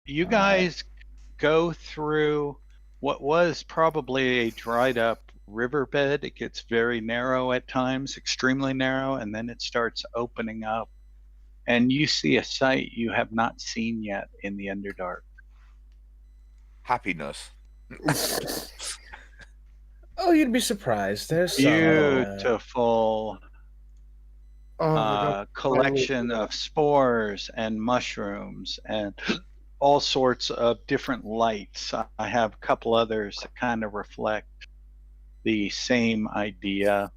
You All right. guys go through what was probably a dried up riverbed. It gets very narrow at times, extremely narrow, and then it starts opening up. And you see a sight you have not seen yet in the Underdark. Happiness. Oh, you'd be surprised. There's some. Beautiful Oh my god. collection of spores and mushrooms and all sorts of different lights. I have a couple others that kind of reflect the same idea.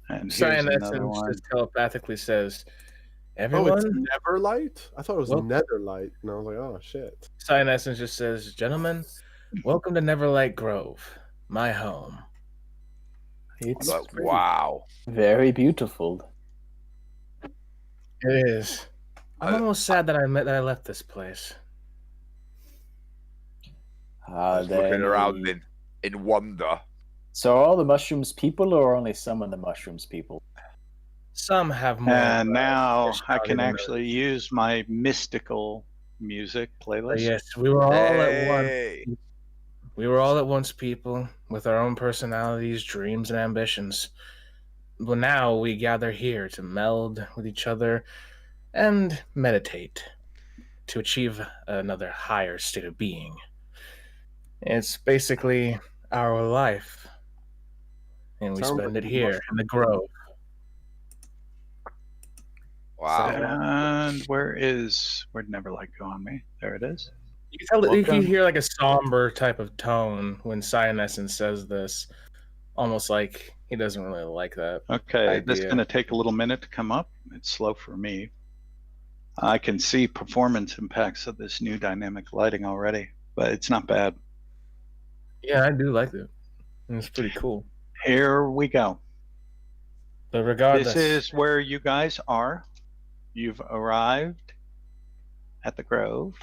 And here's another one. Just telepathically says, Oh, everyone. it's Neverlight? I thought it was Well- Netherlight, and I was like, oh shit. Cyan Essence just says, gentlemen, welcome to Neverlight Grove, my home. It's Like, wow. very beautiful. It is. I'm almost sad that I left this place. I was looking around in wonder. So are all the mushrooms people, or only some of the mushrooms people? Some have more. And now I personality can than actually use my mystical music others. playlist. Yes, we were all at once. Hey. We were all at once people with our own personalities, dreams, and ambitions. But now we gather here to meld with each other and meditate to achieve another higher state of being. It's basically our life, and we Sounds spend like it here in the grove. Wow. And where'd Neverlight go on me? There it is. You can tell you Welcome. hear like a somber type of tone when Cyan Essence says this, almost like he doesn't really like that. Okay, this is idea. going to take a little minute to come up. It's slow for me. I can see performance impacts of this new dynamic lighting already, but it's not bad. Yeah, I do like it. It's pretty cool. Here we go. But regardless, This is where you guys are. You've arrived at the Grove.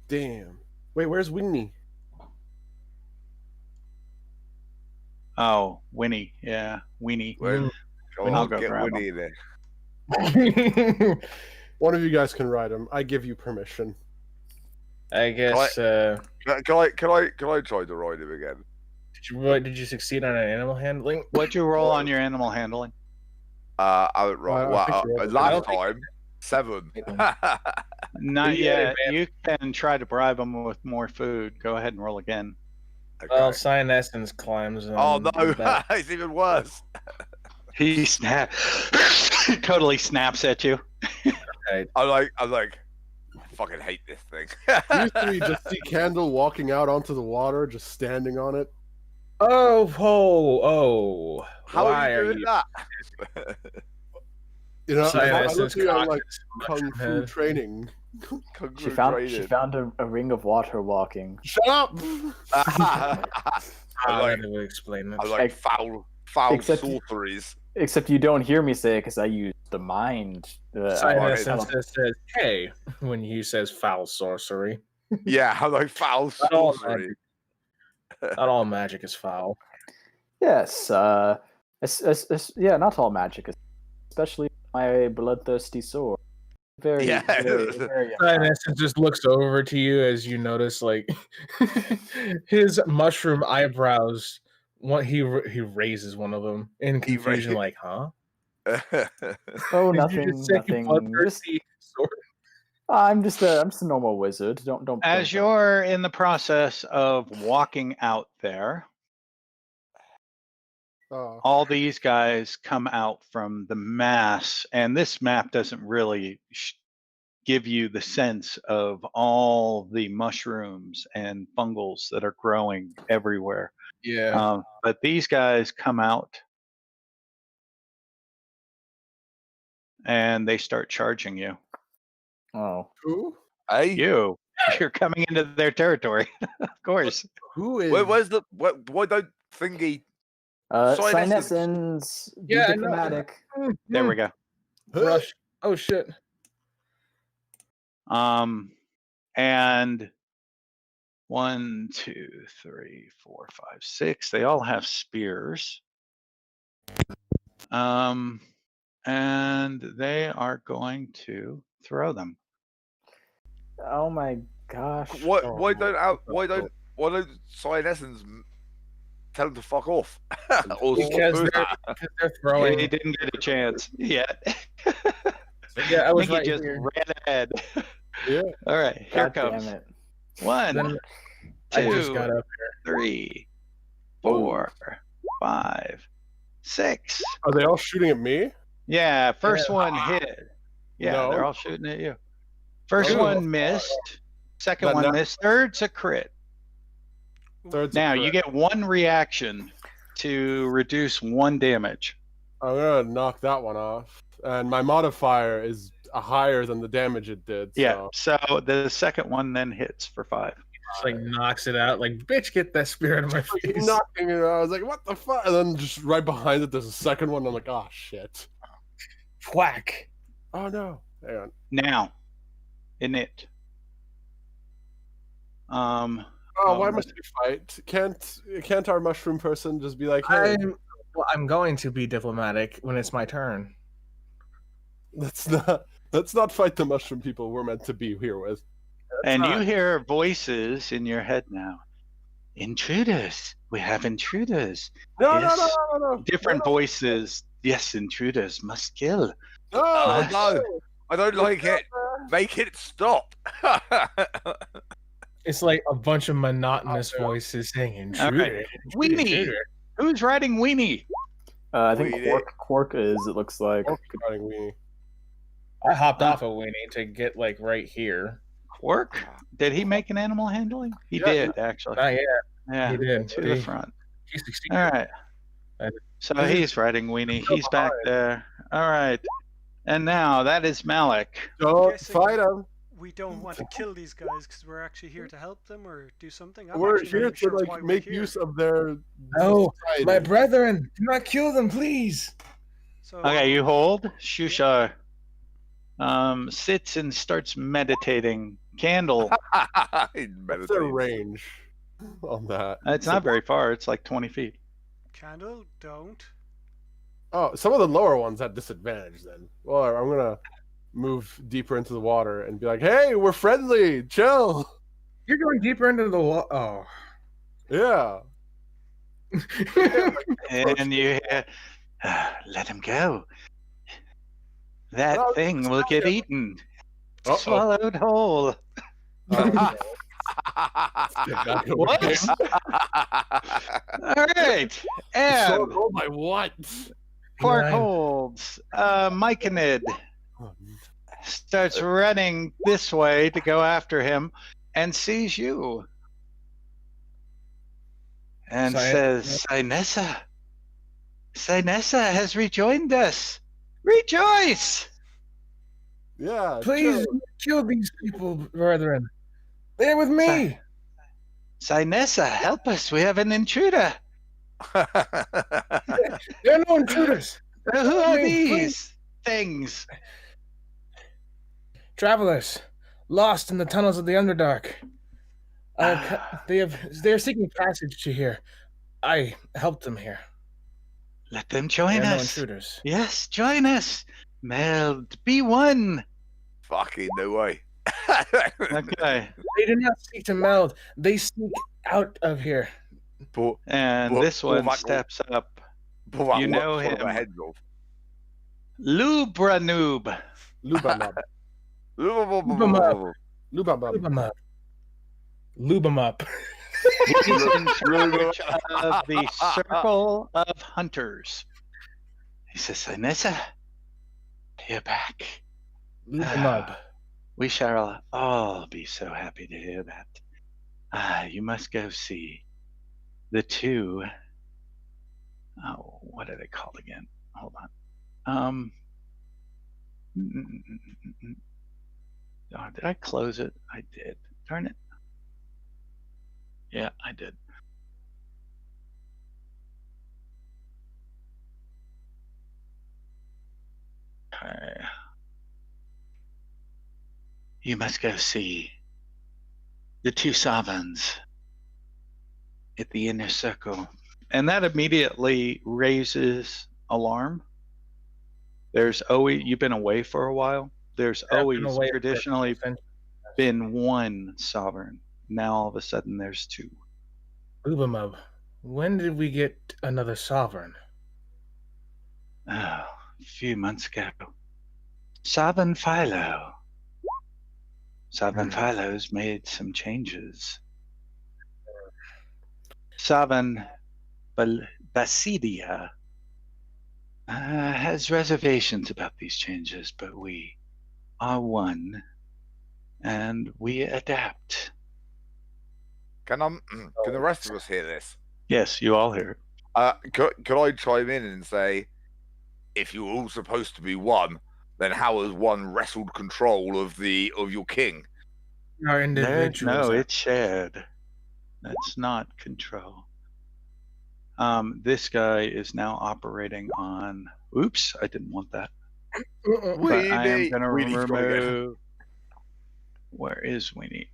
Damn. Wait, where's Winnie? Oh, Winnie. Yeah, Winnie. Well, I'll I'll go get grab Winnie in there. One of you guys can ride him. I give you permission. I guess. Can I try to ride him again? Did you succeed on an animal handling? What'd you roll on your animal handling? I would I right. think you're Well, able to. last time 7. Not Yeah, yet. You can try to bribe them with more food. Go ahead and roll again. Well, Okay. Cyan Essence climbs. Oh no, back. it's even worse. He totally snaps at you. I'm like, I fucking hate this thing. Used to be just see Candle walking out onto the water, just standing on it. Oh! How Why are you doing that? You know, Cyan I Essence look at like cocked kung fu head. training. She found a ring of water walking. Shut up! I I like, would explain it. I like foul Except- sorceries. Except you don't hear me say it because I use the mind. Cyan I- Essence just says "Hey" when he says foul sorcery. Yeah, I like foul Not all sorcery. Not all magic is foul. Yes, yeah, not all magic, especially my bloodthirsty sword. Very, Yeah. very Cyan Essence just looks over to you as you notice, like his mushroom eyebrows. He raises one of them in confusion, ra- like, "Huh?" Oh, Did you nothing, just say you nothing. bloodthirsty sword? I'm just a normal wizard. Don't. As you're in the process of walking out there, Oh, all these guys come out from the mass, and this map doesn't really give you the sense of all the mushrooms and fungals that are growing everywhere. Yeah. But these guys come out and they start charging you. Oh, who? Hey, You're coming into their territory, of course. Who is? where's the why don't thingy? Cyan Essence. Essence, be Yeah, I know. diplomatic. There we go. Rush. Oh shit. And 1, 2, 3, 4, 5, 6. They all have spears. And they are going to throw them. Oh my gosh. Why Oh, why don't that's why cool. don't Cyanessans tell them to fuck off? Or Because do they're, that? because they're He throwing. didn't get a chance yet. Yeah, I I was think right he just here. ran ahead. Yeah. All right, here God comes. damn it. One, Then I just two, got up. 3, 4, 5, 6. Are they all shooting at me? Yeah, first one hit. Yeah, No. they're all shooting at you. First No. one missed. Second That one not- missed. Third's a crit. Third's a Now you crit. get one reaction to reduce 1 damage. I'm gonna knock that one off, and my modifier is higher than the damage it did. Yeah, So. so the second one then hits for 5. Just like knocks it out. Like, bitch, get that spear out of my face. Knocking it out. I was like, what the fuck? And then just right behind it, there's a second one. I'm like, oh shit. Whack. Oh no. Hang on. Now, in it. Oh, why must we fight? Can't our mushroom person just be like, hey, I'm going to be diplomatic when it's my turn. let's not fight the mushroom people we're meant to be here with. And you not- hear voices in your head now. Intruders. We have intruders. No, Yes. no. Different voices. Yes, intruders must kill. No, Oh, no. I don't like it. Make it stop. It's like a bunch of monotonous voices saying All intruder. right. Weenie. Who's riding Weenie? I think We did. Quark is, it looks like. Riding weenie. I hopped off of Winnie to get like right here. Quark? Did he make an animal handling? He Yeah. did, actually. Oh yeah, Yeah, he did. to the front. He succeeded. All right. I- So he's riding Weenie. He's back there. All right. And now that is Malik. Don't Guessing- fight him. We don't want to kill these guys because we're actually here to help them or do something. I'm We're actually not here even to sure why like we're make here. use of their. No, society. my brethren, do not kill them, please. So, Okay, you hold. Shusha sits and starts meditating. Candle. What's their range on that? It's not very far. It's like 20 feet. Candle, don't. Oh, some of the lower ones had disadvantage then. Well, I'm gonna move deeper into the water and be like, "Hey, we're friendly. Chill." You're going deeper into the wall. Oh. Yeah. And you hear, let him go. That Oh, thing will get eaten. Uh-oh. Swallowed whole. What? All right. And Oh my what? Quark Nine. holds. Myconid starts running this way to go after him and sees you. And says, Sinessa has rejoined us. Rejoice! Yeah. Please chill. kill these people, brethren. They're with me. Sinessa, help us. We have an intruder. They're no intruders. Who are Please, these things? Travelers, lost in the tunnels of the Underdark. They are seeking passage to here. I helped them here. Let them They're join no us. intruders. Yes, join us. Meld, be one. Fucking no way. Okay. They did not seek to meld. They seek out of here. But, And Well, this one well, steps up. but You know what him. heads off. Lubra Noob. Lubamab. Lubamab. Lube them up. Lube them up. He's in charge of the Circle of Hunters. He says, Sinessa, you're back. Lube them up. We shall all be so happy to hear that. You must go see the two. Oh, what are they called again? Hold on. Oh, did I close it? I did. Darn it. Yeah, I did. Okay. You must go see the two sovereigns at the inner circle. And that immediately raises alarm. There's always, you've been away for a while. There's I've been always away for traditionally, been one sovereign. Now all of a sudden there's two. Ubamub, when did we get another sovereign? Oh, a few months ago. Sovereign Philo. Sovereign Philo's made some changes. Sovereign Basidia has reservations about these changes, but we are one, and we adapt. Can the rest of us hear this? Yes, you all hear it. Could I chime in and say, if you're all supposed to be one, then how has one wrestled control of your king? Our individuals. No, it's shared. That's not control. This guy is now operating on. Oops, I didn't want that. But I am going to remove. Where is Weenie?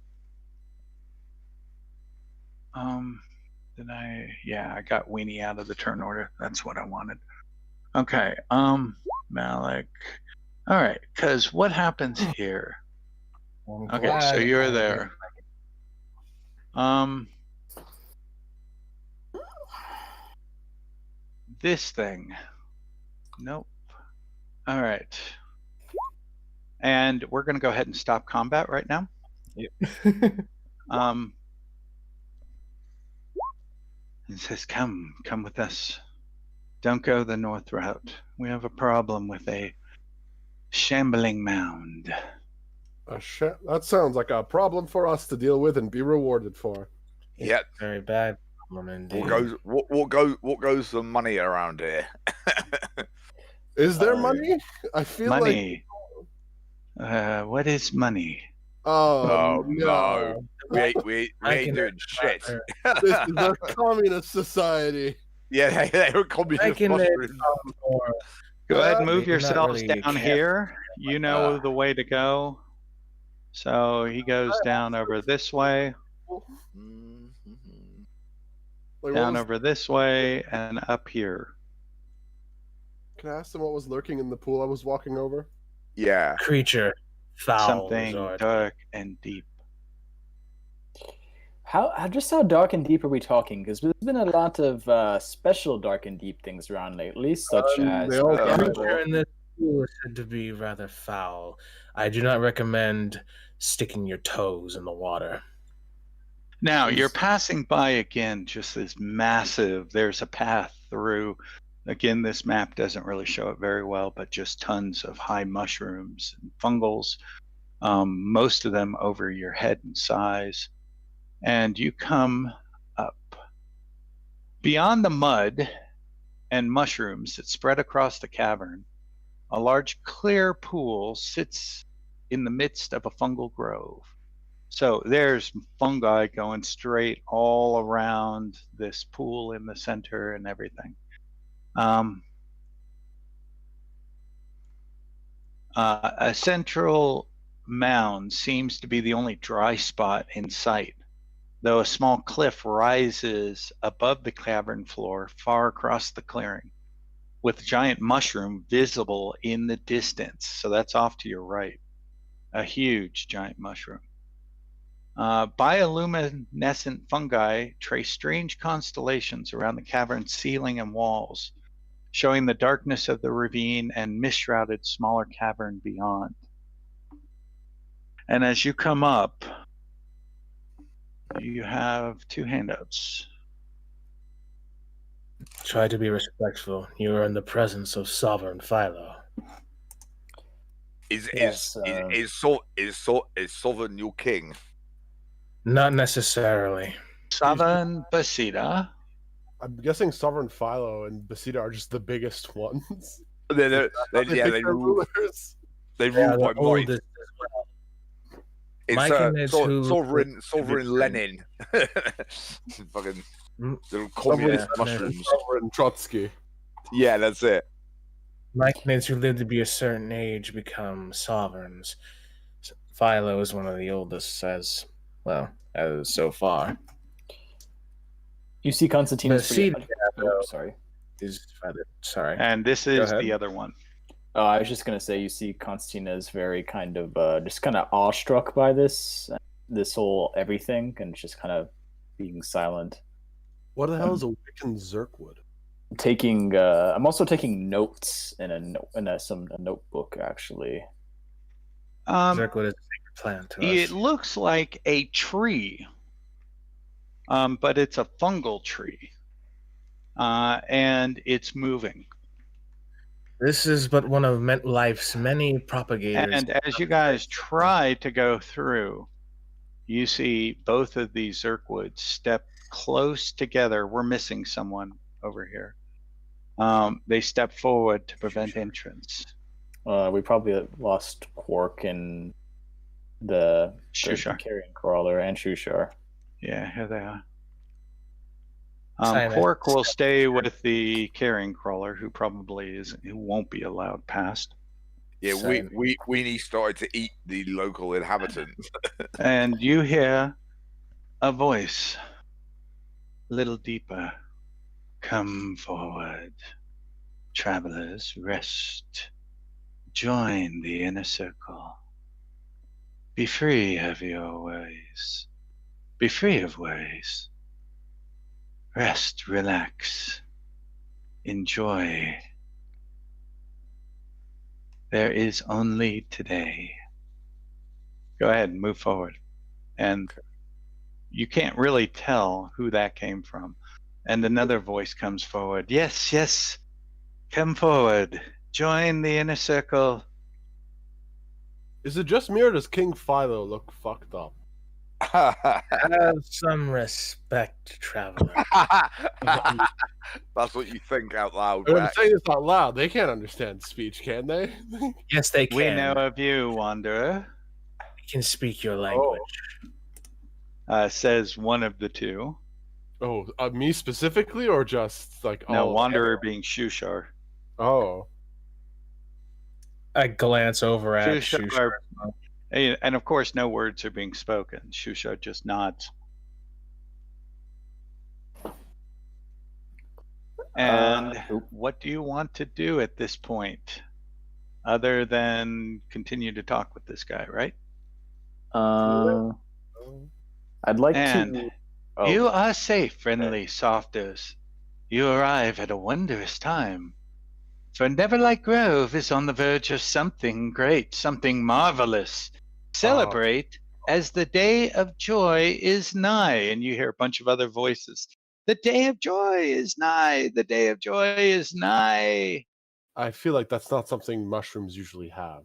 Yeah, I got Weenie out of the turn order. That's what I wanted. Okay. Malik. All right. Because what happens here? Okay, so you're there. This thing. Nope. All right. And we're going to go ahead and stop combat right now. It says, come with us. Don't go the north route. We have a problem with a shambling mound. That sounds like a problem for us to deal with and be rewarded for. Yeah, Very bad problem indeed. What goes the money around here? Is there money? I feel money. What is money? Oh, no. We ain't doing shit. This is a communist society. Yeah, they were communist mushrooms. Go ahead and move You're not yourselves really down careful. here. You know the way to go. So he goes down over this way, Like, down over this way, and up here. Can I ask them what was lurking in the pool I was walking over? Yeah. Creature. Foul. Something resort. dark and deep. How dark and deep are we talking? Because there's been a lot of special dark and deep things around lately, such as they all The got creature in this pool is said to be rather foul. I do not recommend sticking your toes in the water. Now you're passing by again, just this massive. There's a path through. Again, this map doesn't really show it very well, but just tons of high mushrooms and fungals, most of them over your head in size. And you come up. Beyond the mud and mushrooms that spread across the cavern, a large clear pool sits in the midst of a fungal grove. So there's fungi going straight all around this pool in the center and everything. A central mound seems to be the only dry spot in sight, though a small cliff rises above the cavern floor far across the clearing, with a giant mushroom visible in the distance. So that's off to your right, a huge giant mushroom. Bioluminescent fungi trace strange constellations around the cavern's ceiling and walls, showing the darkness of the ravine and mist-shrouded smaller cavern beyond. And as you come up, you have two handouts. Try to be respectful. You are in the presence of Sovereign Philo. Is Yes, Sovereign your king? Not necessarily. Sovereign Basida. I'm guessing Sovereign Philo and Basida are just the biggest ones. They rule by might. oldest as well. It's Myconids who- Sovereign Lenin. Fucking little communist mushrooms. Sovereign Trotsky. Yeah, that's it. Myconids who live to be a certain age become sovereigns. Philo is one of the oldest, as so far. You see Constantinus. Basida, Oh, sorry. is rather sorry. And this is ahead. the other one. Oh, I was just gonna say, you see Constantina is very kind of just kind of awestruck by this whole everything, and just kind of being silent. What the hell is awakened Zerkwood? I'm also taking notes in a notebook actually. Zerkwood is a sacred plant to It us. looks like a tree, but it's a fungal tree, and it's moving. This is but one of life's many propagators. And as you guys try to go through, you see both of these Zerkwoods step close together. We're missing someone over here. They step forward to prevent entrance. We probably lost Quark and the Shushar. carrion crawler and Shushar. Yeah, here they are. Silence. Quark will stay with the carrion crawler, who won't be allowed past. Yeah, Same. Weenie started to eat the local inhabitants. And you hear a voice, a little deeper. Come forward, travelers, rest. Join the inner circle. Be free of your worries. Be free of worries. Rest, relax, enjoy. There is only today. Go ahead and move forward. And you can't really tell who that came from. And another voice comes forward. Yes, yes, come forward. Join the inner circle. Is it just me or does King Philo look fucked up? Have some respect, traveler. That's what you think out loud. I'm Rex. saying this out loud. They can't understand speech, can they? Yes, they can. We know of you, Wanderer, We can speak your language. says one of the two. Oh, me specifically, or just like No, all? Wanderer being Shushar. Oh, I glance over at Shushar. Shushar. And of course, no words are being spoken. Shushar just nods. And what do you want to do at this point, other than continue to talk with this guy, right? I'd like And to. Oh, you are safe, friendly softers. You arrive at a wondrous time. For Neverlight Grove is on the verge of something great, something marvelous. Celebrate as the day of joy is nigh. And you hear a bunch of other voices. The day of joy is nigh. The day of joy is nigh. I feel like that's not something mushrooms usually have.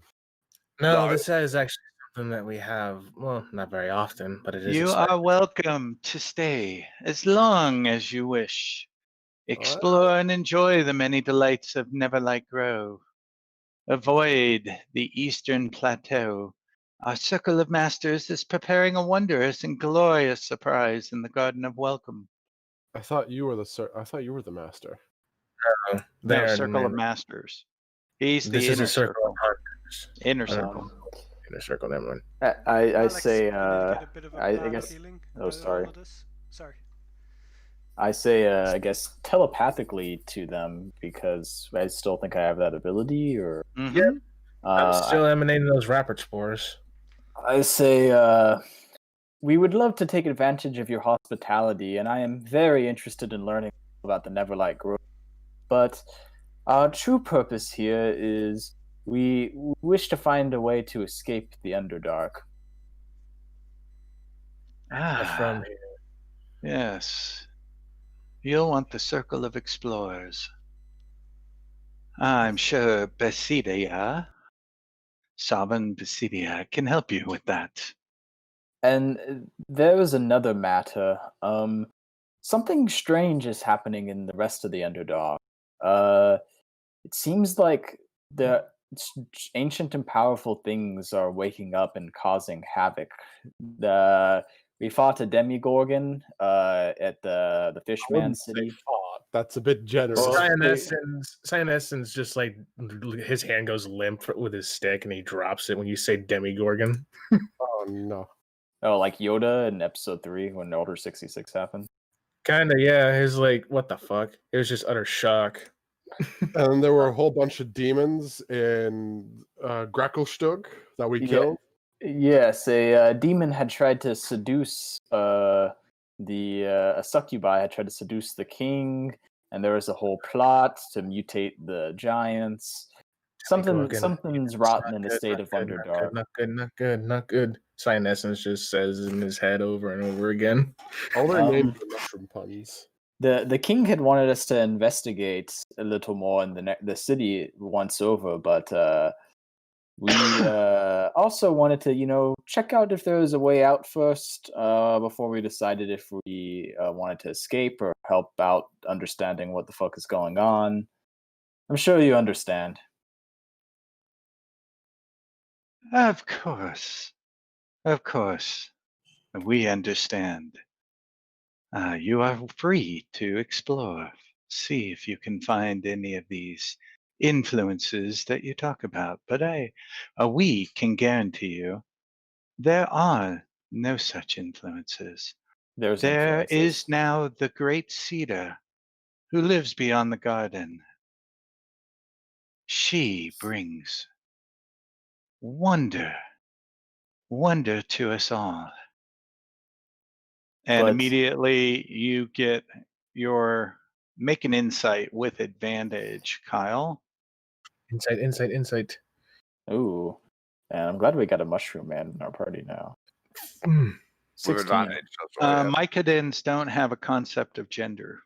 No, No. this is actually something that we have. Well, not very often, but it is. You are welcome to stay as long as you wish. Explore and enjoy the many delights of Neverlight Grove. Avoid the Eastern Plateau. Our Circle of Masters is preparing a wondrous and glorious surprise in the Garden of Welcome. I thought you were the master. No, There, Circle of Masters. He's the This is inner a circle circle. of hunters. Inner circle. Inner circle, never mind. I Alex, say you get a bit of a I bad guess. feeling Oh, about sorry. all of this. Sorry. I say I guess telepathically to them because I still think I have that ability. Or Mhm. I'm still emanating those rapid spores. I say we would love to take advantage of your hospitality, and I am very interested in learning about the Neverlight Grove. But our true purpose here is we wish to find a way to escape the Underdark. From Yes. You'll want the Circle of Explorers. I'm sure Basidia, Sovereign Basidia, can help you with that. And there is another matter. Something strange is happening in the rest of the Underdark. It seems like the ancient and powerful things are waking up and causing havoc. We fought a Demigorgon at the Fishman City. That's a bit generous. Cyanescence just like his hand goes limp with his stick and he drops it when you say Demigorgon. Oh no. Oh, like Yoda in episode 3 when Order 66 happened. Kinda, yeah. He's like, what the fuck? It was just utter shock. And there were a whole bunch of demons in Grackelstug that we Yeah. killed. Yes, a demon had tried to seduce a succubi had tried to seduce the king, and there was a whole plot to mutate the giants. Something's rotten in the state of Underdark. Not good. Sinessence just says in his head over and over again. All their names are mushroom puns. The king had wanted us to investigate a little more in the city once over, but we also wanted to, check out if there was a way out first before we decided if we wanted to escape or help out understanding what the fuck is going on. I'm sure you understand. Of course. Of course. We understand. You are free to explore. See if you can find any of these influences that you talk about. But we can guarantee you there are no such influences. There Influences. is now the great cedar who lives beyond the garden. She brings wonder to us all. And But- immediately you get make an insight with advantage, Kyle. Insight. Ooh, and I'm glad we got a mushroom man in our party now. Mm. With 16. advantage. That's what I have. Mycodins don't have a concept of gender.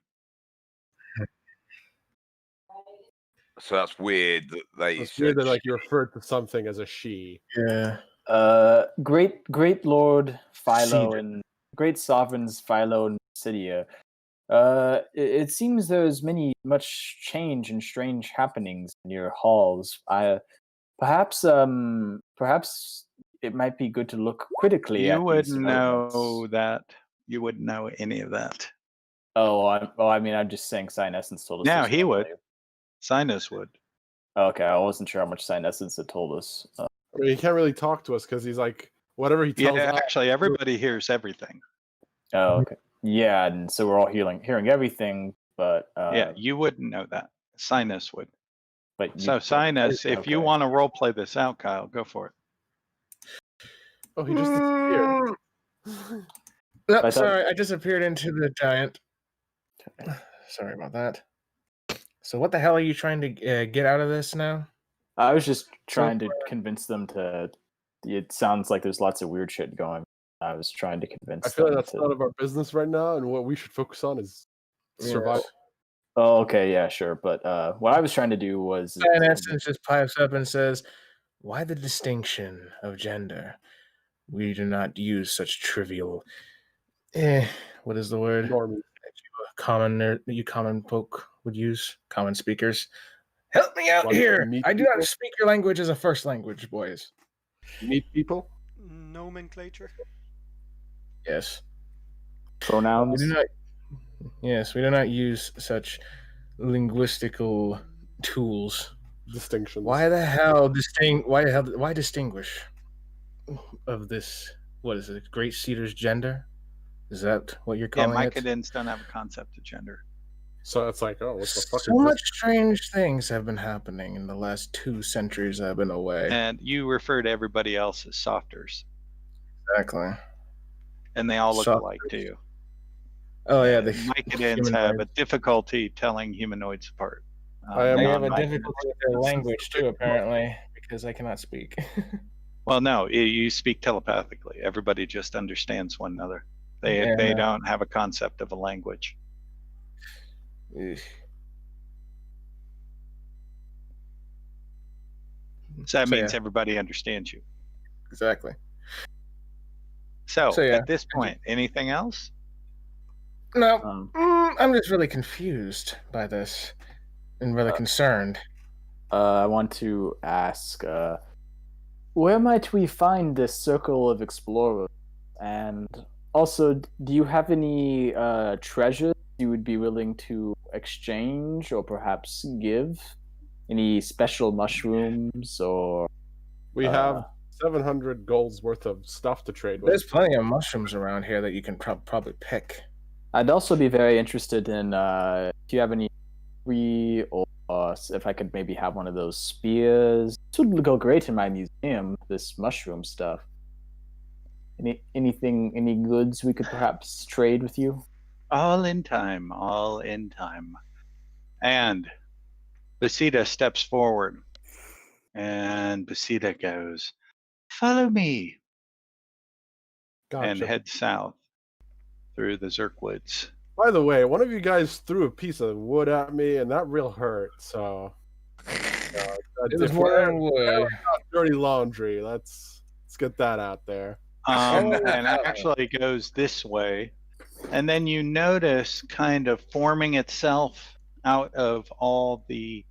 So that's weird that they It's weird that said like you referred to something as a she. Yeah. Great Lord Philo Cedar. and Great Sovereigns Philo and Cydia. It seems there's much change and strange happenings in your halls. Perhaps it might be good to look critically at You would these know developments. that. You wouldn't know any of that. I'm just saying Sinessence told us. Now this he would. earlier. Sinus would. Okay, I wasn't sure how much Sinessence had told us. I mean, he can't really talk to us because he's like whatever he tells Yeah, us. actually, everybody hears everything. Oh, okay. Yeah, and so we're all hearing everything, but Yeah, you wouldn't know that. Sinus would. but So Sinus, if you okay. want to role play this out, Kyle, go for it. Oh, he just disappeared. No, I thought- sorry, I disappeared into the giant. Sorry about that. So what the hell are you trying to get out of this now? I was just trying to convince them to. It sounds like there's lots of weird shit going. I was trying to convince I feel like them that's to. none of our business right now, and what we should focus on is survival. Oh, okay, yeah, sure. But what I was trying to do was. And Essence just pipes up and says, "Why the distinction of gender? We do not use such trivial. What is the word? Normie. You common folk would use, common speakers. Help me out Like here. meat I do people? not speak your language as a first language, boys. Meet people. Nomenclature. Yes. We Pronouns. do not. Yes, we do not use such linguistical tools. Distinctions. Why distinguish of this? What is it? Great Cedar's gender? Is that what you're Yeah, calling it? mycodins don't have a concept of gender. So it's like, oh, what the fuck So is much strange things have been happening in the last 2 centuries I've been away. And you refer to everybody else as softers, Exactly. and they all look Softers. alike to you. Oh yeah, the Mycodins have a difficulty telling humanoids apart. I am I not have a non-mycodins. difficulty with their language too, apparently, because I cannot speak. Well, no, you speak telepathically. Everybody just understands one another. They Yeah. don't have a concept of a language. Ugh. So that So, means yeah. everybody understands you. Exactly. So, So, yeah. at this point, anything else? No, I'm just really confused by this, and really concerned. I want to ask, where might we find this circle of explorers? And also, do you have any treasures you would be willing to exchange or perhaps give? Any special mushrooms or? We have 700 golds worth of stuff to trade with. There's plenty of mushrooms around here that you can probably pick. I'd also be very interested in if you have any free or if I could maybe have one of those spears. This would go great in my museum, this mushroom stuff. Any goods we could perhaps trade with you? All in time, all in time. And Basida steps forward, and Basida goes, "Follow me," and Gotcha. head south through the Zerkwoods. By the way, one of you guys threw a piece of wood at me, and that real hurt. So It was more than wood. dirty laundry. Let's get that out there. And yeah. it actually goes this way. And then you notice kind of forming itself out of all the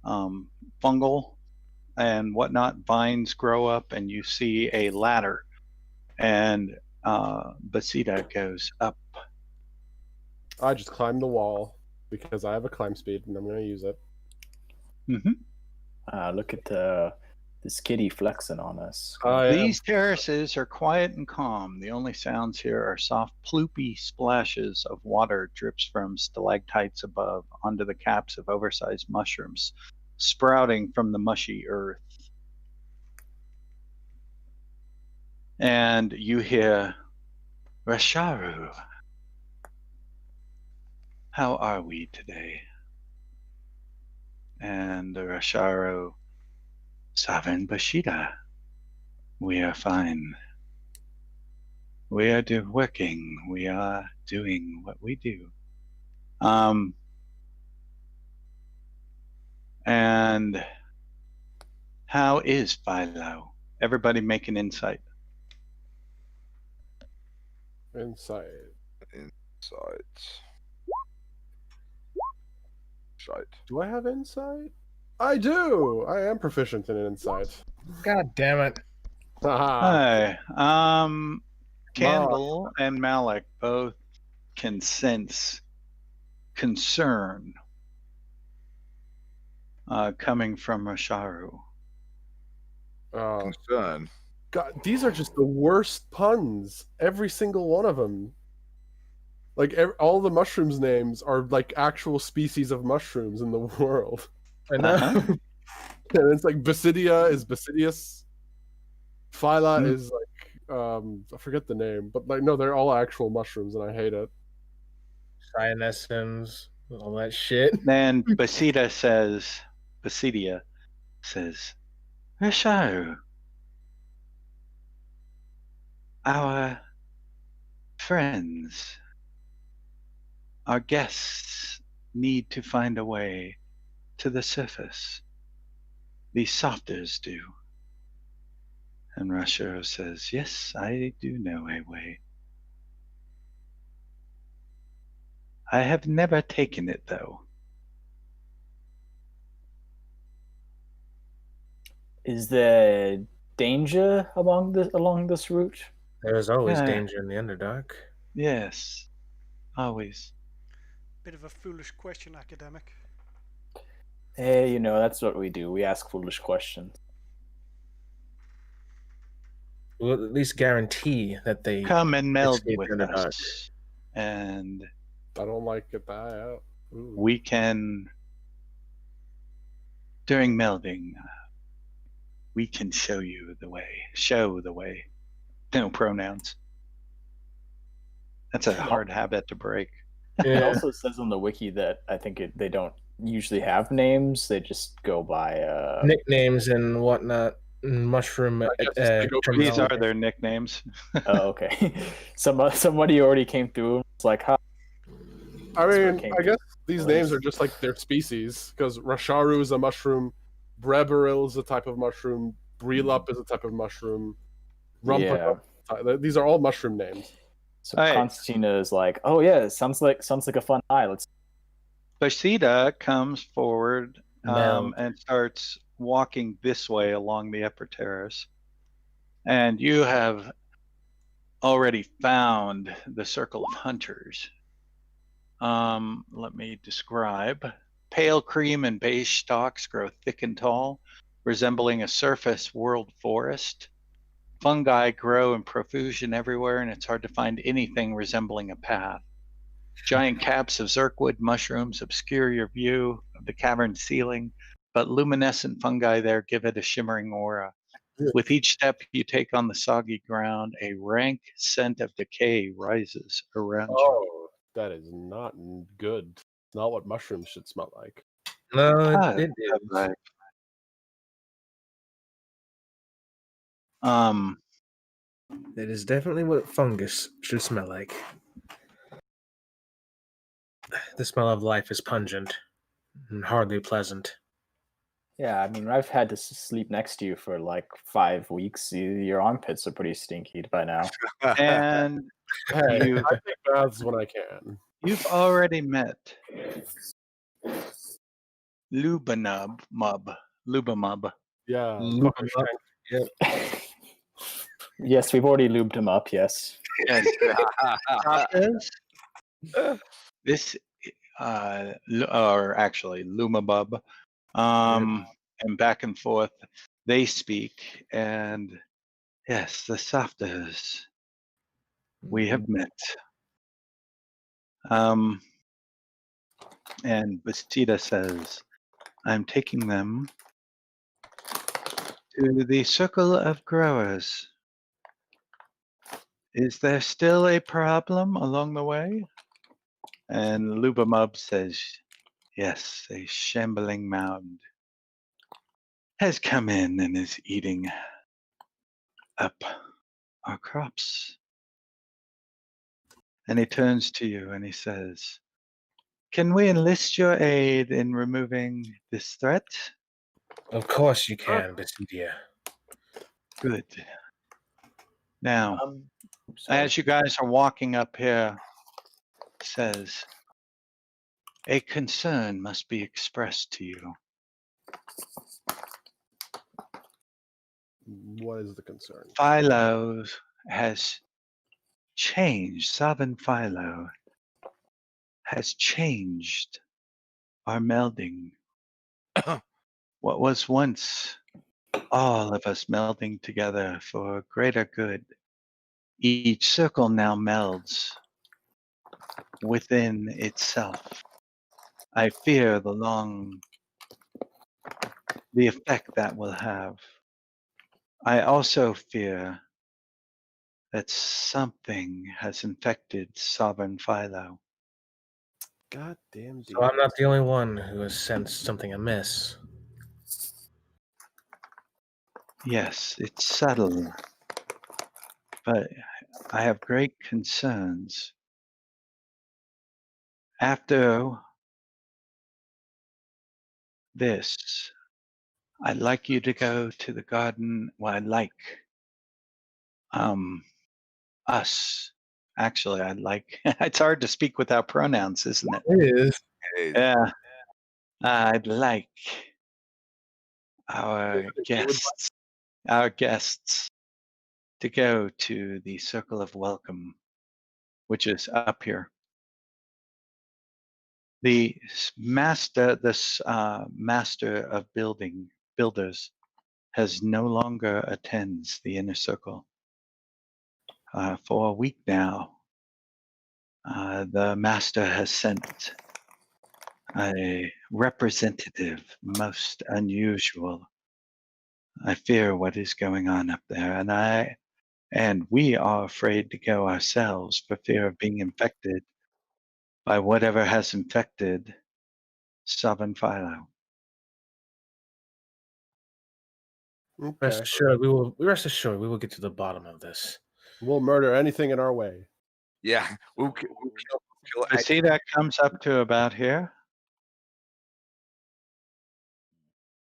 fungal and whatnot, vines grow up, and you see a ladder. And Basida goes up. I just climbed the wall because I have a climb speed, and I'm going to use it. Look at this kitty flexing on us. These terraces are quiet and calm. The only sounds here are soft, ploopy splashes of water drips from stalactites above onto the caps of oversized mushrooms sprouting from the mushy earth. And you hear, "Rasharu, how are we today?" And the Rasharu, "Sovereign Bashida, we are fine. We are working. We are doing what we do." And how is Philo? Everybody make an insight. Insight. Shite. Do I have insight? I do. I am proficient in insight. God damn it. Haha. Hi. Candle and Malik both can sense concern coming from Rasharu. Concern. God, these are just the worst puns. Every single one of them. Like all the mushrooms names are like actual species of mushrooms in the world. I know. Uh-huh. And it's like Basidia is Basidius. Phyla Hmm. is like I forget the name, but like no, they're all actual mushrooms, and I hate it. Cyanescens, all that shit. Then Basidia says, "Rasharu, our friends, our guests need to find a way to the surface. The softers do." And Rasharu says, "Yes, I do know a way. I have never taken it, though." Is there danger along this route? There's always Yeah. danger in the Underdark. Yes, always. Bit of a foolish question, academic. Hey, that's what we do. We ask foolish questions. We'll at least guarantee that they Come and meld escape with the Underdark. us, and I don't like it that. Ooh. we can, during melding, we can show you the way. Show the way. No pronouns. That's a hard habit to break. It Yeah. also says on the wiki that I think they don't usually have names. They just go by Nicknames and whatnot. Mushroom guess they go for These terminology. are their nicknames. Oh, okay. Somebody already came through. It's like, huh? I That's where it mean, came I from. guess these names are just like their species, because Rasharu is a mushroom, Breberil is a type of mushroom, Brelup is a type of mushroom, Yeah. Rumper. These are all mushroom names. So Hey. Constantina is like, oh yeah, it sounds like a fun eye. Let's. Bashida comes forward Meld. and starts walking this way along the upper terrace. And you have already found the circle of hunters. Let me describe. Pale cream and beige stalks grow thick and tall, resembling a surface world forest. Fungi grow in profusion everywhere, and it's hard to find anything resembling a path. Giant caps of zirkwood mushrooms obscure your view of the cavern ceiling, but luminescent fungi there give it a shimmering aura. With each step you take on the soggy ground, a rank scent of decay rises around you. Oh, that is not good. Not what mushrooms should smell like. No, Ah, it is. right. It is definitely what fungus should smell like. The smell of life is pungent and hardly pleasant. Yeah, I mean, I've had to sleep next to you for like 5 weeks. Your armpits are pretty stinky by now. And Hey, You- I take baths when I can. you've already met Lubamub. Yeah. Lube fucker 'em up. shank. Yes, we've already lubed him up. Yes. Yes. This, or actually Lumabub, and back and forth, they speak, and yes, the Softas, we have met. And Bastida says, I'm taking them to the Circle of Growers. Is there still a problem along the way? And Lubamub says, yes, a shambling mound has come in and is eating up our crops. And he turns to you and he says, can we enlist your aid in removing this threat? Of course you can, Basidia. Good. Now, Sorry. as you guys are walking up here, says, a concern must be expressed to you. What is the concern? Philo has changed, Sovereign Philo has changed our melding. What was once all of us melding together for greater good, each circle now melds within itself. I fear the effect that will have. I also fear that something has infected Sovereign Philo. God damn. So I'm not the only one who has sensed something amiss. Yes, it's subtle, but I have great concerns. After this, I'd like you to go to the garden. Well, I'd like us. Actually, I'd like. It's hard to speak without pronouns, isn't it? It is. Yeah. I'd like our guests to go to the Circle of Welcome, which is up here. The master of builders has no longer attends the inner circle. For a week now, the master has sent a representative, most unusual. I fear what is going on up there, and we are afraid to go ourselves for fear of being infected by whatever has infected Sovereign Philo. Rest Okay. assured, we will get to the bottom of this. We'll murder anything in our way. Yeah, we'll kill You see that comes up to about here?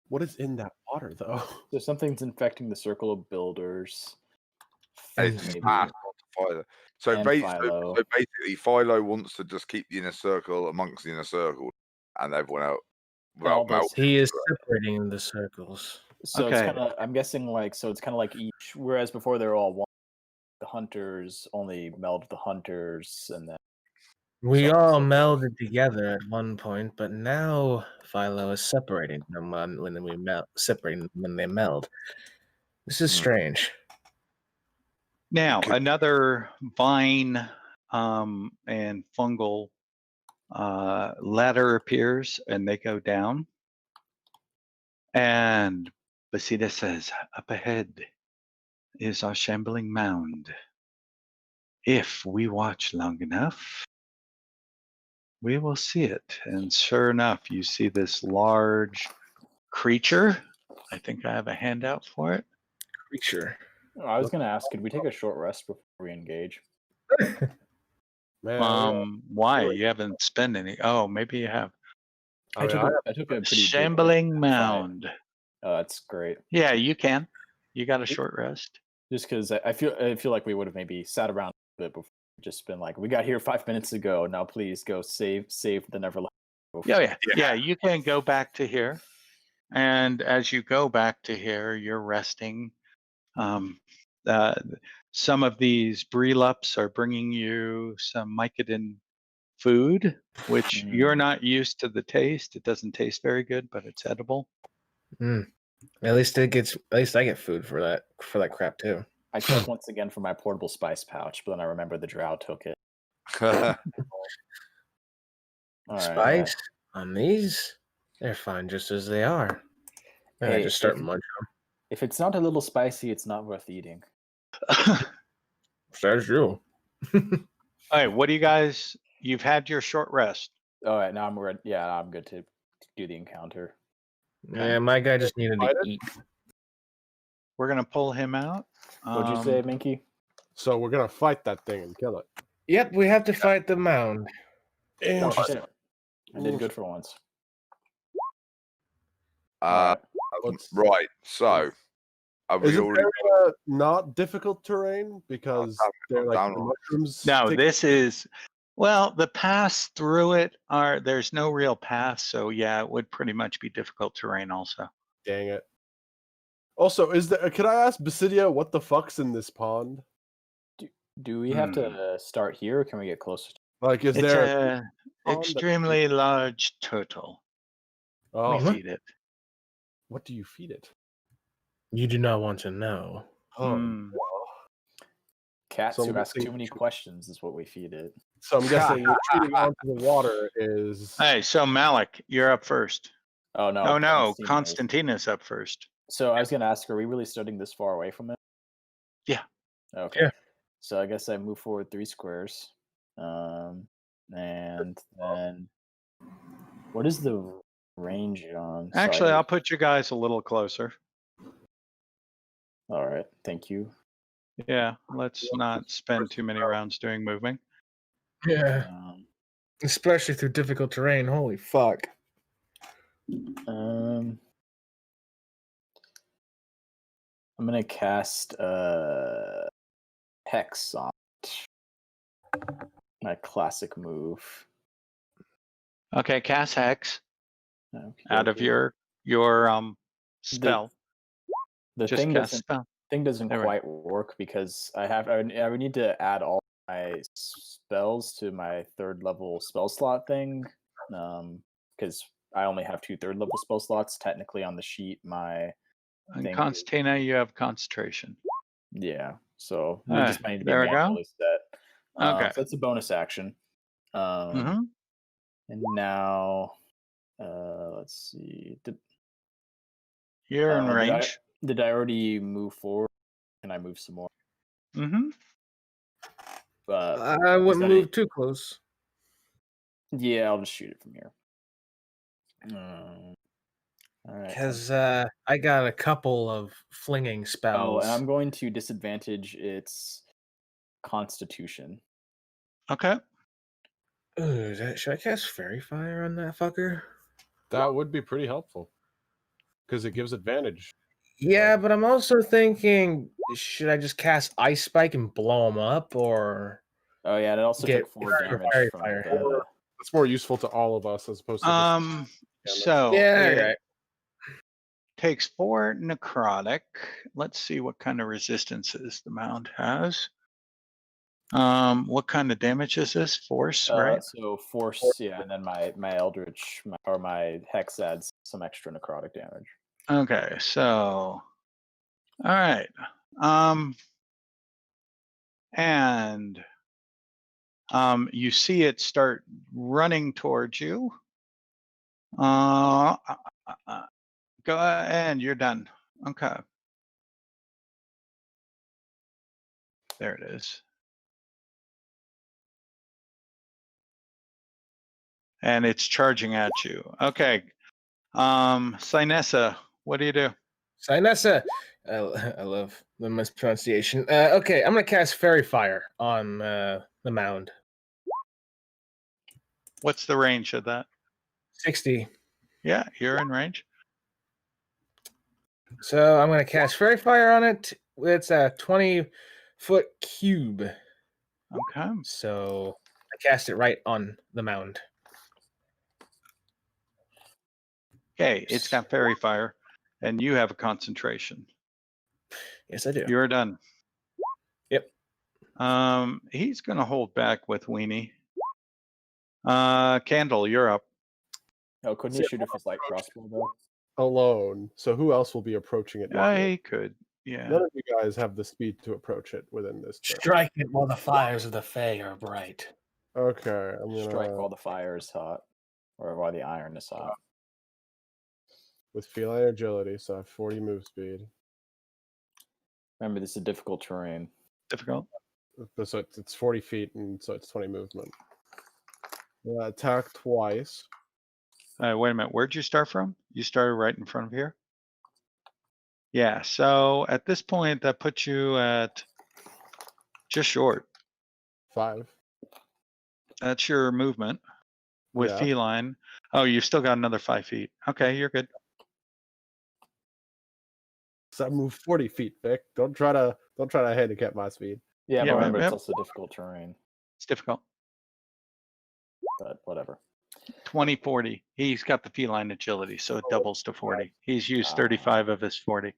What is in that water, though? So something's infecting the circle of builders. It's Maybe. passed on to Philo. So, And Philo. so basically, Philo wants to just keep the inner circle amongst the inner circle, and everyone else. All Well, this- He is separating the circles. So it's Okay. kind of, I'm guessing it's kind of like each, whereas before they were all one, the hunters only meld the hunters, and then We So- all so- melded together at one point, but now Philo is separating them separating them when they meld. This is Hmm. strange. Now, Okay. another vine and fungal ladder appears, and they go down. And Basida says, "Up ahead is our shambling mound. If we watch long enough, we will see it." And sure enough, you see this large creature. I think I have a handout for it. Creature. I was gonna ask, could we take a short rest before we engage? Man, Why? really? You haven't spent any. Oh, maybe you have. I took a pretty big Shambling fight. mound. Oh, that's great. Yeah, you can. You got a short rest. Just because I feel like we would have maybe sat around a bit before, just been like, we got here 5 minutes ago. Now please go save the Neverland. Yeah, you can go back to here. And as you go back to here, you're resting. Some of these Brelups are bringing you some Mycodon food, which you're not used to the taste. It doesn't taste very good, but it's edible. At least I get food for that crap too. I checked once again for my portable spice pouch, but then I remember the drow took it. All right, Spice on these, they're fine just as they are. And I Hey, just start munching if it's not a little spicy, it's not worth eating. them. That's true. All right, what do you guys? You've had your short rest. All right, now I'm ready. Yeah, I'm good to do the encounter. Yeah, my guy just needed to eat. We're gonna pull him out. What'd you say, Minky? So we're gonna fight that thing and kill it. Yep, we have to fight the mound. Interesting. I did good for once. Right. So, are Is we it already? very, not difficult terrain because they're like down the on- mushrooms? No, take- this is the paths through it are there's no real path, so yeah, it would pretty much be difficult terrain also. Dang it. Also, could I ask Basidia what the fuck's in this pond? Do we have to start here, or can we get closer? Like, is It's there? a pond that- extremely large turtle. Oh, We feed it. what do you feed it? You do not want to know. Oh, Hmm. Cats So who I'm ask guessing- too many questions is what we feed it. So I'm guessing retreating onto the water is. Hey, so Malik, you're up first. Oh no! Oh no, Constantine is. Constantina's up first. So I was gonna ask, are we really starting this far away from it? Yeah. Okay. Yeah. So I guess I move forward 3 squares, and then what is the range on? Actually, side? I'll put you guys a little closer. All right. Thank you. Yeah, let's not spend too many rounds doing moving. Yeah, especially through difficult terrain. Holy fuck. I'm gonna cast Hex on it. My classic move. Okay, cast Hex Okay, out of okay. your spell. The Just thing cast doesn't spell. doesn't There we go. quite work because I would need to add all my spells to my 3rd level spell slot thing, because I only have 2 3rd level spell slots technically on the sheet. My And thing- Constantina, you have concentration. yeah, so we Alright, just might need to be there we go. manually set. Okay. So that's a bonus action. Mhm. And now, let's see. You're in Did I- range. Did I already move forward? Can I move some more? Mm-hmm. I wouldn't that move it? too close. Yeah, I'll just shoot it from here. All right. Because I got a couple of flinging Oh, spells. and I'm going to disadvantage its Constitution. Okay. Ooh, should I cast Fairy Fire on that fucker? That would be pretty helpful because it gives advantage. Yeah, but I'm also thinking, should I just cast Ice Spike and blow him up, or Oh yeah, and it also Get took 4 damage Fairy from Fire. the. It's more useful to all of us as opposed to. Just, So yeah, it right. takes 4 necrotic. Let's see what kind of resistances the mound has. What kind of damage is this? Force, right? So force, yeah, and then my Eldritch or my Hex adds some extra necrotic damage. Okay, so all right. And You see it start running towards you. Go and you're done. Okay. There it is. And it's charging at you. Okay. Sinessa, what do you do? Sinessa. I love the mispronunciation. Okay, I'm gonna cast Fairy Fire on the mound. What's the range of that? 60. Yeah, you're in range. So I'm gonna cast Fairy Fire on it. It's a 20-foot cube. Okay. So I cast it right on the mound. Okay, it's got fairy fire, and you have a concentration. Yes, I do. You're done. Yep. He's gonna hold back with Weenie. Candle, you're up. Oh, couldn't he shoot if it's like crossbow though? Alone. So who else will be approaching it? with me? I could. Yeah. None of you guys have the speed to approach it within this turn. Strike it while the fires of the Fae are bright. Okay, I'm gonna Strike while the fire is hot, or while the iron is hot. with feline agility, so I have 40 move speed. Remember, this is difficult terrain. Difficult. So it's 40 feet, and so it's 20 movement. Attack twice. Wait a minute. Where'd you start from? You started right in front of here? Yeah. So at this point, that puts you at just short. 5. That's your movement with Yeah. feline. Oh, you've still got another 5 feet. Okay, you're good. So I move 40 feet, Vic. Don't try to handicap my speed. Yeah, Yeah, but remember, yep. it's also difficult terrain. It's difficult. But whatever. 20, 40. He's got the feline agility, so it doubles to 40. He's used Ah. 35 of his 40.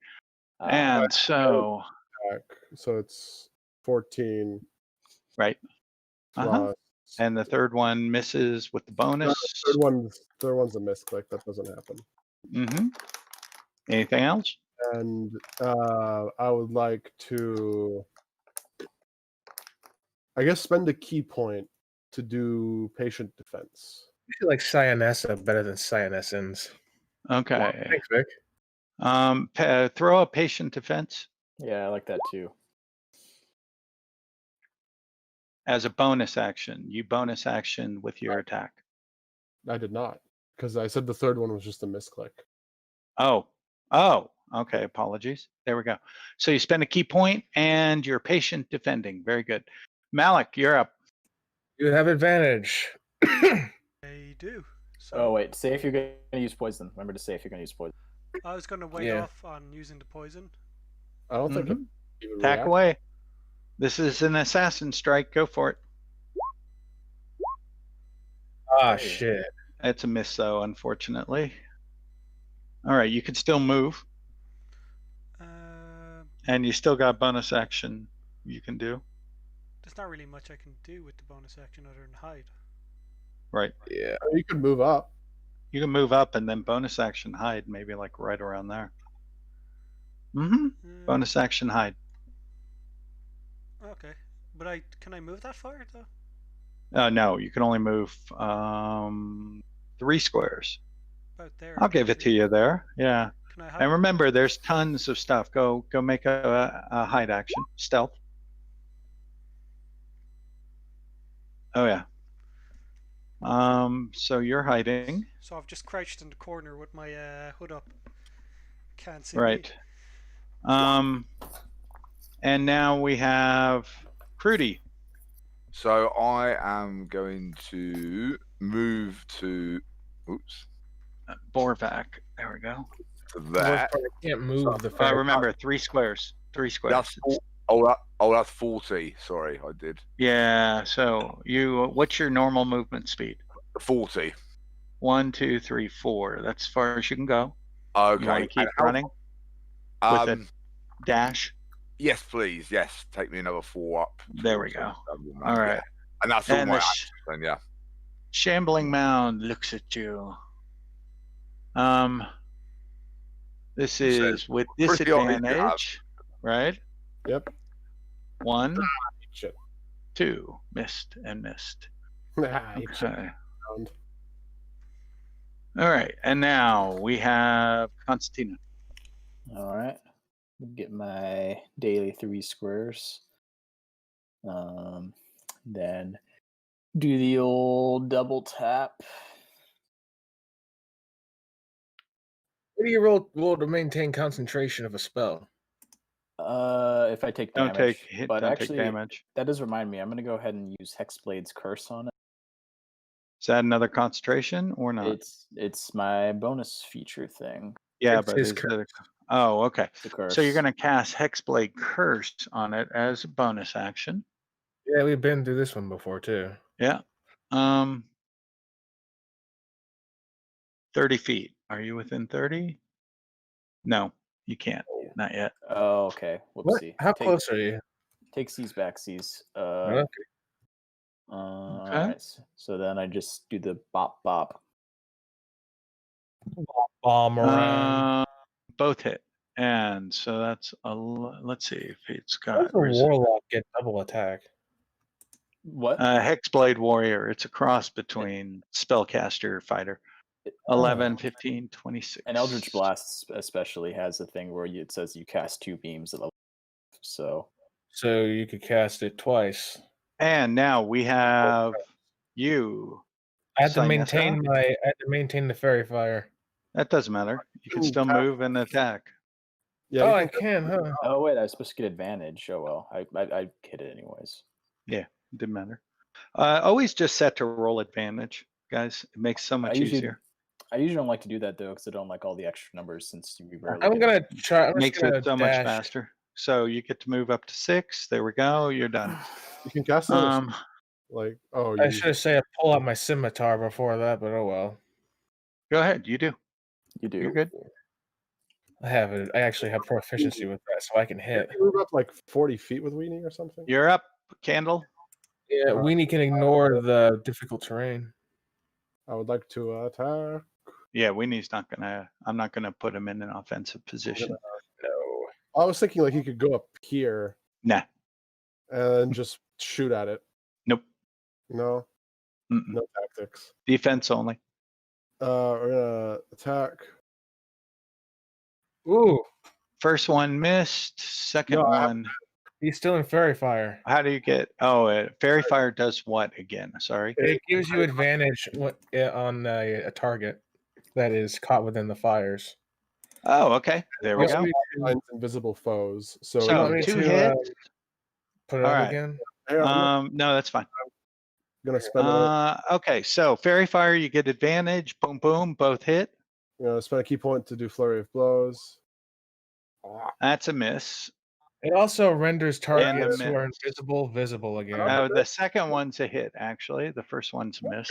Uh, And so, Attack. So it's 14 right. Uh-huh. plus. And the third one misses with the bonus. Third one's a misclick. That doesn't happen. Mm-hmm. Anything else? And I would like to, I guess, spend a key point to do patient defense. I feel like Cyanessa better than Cyanessins. Okay. Thanks, Vic. Throw a patient defense yeah, I like that too. as a bonus action. You bonus action with your attack. I did not, because I said the third one was just a misclick. Oh. Okay. Apologies. There we go. So you spend a key point and you're patient defending. Very good. Malik, you're up. You have advantage. I do. So Oh wait, say if you're going to use poison. Remember to say if you're going to use poison. I was going to wait Yeah. off on using the poison. I don't think it Mhm. even Attack reacts. away. This is an assassin strike. Go for it. Ah, shit. It's a miss, though, unfortunately. All right, you can still move, and you still got bonus action you can do. There's not really much I can do with the bonus action other than hide. Right. Yeah. You could move up. You can move up and then bonus action hide, maybe like right around there. Mm-hmm. Uh, Bonus action hide. Okay, but can I move that far though? No, you can only move 3 squares. About there. I'll give it to you there. Yeah. Can I hide? And remember, there's tons of stuff. Go make a hide action. Stealth. Oh yeah. So you're hiding. So I've just crouched in the corner with my hood up. Can't see Right. And now we have Crudy. So I am going to move to. Oops. Borvac. There we go. To The worst that. part, I can't move the fire. Remember, 3 squares. 3 squares. That's that's 40. Sorry, I did Yeah. So what's your normal movement speed? 40. 1, 2, 3, 4. That's as far as you can go. Okay. You want to keep and how- running with a Um, dash? yes, please. Yes, take me another 4 up. There we go. All right. And that's all And my the actions. Then, yeah. shambling mound looks at you. This So, is with pretty obvious you have. disadvantage, right? Yep. 1, Shit. 2. Missed and missed. Nah, you Okay. found. All right. And now we have Constantina. All right. Get my daily 3 squares. Then do the old double tap. What do you roll to maintain concentration of a spell? If I take Don't damage, take hit. but Don't actually, take damage. that does remind me. I'm gonna go ahead and use Hexblade's Curse on it. Is that another concentration or not? It's my bonus feature thing. Yeah, It's but his is it a... Oh, okay. The curse. So you're going to cast Hexblade Curse on it as a bonus action. Yeah, we've been through this one before too. Yeah. 30 feet. Are you within 30? No, you can't. Not yet. Oh, okay. What? Whoopsie. How close are you? Takes these backsies. Okay. All Okay. right. So then I just do the bop bop. Bomb around. Both hit. And so that's let's see if it's How got does a warlock get double attack? What? Hexblade Warrior. It's a cross between spellcaster fighter. 11, 15, 26. And Eldritch Blast especially has a thing where it says you cast 2 beams at level. So you could cast it twice. And now we have you. I have to Sinessa. maintain the fairy fire. That doesn't matter. You can Ooh, still tap. move and attack. Yeah, Oh, you I can, huh? oh wait, I was supposed to get advantage. Oh well, I hit it anyways. Didn't matter. Always just set to roll advantage, guys. It makes so much easier. I usually don't like to do that though, because I don't like all the extra numbers since we rarely. I'm get gonna it. try. I'm Makes just gonna it so much dash. faster. So you get to move up to 6. There we go. You're done. You can cast it as, Um, like, oh, I you should have said I pull out my scimitar before that, but oh well. go ahead. You do. You do. You're good. I have it. I actually have proficiency with that, so I can hit. you move up like 40 feet with Weenie or something. You're up, Candle. Yeah, Weenie can ignore the difficult terrain. I would like to attack. Yeah, Winnie's not gonna. I'm not gonna put him in an offensive position. No. I was thinking like he could go up here Nah. and just shoot at it. Nope. No, Mm-mm. no tactics. Defense only. We're gonna attack. Ooh, First one missed. Second No, I- one. he's still in fairy fire. How do you get? Oh, fairy fire does what again? Sorry. It gives you advantage on a target that is caught within the fires. Oh, okay. There we Also, go. he finds invisible foes. So, So want me 2 to, hits. Put it All up right. again. hang on, I'm No, that's fine. gonna spend a, Okay, so fairy fire, you get advantage. Boom, boom, both hit. spend a key point to do flurry of blows. That's a miss. It also renders targets miss. who are invisible visible again. The second one's a hit, actually. The first one's a miss.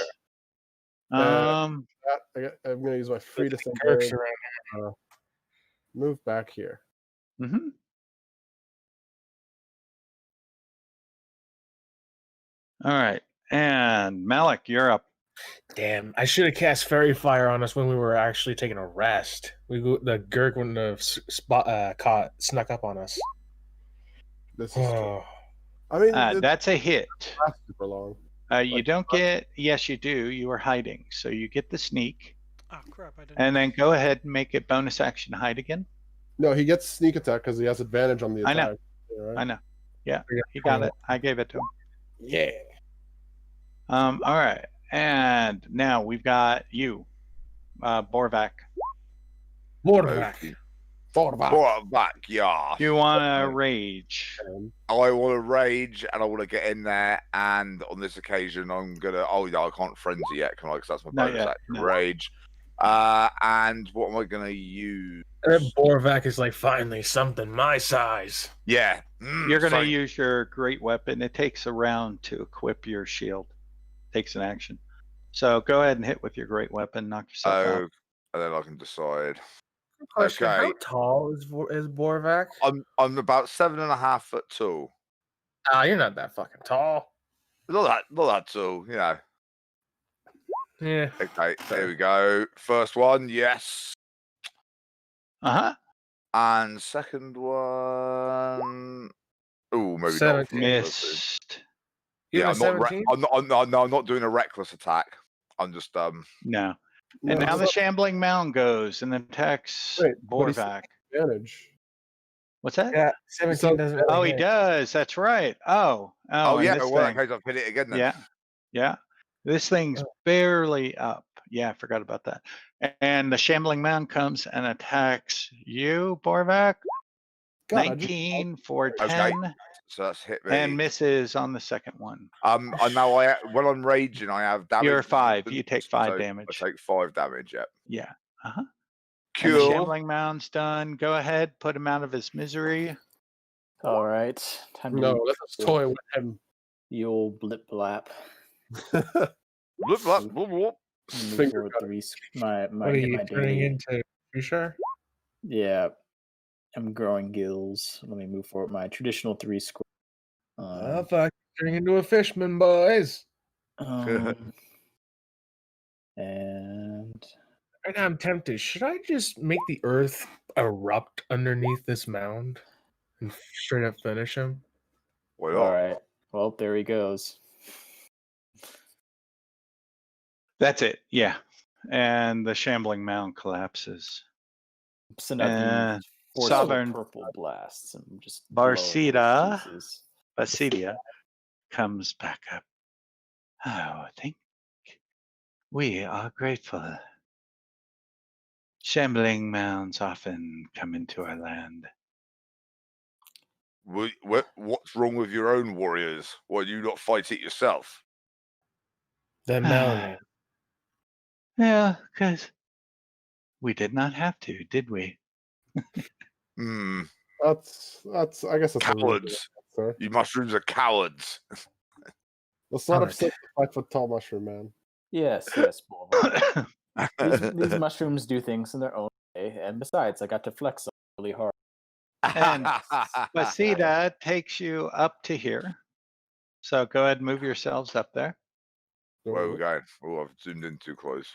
I'm gonna use my free There's descent. Kirks around. Move back here. Mm-hmm. All right, and Malik, you're up. Damn, I should have cast fairy fire on us when we were actually taking a rest. The Gurk wouldn't have snuck up on us. This is true. Oh. I mean, it That's a hit. lasts super long. You Like, don't get. Yes, you do. You were hiding, so you get the sneak, Oh crap! I didn't. and then go ahead and make it bonus action hide again. No, he gets sneak attack because he has advantage on the I attack. know. Yeah, right? I know. Yeah, he got it. I gave it to him. Yeah. All right, and now we've got you, Borvac. Borvac. Back, yeah. Do you want to rage? I want to rage and I want to get in there. And on this occasion, I'm gonna. Oh yeah, I can't frenzy yet, can I? Because that's my Not bonus yet, action. no. Rage. And what am I gonna use? Borvac is like, finally something my size. Yeah, You're going to same. use your great weapon. It takes a round to equip your shield. Takes an action. So go ahead and hit with your great weapon. Knock yourself Oh, out. and then I can decide. Question, Okay. how tall is Borvac? I'm about 7.5 foot tall. Ah, you're not that fucking tall. Not that tall, you know. Yeah. Okay, there we go. First one, yes. Uh-huh. And second one. Oh, maybe not. 17. Let's see. Missed. Yeah, have a I'm not. 17? I'm not doing a reckless attack. I'm just No. No, And now it's the not- Shambling Mound goes and attacks Wait, but he said Borvac. advantage. What's that? Yeah, 17 doesn't really Oh, he hit. does. That's right. Oh, Oh and yeah, this well, in thing. case I've hit it again then. Yeah. Yeah. This thing's barely up. Yeah, I forgot about that. And the Shambling Mound comes and attacks you, Borvac. God, I just- 19 for Okay. 10 So that's hit me. and misses on the second one. And now when I'm raging, I have damage. You're 5. You take resistance, 5 so damage. I take 5 damage. Yep. Yeah. Uh-huh. And the Cool. Shambling Mound's done. Go ahead, put him out of his misery. All right, time to No, use let us toy with him. the old blip blap. Bloop, bloop, bloop, bloop. Move Finger forward cutter. 3 my What are you my turning daily- into? You sure? Yeah, I'm growing gills. Let me move forward my traditional 3 square. Oh, fuck. Turning into a fishman, boys. And Right now I'm tempted. Should I just make the earth erupt underneath this mound and straight up finish him? Why all not? right, well there he goes. That's it. Yeah. And the Shambling Mound collapses. Send out Uh, the forceful Sovereign purple blasts and just blow it to Barcida. pieces. Basidia comes back up. Oh, I think we are grateful. Shambling mounds often come into our land. What's wrong with your own warriors? Why do you not fight it yourself? The Melanie. Yeah, because we did not have to, did we? Hmm. That's. I guess that's a really good Cowards. answer. You mushrooms are cowards. Let's not Alright. upset the 5-foot-tall mushroom man. Yes, Bulwark. these mushrooms do things in their own way, and besides, I got to flex them really hard. And Basida takes you up to here. So go ahead and move yourselves up there. Where are we going? Oh, I've zoomed in too close.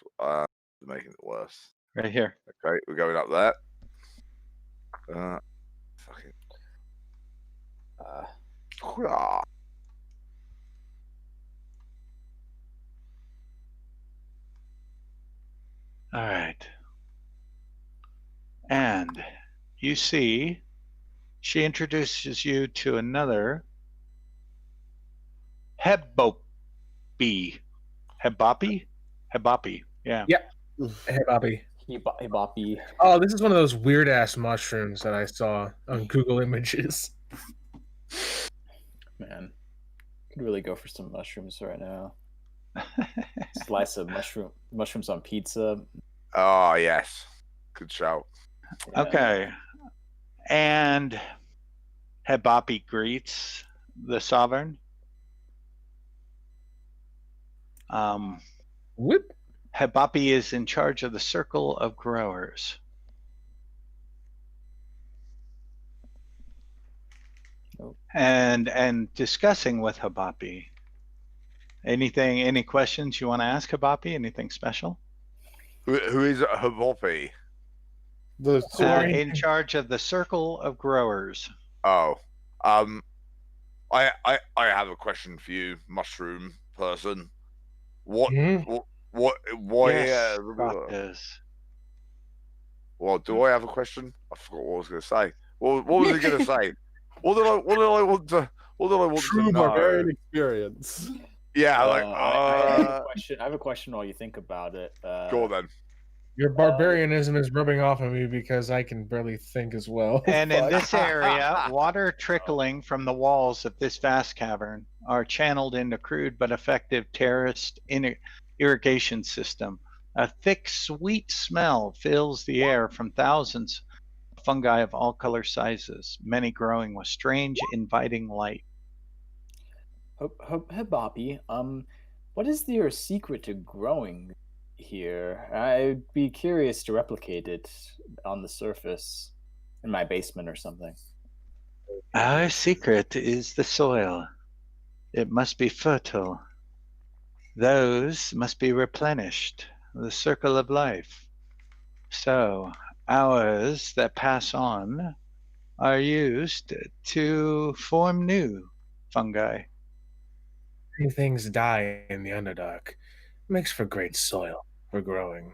Making it worse. Right here. Okay, we're going up there. Fuck it. Ah. All right. And you see, she introduces you to another Hebopi. Hebopi. Yeah. Hey, Bobby. Hey, Boppy. Oh, this is one of those weird ass mushrooms that I saw on Google Images. Man, could really go for some mushrooms right now. Slice of mushrooms on pizza. Oh yes. Good shout. Yeah. Okay. And Hebopi greets the sovereign. Whoop. Hebopi is in charge of the circle of growers. Oh. And discussing with Hebopi. Any questions you want to ask Hebopi? Anything special? Who is Habopi? The Sorry. In charge of the circle of growers. Oh. I have a question for you, mushroom person. What Mhm. why Yes, Proctus. well, do I have a question? I forgot what I was gonna say. What was he gonna say? What did I want to true know? barbarian experience. Yeah, I have a question while you think about it. go on then. Your barbarianism is rubbing off on me because I can barely think as well. And in Fuck. this area, water trickling from the walls of this vast cavern are channeled into crude but effective terraced irrigation system. A thick, sweet smell fills the air from thousands of fungi of all color sizes, many growing with strange, inviting light. Boppy, what is your secret to growing here? I'd be curious to replicate it on the surface in my basement or something. Our secret is the soil. It must be fertile. Those must be replenished, the circle of life. So, ours that pass on are used to form new fungi. letting things die in the Underdark makes for great soil for growing.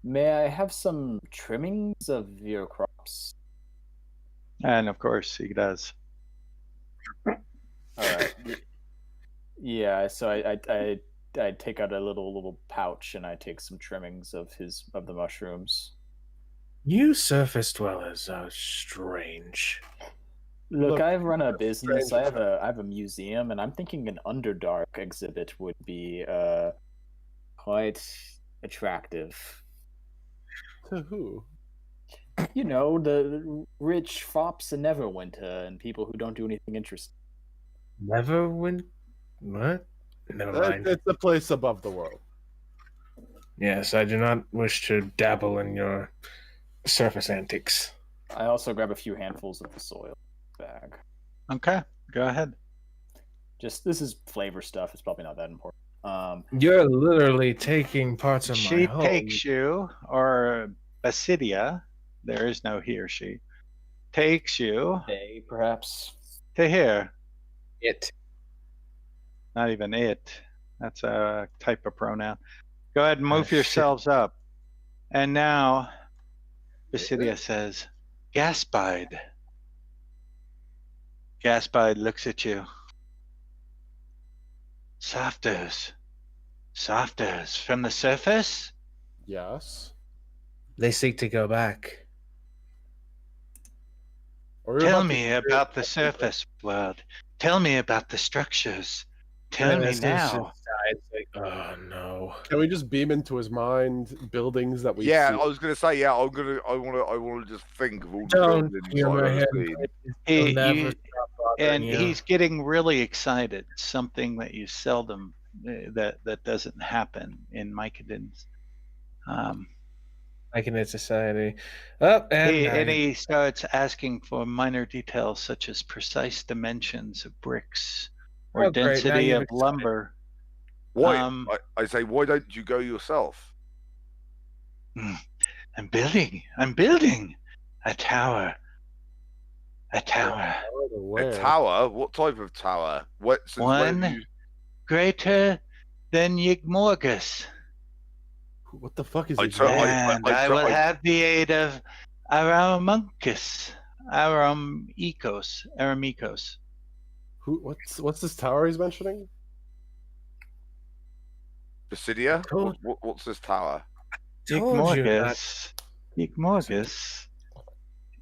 May I have some trimmings of your crops? And of course he does. All right. Yeah. So I take out a little pouch and I take some trimmings of the mushrooms. You surface dwellers are strange. Look, Look, I run a business. I strange. have a museum, and I'm thinking an Underdark exhibit would be quite attractive. To who? You know, the rich fops in Neverwinter and people who don't do anything interesting. Never win. What? Never mind. It's the place above the world. Yes, I do not wish to dabble in your surface antics. I also grab a few handfuls of the soil bag. Okay, go ahead. Just this is flavor stuff. It's probably not that important. You're literally taking parts of my She home. takes you, or Basidia, there is no he or she, takes you They perhaps. to here. it. Not even it. That's a type of pronoun. Go ahead and move shit. yourselves up. And now, Basidia says, Gaspide. Gaspide looks at you. Softers. Softers from the surface? Yes. They seek to go back. Or Tell about me to- about the surface world. Tell me about the structures. Tell And me as now. It's like, oh no. Can we just beam into his mind buildings that we Yeah, see? I was gonna say, yeah, I want to just think of all the Don't buildings humor I've him. seen. He- He'll never you- stop bothering And you. he's getting really excited. Something that you seldom that doesn't happen in Mycadins. like in its society. Up and He starts asking for minor details such as precise dimensions of bricks or Oh, great, now density you've of excited. lumber. Why? Um, I say, why don't you go yourself? I'm building a tower. A tower Where? A tower? What type of tower? Since when One. have you- greater than Yigmorgus. What the fuck is I he told- doing? And I will have the aid of Aramunkus. Aramikos. What's this tower he's mentioning? Basidia? Told- What's this tower? told you not. Yigmorgus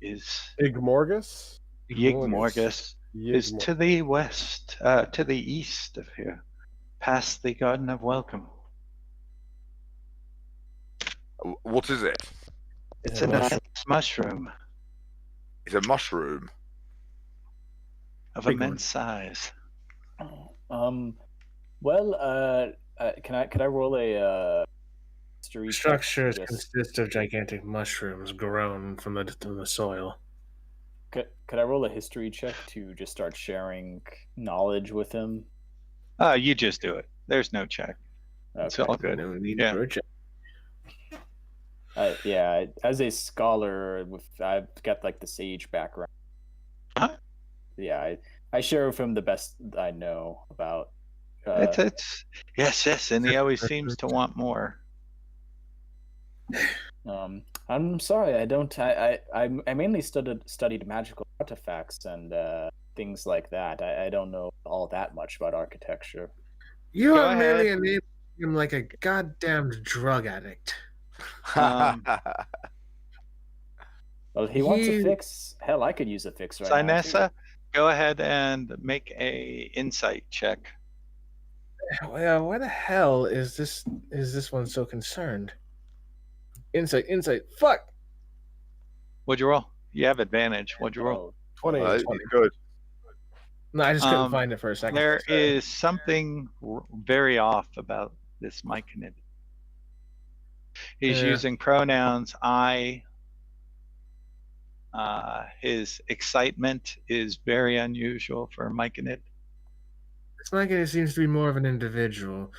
is Igmorgus? Yigmorgus is Yigmor- to the west, to the east of here, past the Garden of Welcome. What is it? It's a an mushroom. immense mushroom It's a mushroom. of Big one. immense size. Well, could I roll a history check? Structures Yes. consist of gigantic mushrooms grown from the soil. Could I roll a history check to just start sharing knowledge with him? You just do it. There's no check. It's Okay. all good. No need Yeah. for a check. Yeah, as a scholar, I've got like the sage background. Huh? Yeah, I share with him the best I know about. It's yes, and he always seems to want more. I'm sorry, I don't. I mainly studied magical artifacts and things like that. I don't know all that much about architecture. You Go are merely ahead. enabling him like a goddamn drug addict. Um, Well, he wants a He- fix. Hell, I could use a fix right now. too. Sinessa, go ahead and make a insight check. Well, why the hell is this one so concerned? Insight. Fuck. What'd you roll? You have advantage. What'd you roll? Oh, 20. Good. No, I just couldn't Um, find it for a second. There Sorry. is something very off about this Myconid. He's Yeah. using pronouns I. His excitement is very unusual for Myconid. It's like it seems to be more of an individual.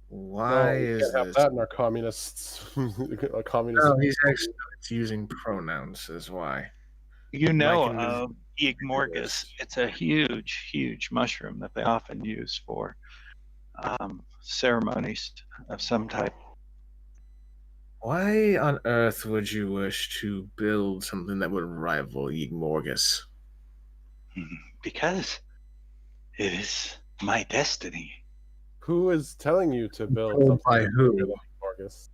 Why we is can't have this? that in our communists? a communist. No, he's actually using pronouns. Is why. You know Myconid is of Yigmorgus. It's a huge mushroom that they often use for ceremonies of some type. Why on earth would you wish to build something that would rival Yigmorgus? Because it is my destiny. Who is telling you to build Told something by who? bigger than Morgus?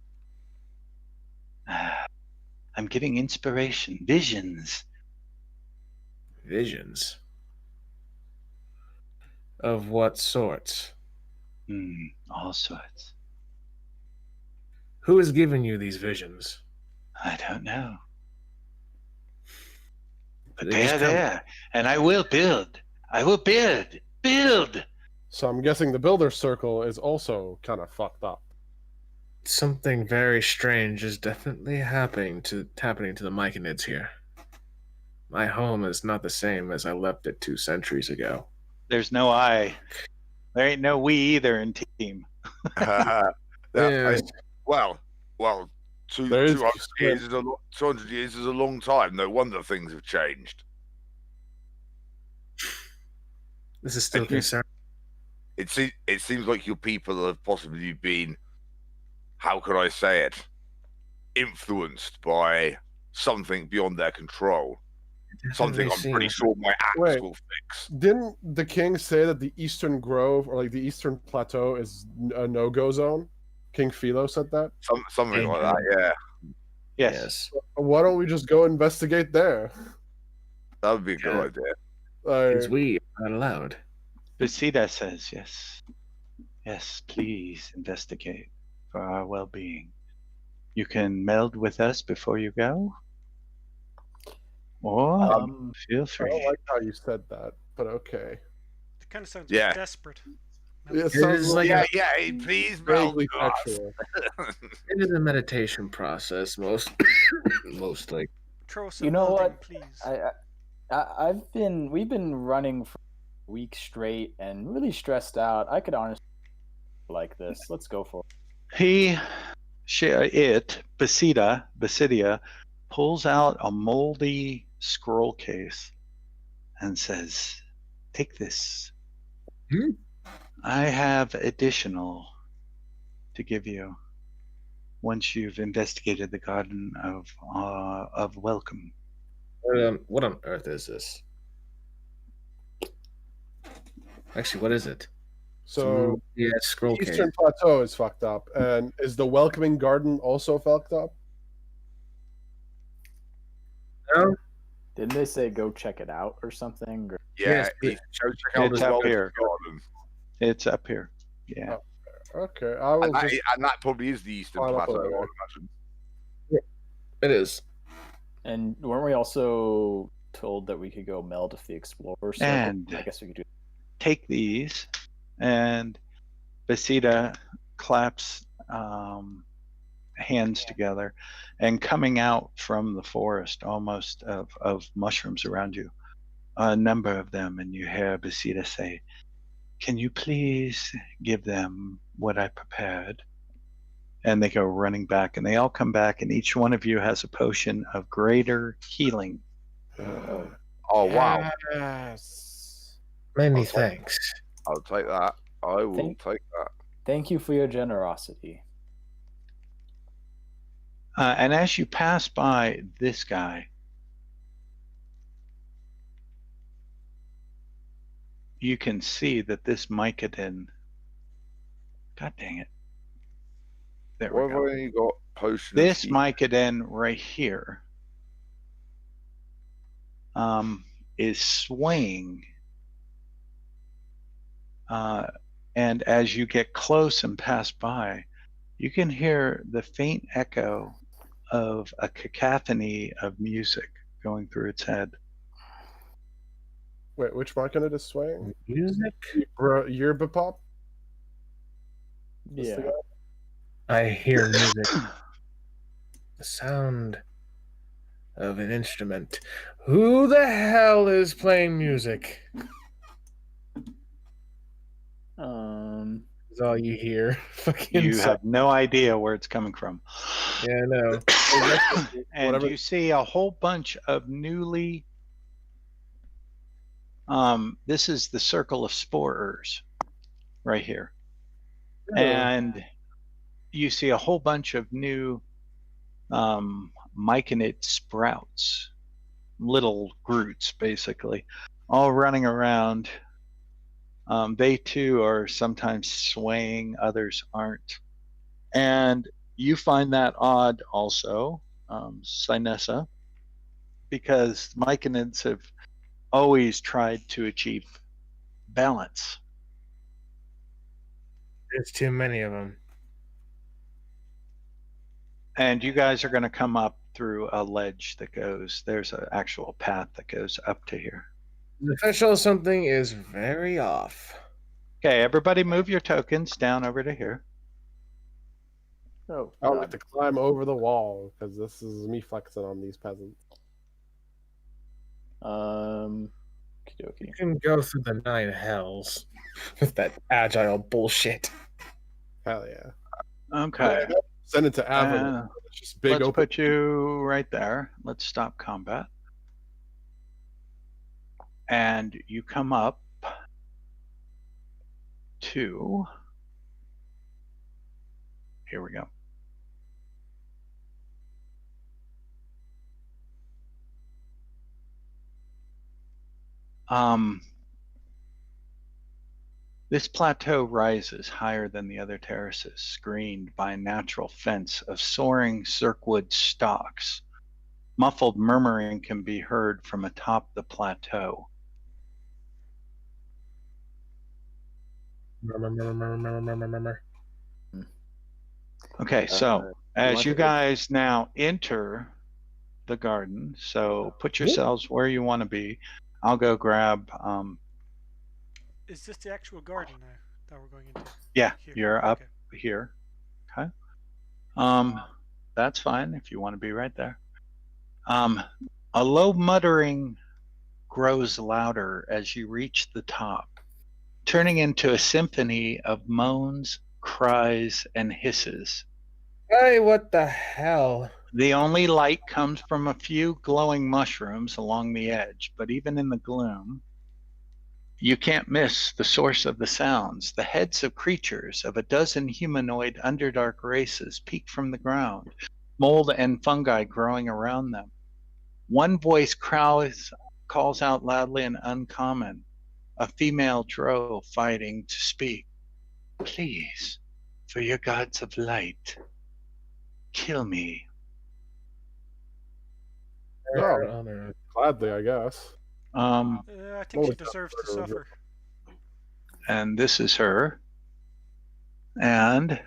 I'm getting inspiration, visions. Visions? Of what sorts? All sorts. Who has given you these visions? I don't know. But They they just are come- there, and I will build. I will build. Build! So I'm guessing the Builder Circle is also kind of fucked up. Something very strange is definitely happening to the Myconids here. My home is not the same as I left it 2 centuries ago. There's no I. There ain't no we either in team. Yes. Well, There is 200 years is 200 years is a long time. No wonder things have changed. This is still And you- concerning. It seems like your people have possibly been, how could I say it, influenced by something beyond their control. Something I'm pretty sure my axe Wait. will fix. Didn't the king say that the Eastern Grove or like the Eastern Plateau is a no-go zone? King Philo said that. Something like that, yeah. Yes. Why don't we just go investigate there? That would be a good Yeah. idea. Since Like, we are not allowed. Basida says yes. Yes, please investigate for our well-being. You can meld with us before you go, or feel I free. don't like how you said that, but okay. It kind of sounds Yeah. desperate. It It sounds is like Yeah, a, yeah, please meld vaguely with us. sexual. it is a meditation process, mostly. Throw some You know building, what? please. We've been running for weeks straight and really stressed out. I could honestly like this. Let's go for it. Basidia pulls out a moldy scroll case and says, "Take this. I have additional to give you once you've investigated the Garden of Welcome." What on earth is this? Actually, what is it? So yeah, scroll case. Eastern Plateau is fucked up, and is the Welcoming Garden also fucked up? No? Didn't they say go check it out or something? Or... Yeah, Yes, go check out it's the up Welcome here. Garden. It's up here. Yeah. Okay, I will And that, just. and that probably is the Eastern File up Plateau, I over would there. imagine. It is. And weren't we also told that we could go meld with the Explorer Circle? And- I guess we could do. Take these, and Basida claps hands together, and coming out from the forest almost of mushrooms around you, a number of them, and you hear Basida say, "Can you please give them what I prepared?" And they go running back, and they all come back, and each one of you has a potion of greater healing. Oh, wow. Yes. Many Okay. thanks. I'll take that. I will Thank- take that. Thank you for your generosity. And as you pass by this guy, you can see that this Mycodon. God dang it. There What we have go. I only got? Potion. This of Mycodon right here is swaying. And as you get close and pass by, you can hear the faint echo of a cacophony of music going through its head. Wait, which Myconid is swaying? Music? Yerba Pop? That's the Yeah. guy? I hear music. The sound of an instrument. Who the hell is playing music? Is all you hear. Fucking You have no idea where it's coming from. Yeah, I know. And Whatever- you see a whole bunch of newly this is the circle of sporers right here. and you see a whole bunch of new myconid sprouts, little Groots, basically, all running around. They too are sometimes swaying, others aren't. And you find that odd also, Sinessa, because myconids have always tried to achieve balance. There's too many of them. And you guys are going to come up through a ledge that goes, there's an actual path that goes up to here. The official something is very off. Okay, everybody move your tokens down over to here. Oh, I don't God. like to climb over the wall because this is me flexing on these peasants. Okie You dokie. can go through the 9 hells with that agile bullshit. Hell yeah. Okay. Send it to Avalon. It's just big Let's open. put you right there. Let's stop combat. And you come up to, here we go. This plateau rises higher than the other terraces, screened by a natural fence of soaring cirquoise stalks. Muffled murmuring can be heard from atop the plateau. Okay, so as you guys now enter the garden, so put yourselves where you want to be. I'll go grab. Is this the actual garden now that we're going into? Yeah, Here. you're up Okay. here. Okay. That's fine if you want to be right there. A low muttering grows louder as you reach the top, turning into a symphony of moans, cries, and hisses. Hey, what the hell? The only light comes from a few glowing mushrooms along the edge, but even in the gloom, you can't miss the source of the sounds. The heads of creatures of a dozen humanoid Underdark races peek from the ground, mold and fungi growing around them. One voice calls out loudly and uncommon, a female drow fighting to speak. Please, for your gods of light, kill me. Oh, gladly, I guess. I think she Holy deserves to God. suffer. And this is her. And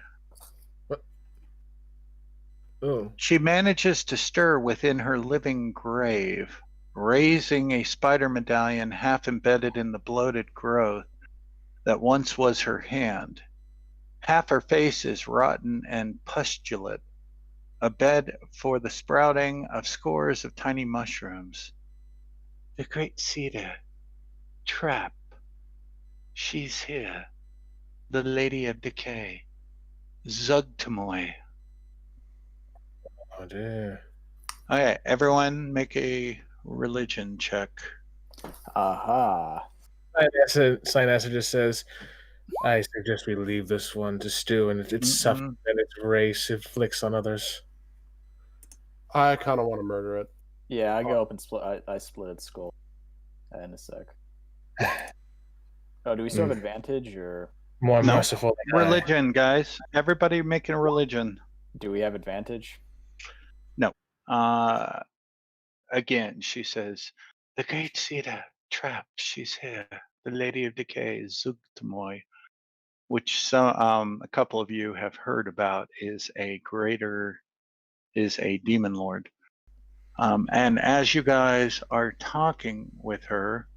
Oh, she manages to stir within her living grave, raising a spider medallion half embedded in the bloated growth that once was her hand. Half her face is rotten and pustulate, a bed for the sprouting of scores of tiny mushrooms. The great cedar, trap, she's here, the Lady of Decay, Zugtamoy. oh dear. Okay, everyone make a religion check. Aha. Sinasa just says, I suggest we leave this one to stew and its suffering and its race inflicts on others. I kind of want to murder it. Yeah, I go up and split. I split its skull in a sec. Oh, do we still have advantage, or More No. merciful than I. Religion, guys. Everybody making a religion. do we have advantage? Again, she says, the great cedar, trapped, she's here. The Lady of Decay, Zugtamoy, which a couple of you have heard about, is a demon lord. And as you guys are talking with her,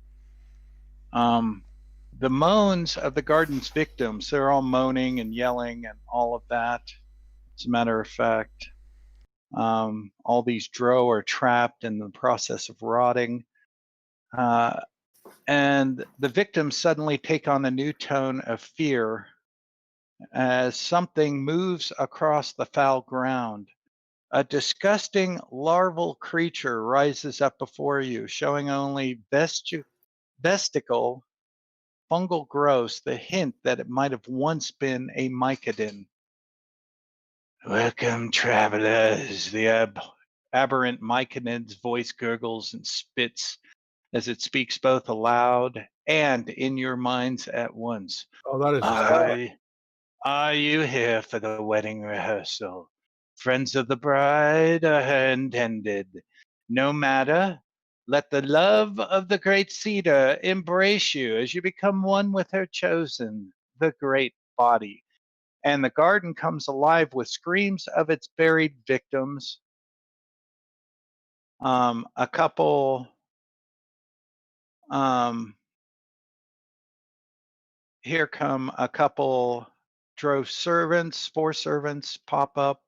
the moans of the garden's victims, they're all moaning and yelling and all of that. As a matter of fact, all these drow are trapped in the process of rotting. And the victims suddenly take on a new tone of fear as something moves across the foul ground. A disgusting larval creature rises up before you, showing only vesticle fungal growths, the hint that it might have once been a mycodon. Welcome, travelers. The aberrant mycodon's voice gurgles and spits as it speaks both aloud and in your minds at once. Oh, that is just Are you here for the wedding rehearsal? Friends of the bride are her intended. No matter, let the love of the great cedar embrace you as you become one with her chosen, the great body. And the garden comes alive with screams of its buried victims. A couple here come a couple drove servants, 4 servants pop up,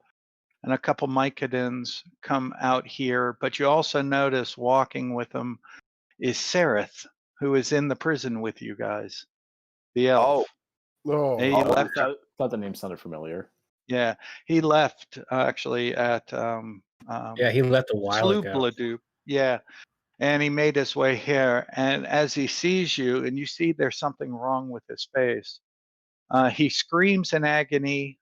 and a couple mycodons come out here. But you also notice walking with them is Sereth, who is in the prison with you guys, the elf. oh, He Oh, left. thought the name sounded familiar. Yeah, he left actually at Yeah, he left a while ago. Sloobladoop. Yeah, and he made his way here. And as he sees you, and you see there's something wrong with his face, he screams in agony.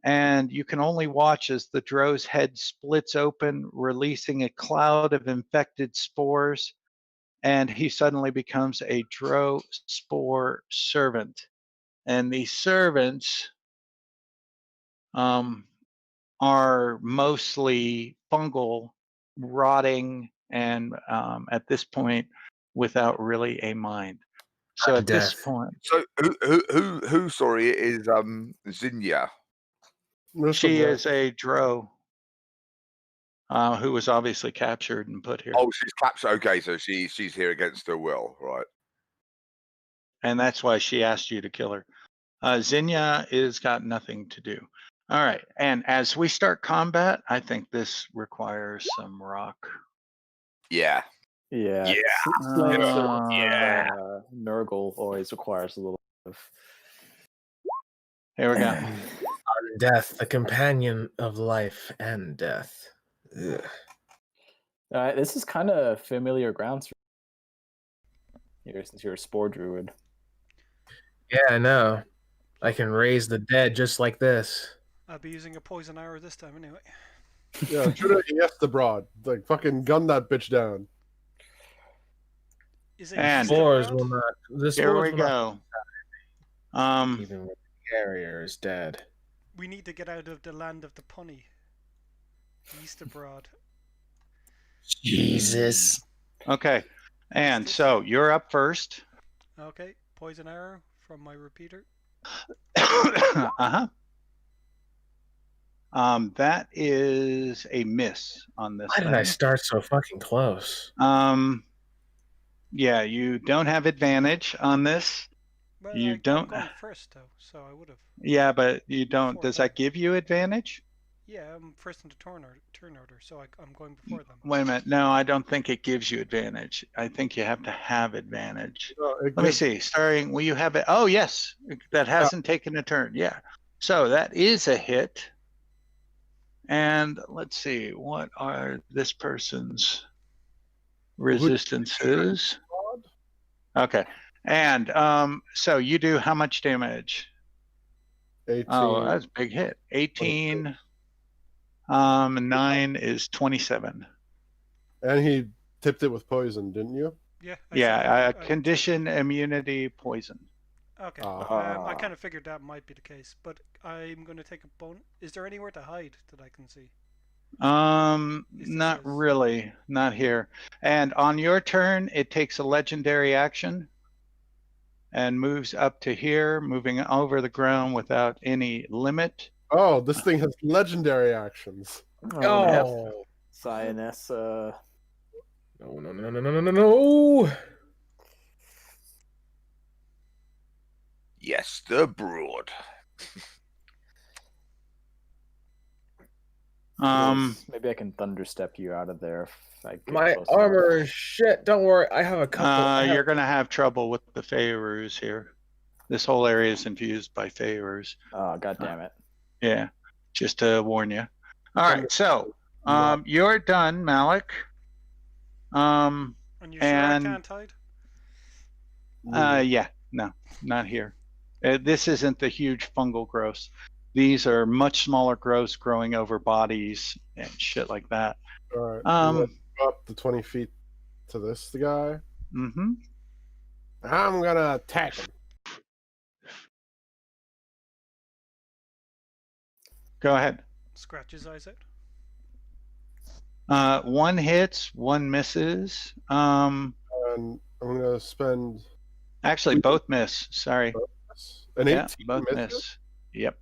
And you can only watch as the dro's head splits open, releasing a cloud of infected spores, and he suddenly becomes a dro spore servant. And these servants are mostly fungal, rotting, and at this point, without really a mind. So at this Death. point, So who? Sorry, is Zinnia. she is a dro who was obviously captured and put here. Oh, she's captured. Okay, so she's here against her will, right? And that's why she asked you to kill her. Zinnia is got nothing to do. All right, and as we start combat, I think this requires some rock. Yeah. Yeah. Yeah. Yeah. Nurgle always requires a little bit of. Here we go. Death, the companion of life and death. Ugh. This is kind of familiar grounds. Since you're a spore druid. Yeah, I know. I can raise the dead just like this. I'll be using a poison arrow this time anyway. Yeah, should have yes the broad. Like fucking gun that bitch down. Is it And- east of Spores Rod? will not. The Here spores we will not go. even when the carrier is dead. We need to get out of the land of the punny. East abroad. Jesus. Okay, and so you're up first. Okay, poison arrow from my repeater. Uh-huh. That is a miss on this Why did I thing. start so fucking close? Yeah, you don't have advantage on this. Well, You I'm don't- going first though, so I would have. Yeah, but you don't. Before Does them. that give you advantage? Yeah, I'm first in the turn order, so I'm going before them. Wait a minute. No, I don't think it gives you advantage. I think you have to have advantage. Let me Gives- see. Starting, will you have it? Oh, yes. That hasn't taken a turn. Yeah. So that is a hit. And let's see. What are this person's resistances? Okay. And so you do how much damage? 18. Oh, that's a big hit. 18. 9 is 27. And he tipped it with poison, didn't you? Yeah. Yeah, I- condition immunity poison. Okay. Ah. I kind of figured that might be the case, but I'm going to take a bone. Is there anywhere to hide that I can see? Is this Not as- really, not here. And on your turn, it takes a legendary action and moves up to here, moving over the ground without any limit. Oh, this thing has legendary actions. Oh. Cyanus, No, no, no, no, no, no, no, no. Yes, the broad. maybe I can thunderstep you out of there if I get My close enough. armor is shit. Don't worry. I have a couple. I have- You're going to have trouble with the Feyru's here. This whole area is infused by Feyru's. Oh, god damn it. Yeah, just to warn you. All right, so you're done, Malik. And you sure I And- can't hide? Yeah, no, not here. This isn't the huge fungal growths. These are much smaller growths growing over bodies and shit like that. All right. Let's go up the 20 feet to this guy. Mm-hmm. I'm gonna attack him. Go ahead. Scratch his eyes out. One hits, one misses. And I'm gonna spend Actually, both miss. Sorry. an 18. Yeah, both misses? miss. Yep.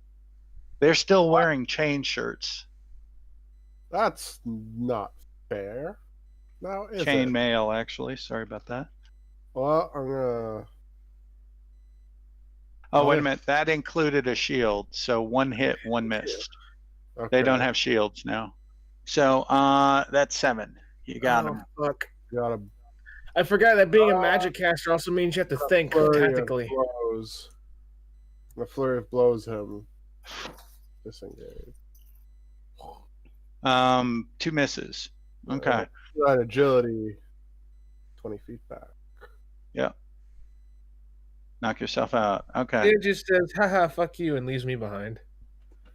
They're still wearing chain shirts. That's not fair. Now is Chain it? mail, actually. Sorry about that. Well, I'm gonna. Oh, wait a hit. minute. That included a shield. So one hit, one missed. Okay. They don't have shields now. So that's 7. You got him. Fuck. Got him. I forgot that being a magic caster also means you have to think tactically. The flurry of blows him. Disengage. 2 misses. Okay. Right, agility. 20 feet back. Knock yourself out. Okay. It just says, haha, fuck you, and leaves me behind.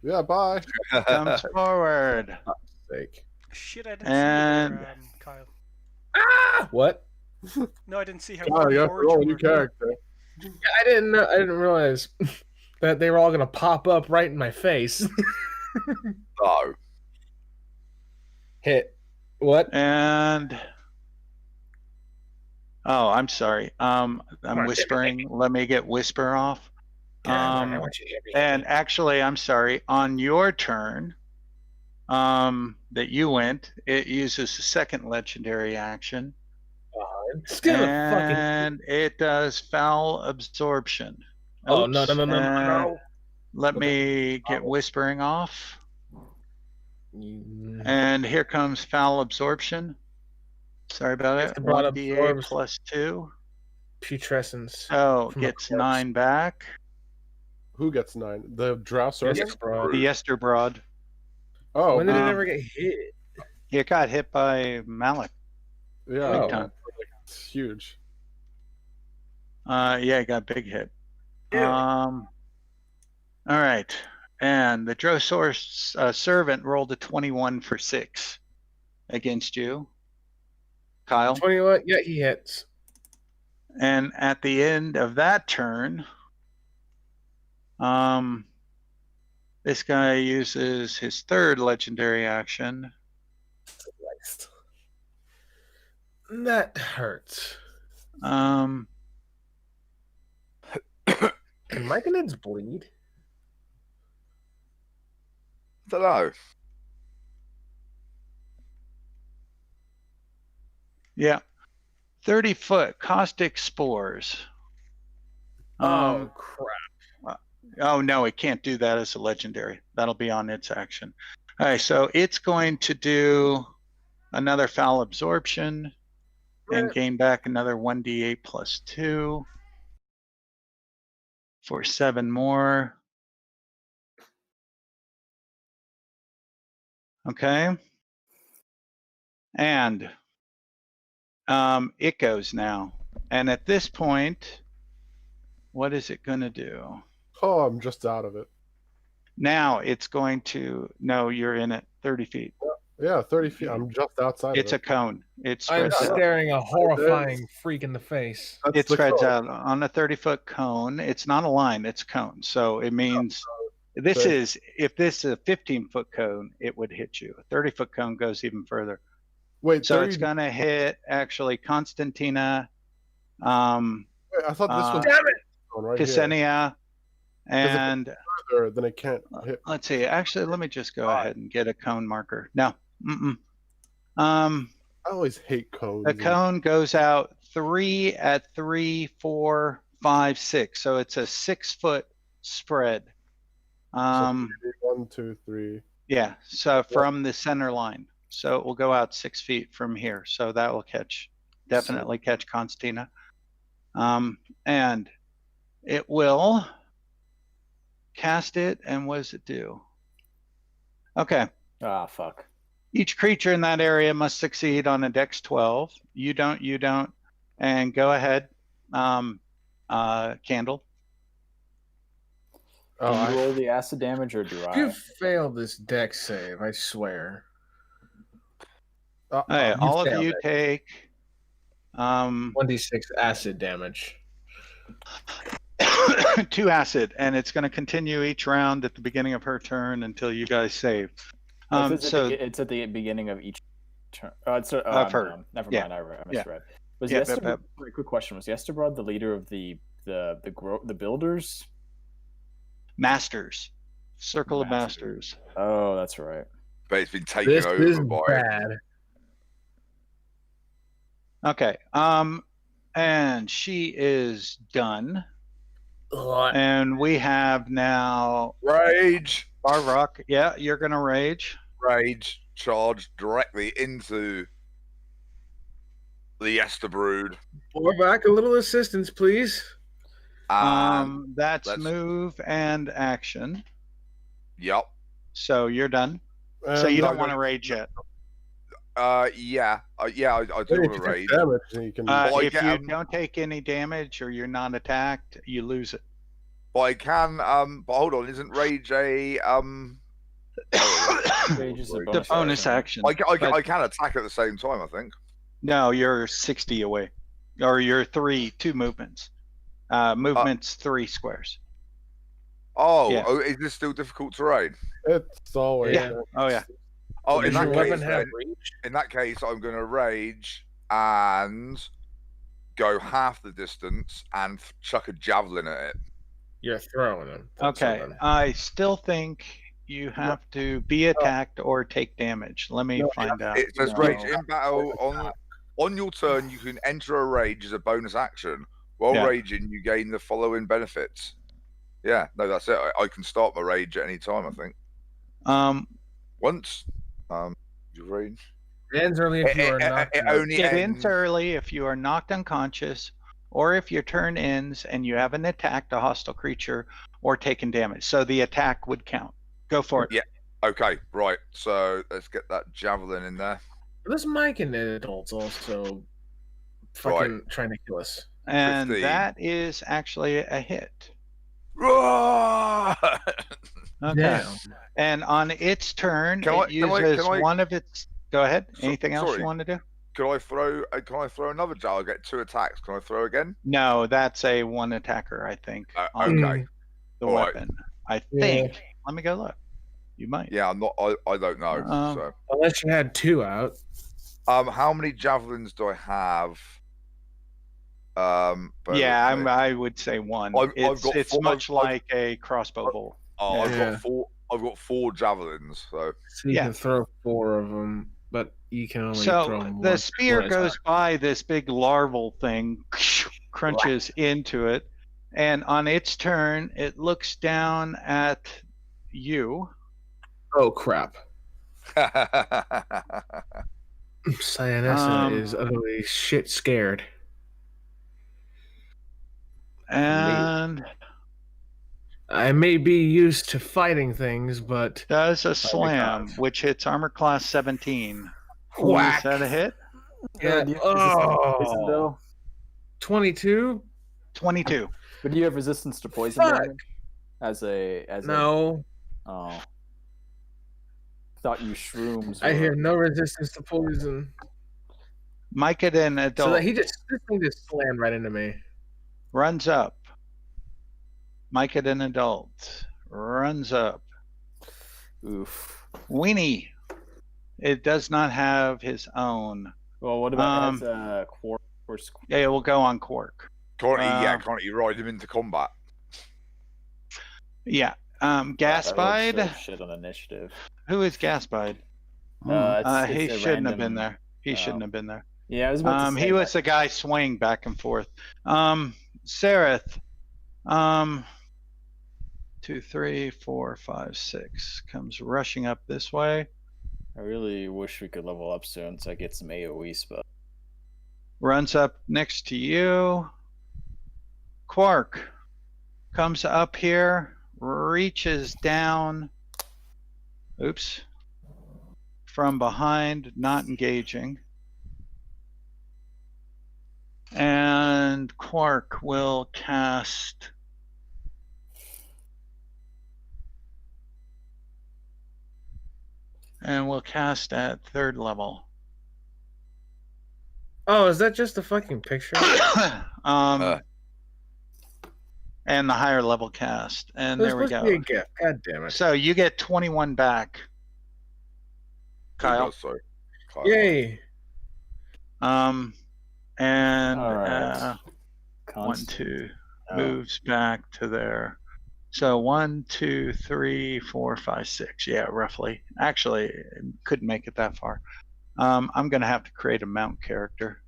Yeah, bye. Comes forward. Sake. Shit, I didn't And- see you, Kyle. Ah! What? No, I didn't see how Oh, you have to forward roll a you new were. character. I didn't know. I didn't realize that they were all gonna pop up right in my face. No. Hit. What? And oh, I'm sorry. I'm on, whispering. Let me get whisper off. I want you to hear me. And actually, I'm sorry. On your turn, that you went, it uses a second legendary action, Still a fucking. and it does foul absorption. Oh Oops, no! and Let me get whispering off. And here comes foul absorption. Sorry about it. Mr. Broad 1d8 absorbs- plus 2. Putrescence. So From a gets corpse. 9 back. Who gets 9? The drow servant? Yes, bro. The Yester Broad. Oh, When did it um, ever get hit? It got hit by Malik. yeah. Big Oh. time. It's huge. Yeah, it got a big hit. Yeah. All right. And the Drosaurus servant rolled a 21 for 6 against you, Kyle. 21. Yeah, he hits. And at the end of that turn, this guy uses his 3rd legendary action. That hurts. Um, Can myconids bleed? Don't know. yeah, 30-foot caustic spores. Oh crap! Oh no, it can't do that as a legendary. That'll be on its action. All right, so it's going to do another foul absorption and gain back another 1d8 plus 2 for 7 more. Okay. And it goes now. And at this point, what is it going to do? Oh, I'm just out of it. Now it's going to, no, you're in it 30 feet. Yeah, 30 feet. I'm just outside It's of a it. cone. It I'm spreads out. staring a horrifying freak in the face. That's It the spreads cone. out on a 30-foot cone. It's not a line, it's a cone. So it means this But- is, if this is a 15-foot cone, it would hit you. A 30-foot cone goes even further. Wait, So 30... it's going to hit actually Constantina, Wait, I thought this was Damn it! cone right here. Ksenia, and Further, then it can't hit. let's see. Actually, let me just go ahead and get a cone marker. No. I always hate cones. The cone goes out 3 at 3, 4, 5, 6. So it's a 6-foot spread. So 1, 2, 3. Yeah. So from the center line. So it will go out 6 feet from here. So that will definitely catch Constantina. And it will cast it. And what does it do? Okay. Ah, fuck. Each creature in that area must succeed on a Dex 12. You don't. And go ahead. Candle. Do Oh, you I, roll the acid damage or do You I? failed this deck save, I swear. Hey, all of failed you it. take 1d6 acid damage. 2 acid, and it's going to continue each round at the beginning of her turn until you guys save. It's at the beginning of each turn. I'm her. dumb. Never Yeah. mind. I misread. Was Yeah, Yesterbrod? Quick question: was Yesterbrod the leader of the builders? Masters. Circle of Masters. Oh, that's right. But it's been taken This is over by. bad. Okay. And she is done. Ugh. And we have now Rage. Barrock. Yeah, you're going to rage. Rage. Charge directly into the Esterbrood. Pour back a little assistance, please. That's let's- move and action. Yep. So you're done. and So you no, don't want no. to rage yet. Yeah. I do if want you to take rage. damage, then you can. Well, If yeah, you don't take any damage or you're not attacked, you lose it. But I can. But hold on. Isn't rage a Rage is a The bonus bonus action. action. I But- can attack at the same time. I think. No, you're 60 away. Or you're 2 movements. Movements 3 squares. Oh, Yeah. oh, is this still difficult terrain? It's always. Yeah. Oh yeah. Oh, Does in your that weapon case, have then, reach? in that case, I'm going to rage and go half the distance and chuck a javelin at it. You're throwing them. That's Okay. something. I still think you have to be attacked or take damage. Let me find out. It says No. rage in battle on your turn. You can enter a rage as a bonus action. While Yeah. raging, you gain the following benefits. Yeah, no, that's it. I can start my rage at any time. I think once. You rage. It ends early if you are not. It only it ends. ends early if you are knocked unconscious, or if your turn ends and you haven't attacked a hostile creature or taken damage. So the attack would count. Go for it. Yeah. Okay, right. So let's get that javelin in there. This Mike and the adults also fucking trying to kill us. And 15. that is actually a hit. Roar! Okay. Damn. And on its turn, Can it I- uses can I- one of its. Go ahead. So- Anything else sorry. you want to do? Can I throw another javelin? I get 2 attacks. Can I throw again? No, that's a one attacker, I think. on Okay. The all right. weapon. I Yeah. think. Let me go look. You might. Yeah, I'm not. I don't know. Um, Unless you had 2 out. How many javelins do I have? Bear Yeah, with me. I would say 1. I've It's got it's 4 much like a crossbow bolt. Oh, I've Yeah. got 4. I've got 4 javelins. So So you Yeah. can throw 4 of them, but you can only throw So them the once spear per goes attack. by this big larval thing, crunches into it, and on its turn, it looks down at you. Oh crap! Cyanessa is utterly shit scared. And I may be used to fighting things, but does a slam, God. which hits armor class 17. Whack. Is that a hit? Yeah. Do you have resistance to poison, though? 22? 22. But do you have resistance to poison Fuck. damage? As a No, oh, thought you shrooms. I were- hear no resistance to poison. Micah and So adult that this thing just slammed right into me. runs up. Micah and adult runs up. Oof. Weenie. It does not have his own. Well, what about as a quark or Yeah, we'll go on Quark. can't you ride him into combat? Yeah. Show Gaspide. shit on initiative. Who is Gaspide? He It's a shouldn't have been random- there. He oh. shouldn't have been there. Yeah, I was about to say He was that. the guy swaying back and forth. Sereth. 2, 3, 4, 5, 6 comes rushing up this way. I really wish we could level up soon so I get some AoE spell. Runs up next to you. Quark comes up here, reaches down. Oops. From behind, not engaging. And Quark will cast. And we'll cast at 3rd level. Oh, is that just a fucking picture? And the higher level cast. And There's there we supposed to be a go. gift. God damn it. So you get 21 back. Kyle. Sorry. Kyle. Yay. And All right. 1, 2 Oh. moves back to there. So 1, 2, 3, 4, 5, 6. Yeah, roughly. Actually, couldn't make it that far. I'm gonna have to create a mount character.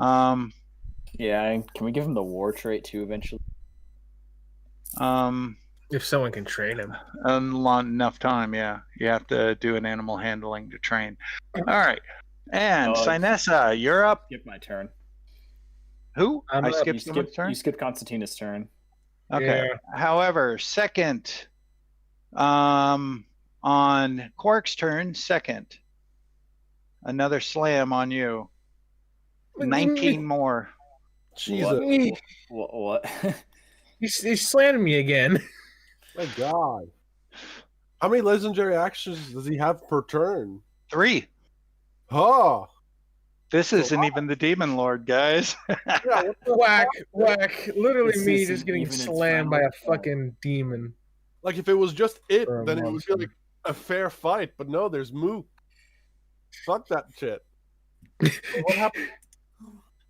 Yeah, and can we give him the war trait too eventually? If someone can train him. Enough time, yeah. You have to do an animal handling to train. All right. And Sinessa, you're up. Skip my turn. Who? I'm I up. skipped someone's turn? You skipped Constantina's turn. Okay. Yeah. However, second, on Quark's turn, second, another slam on you. 19 more. Jesus. What? He slammed me again. My God. How many legendary actions does he have per turn? 3. Huh. This isn't even the Demon Lord, guys. Yeah, Whack. Literally This me isn't just getting even its slammed by final a form. fucking demon. like if it was just it, For a then it would be monster. like a fair fight. But no, there's Mook. Fuck that shit. What happened?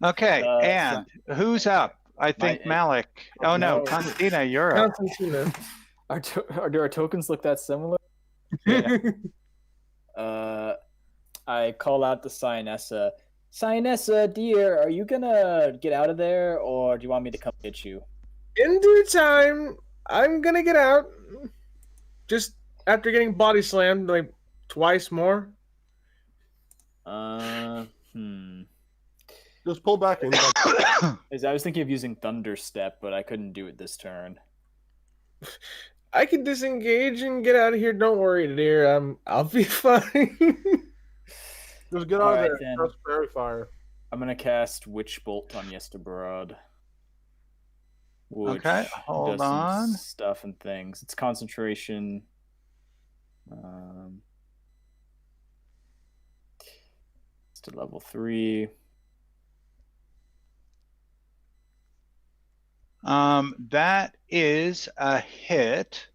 Okay, and who's up? I think Malik. Oh no, No. Constantina, you're up. Constantina. Do our tokens look that similar? I call out to Cyanessa. Cyanessa, dear, are you gonna get out of there, or do you want me to come get you? In due time, I'm gonna get out. Just after getting body slammed like twice more. Just pull back in. I was thinking of using Thunder Step, but I couldn't do it this turn. I can disengage and get out of here. Don't worry, dear. I'll be fine. Just get out All of right, there. then. Trust Fairy Fire. I'm gonna cast Witch Bolt on Yesterbrod. Which Okay, hold does some on. stuff and things. It's concentration. It's to level 3. That is a hit.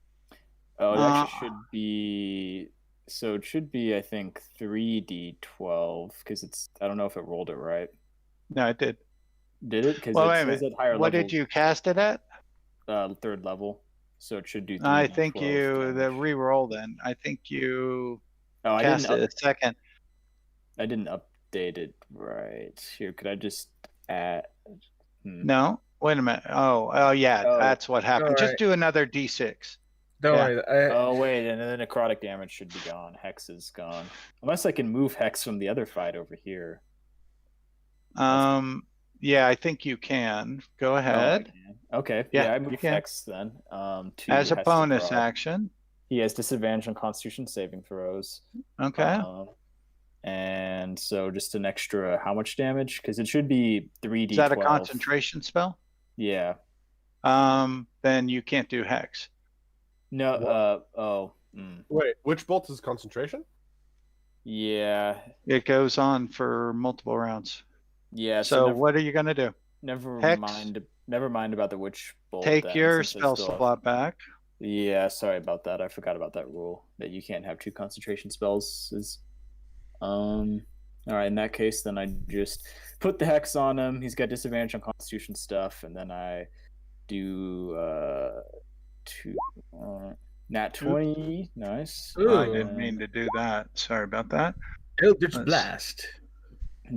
Oh, it actually should be. So it should be, I think, 3d12 because it's. I don't know if it rolled it right. No, it did. Did it? Because Well, it wait a says minute. at higher What level. did you cast it at? 3rd level. So it should do. I 3d12 think you the damage. re-roll then. I think you Oh, cast it a second. I didn't update it right. Here, could I just add? No, wait a minute. Oh yeah, Oh, that's what happened. Just alright. do another d6. Don't Yeah. worry. Oh wait, and then the necrotic damage should be gone. Hex is gone. Unless I can move Hex from the other fight over here. Yeah, I think you can. Go Oh, I ahead. can. Okay. Yeah, Yeah, I you move can. Hex then. To As a bonus Hesterbrod. action. He has disadvantage on Constitution saving throws. Okay. And so just an extra how much damage? Because it should be 3d12. Is that a concentration spell? Yeah. Then you can't do hex. No. Wait, which bolt is concentration? Yeah. It goes on for multiple rounds. Yeah. So never, what are you gonna do? never Hex? mind. Never mind about the witch bolt. Take then, your since I spell still have- slot back. Yeah, sorry about that. I forgot about that rule that you can't have 2 concentration spells. All right, in that case, then I just put the hex on him. He's got disadvantage on Constitution stuff, and then I do 2 nat 20. Nice. Ooh. I didn't mean to do that. Sorry about that. Eldritch Let's- Blast.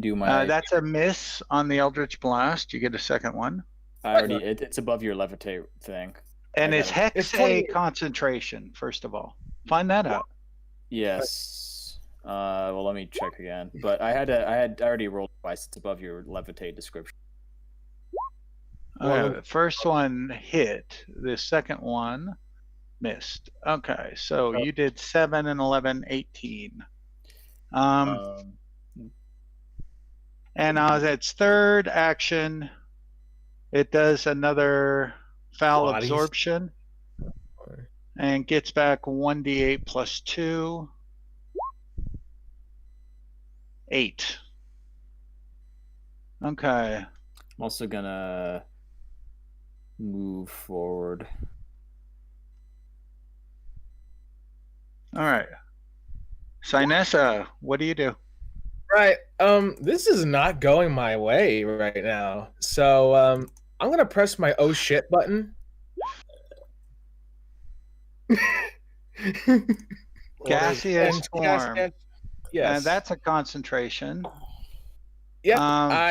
Do my. That's a miss on the Eldritch Blast. You get a second one. I already. It's above your levitate thing. And I is got it. hex It's a 20 concentration? First of all, find that out. Yes. Well, let me check again. But I had already rolled twice. It's above your levitate description. Okay, the first one hit. The second one missed. Okay, so you did 7 and 11, 18. And its third action, It does another foul Bodies. absorption and gets back 1d8 plus 2. 8. Okay. I'm also gonna move forward. All right. Sinessa, what do you do? Right. This is not going my way right now. So I'm gonna press my oh shit button. Gaseous And form. Yes. And that's a concentration. Yep.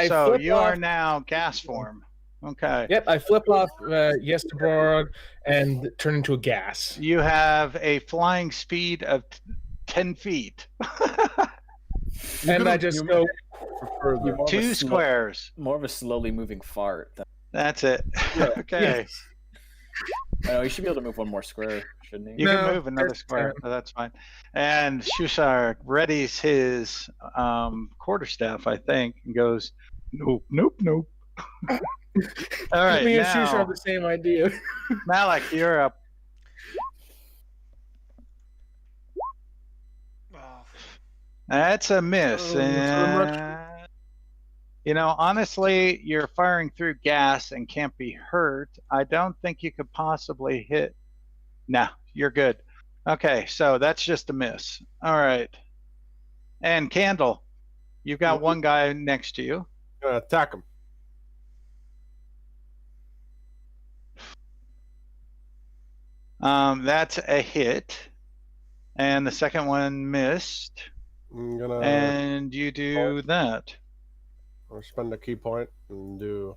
So you are now gas form. Okay. Yep. I flip off Yesterborg and turn into a gas. You have a flying speed of 10 feet. And I just go. Further. More of a 2 slow- squares. More of a slowly moving fart. That's it. Okay. Yes. Oh, you should be able to move one more square, shouldn't he? You No, can move another there's square. 10. So that's fine. And Shushar readies his quarterstaff, I think, and goes, nope, nope, nope. All right, Me and now, Shusha have the same idea. Malik, you're up. Oh, That's a miss. Oh, And, you know, honestly, you're firing through gas and can't be hurt. I don't think you could possibly hit. No, you're good. Okay, so that's just a miss. All right. And Candle, you've got one guy next to you. Gonna attack him. That's a hit. And the second one missed. I'm gonna And you do that. I'll spend a key point and do.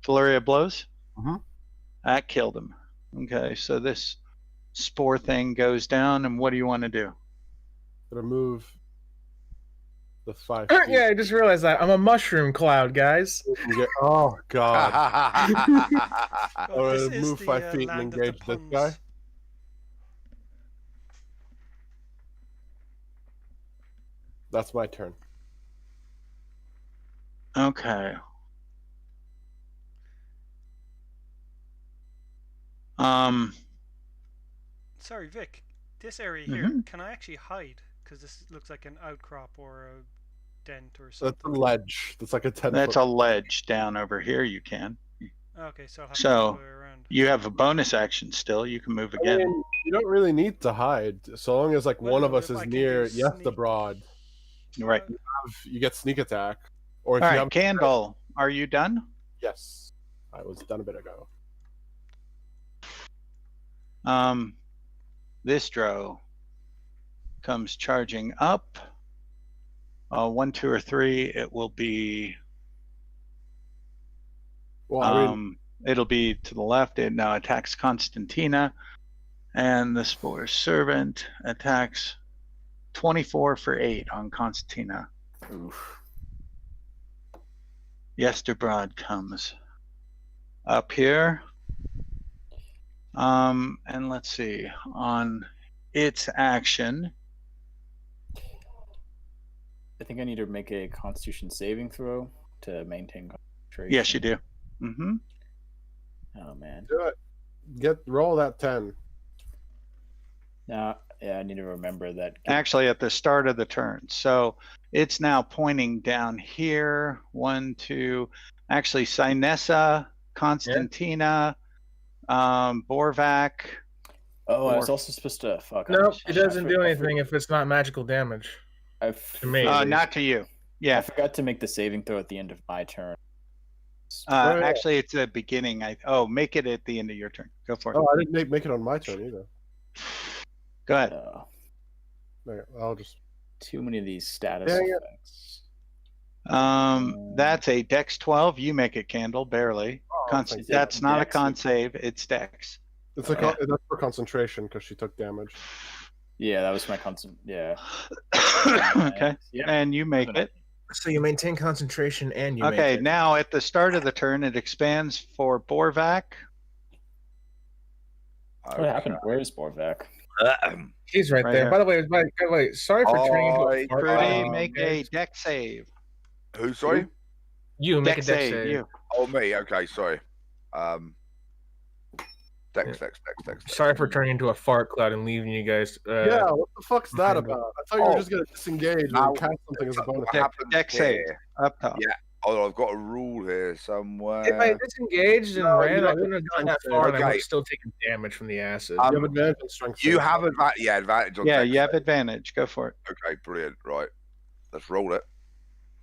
Flurry of blows? Mhm. That killed him. Okay, so this spore thing goes down, and what do you want to do? Gonna move the 5 feet. Yeah, I just realized that I'm a mushroom cloud, guys. And get- oh god! God, I'm this gonna is move the, 5 feet and land of the engage this puns. guy. That's my turn. Okay. Sorry, Vic. This area here, can I actually hide? Because this looks like an outcrop or a dent or That's something. a ledge. That's like a 10 That's foot. a ledge down over here. You can. Okay, so I'll have So, to go around. You have a bonus action still. You can move I again. mean, you don't really need to hide, so long as like Well, one of no, us if is I can near do yes the sneak- broad. Right. You get sneak attack, or if All you right, have Candle, are you done? yes, I was done a bit ago. This Dro comes charging up. 1, 2, or 3. It will be. Well, I mean, It'll be to the left. It now attacks Constantina, and the Spore Servant attacks 24 for 8 on Constantina. Oof. Yesterbrod comes up here. And let's see, on its action, I think I need to make a Constitution saving throw to maintain concentration. yes, you do. Mm-hmm. Oh man. do it. Roll that 10. Now, yeah, I need to remember that. Actually, at the start of the turn. So it's now pointing down here. 1, 2. Actually, Sinessa, Constantina, Borvac. Oh, I was Or- also supposed to fuck. Nope, I it doesn't do for- anything if it's not magical damage. I To me. Not to you. I Yeah. forgot to make the saving throw at the end of my turn. Right. Actually, it's the beginning. Make it at the end of your turn. Go for it. Oh, I didn't make it on my turn either. Go ahead. Okay, I'll just. Too many of these status Dang it. effects. That's a Dex 12. You make it, Candle, barely. thank you. That's not a Dex? con save. It's Dex. It's like Yeah. that's for concentration because she took damage. Yeah, that was my constant. Yeah. Okay. Yeah. And you make it. So you maintain concentration and you Okay, now at the start of the turn, it expands for Borvac. What happened? Where is Borvac? He's right, Right there. here. By the way, sorry for turning into a fart Pretty, bag. make a Dex save. Who, sorry? You make a dex save. save. You. Oh, me. Okay, sorry. Dex. Sorry for turning into a fart cloud and leaving you guys. Yeah, what the fuck's that behind- about? I thought you were Oh. just gonna disengage Now- and cast something as a bonus. What Dex, happens dex save here? up top. Yeah. Oh, I've got a rule here somewhere. If I disengaged and No, ran, you I have wouldn't have gone that strength far, and I would Okay. have still taken damage from the acid. You have advantage on strength. You save. have advantage on Yeah, dex you have save. advantage. Go for it. Okay, brilliant. Right. Let's roll it.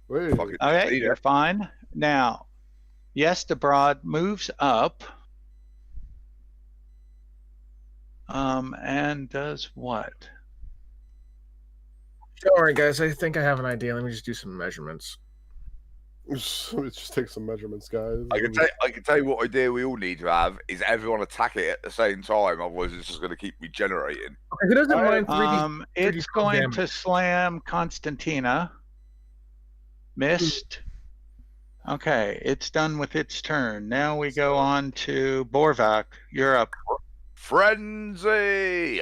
Wait. Fuck it. Okay, Need you're it. fine. Now, Yestabrod moves up. And does what? Don't worry, guys. I think I have an idea. Let me just do some measurements. Let's just take some measurements, guys. I can tell you what idea we all need to have is everyone attack it at the same time. Otherwise, it's just going to keep regenerating. Okay, who doesn't mind 3D? It's 3D going damage. to slam Constantina. Missed. Okay, it's done with its turn. Now we go on to Borvak. You're up. Frenzy.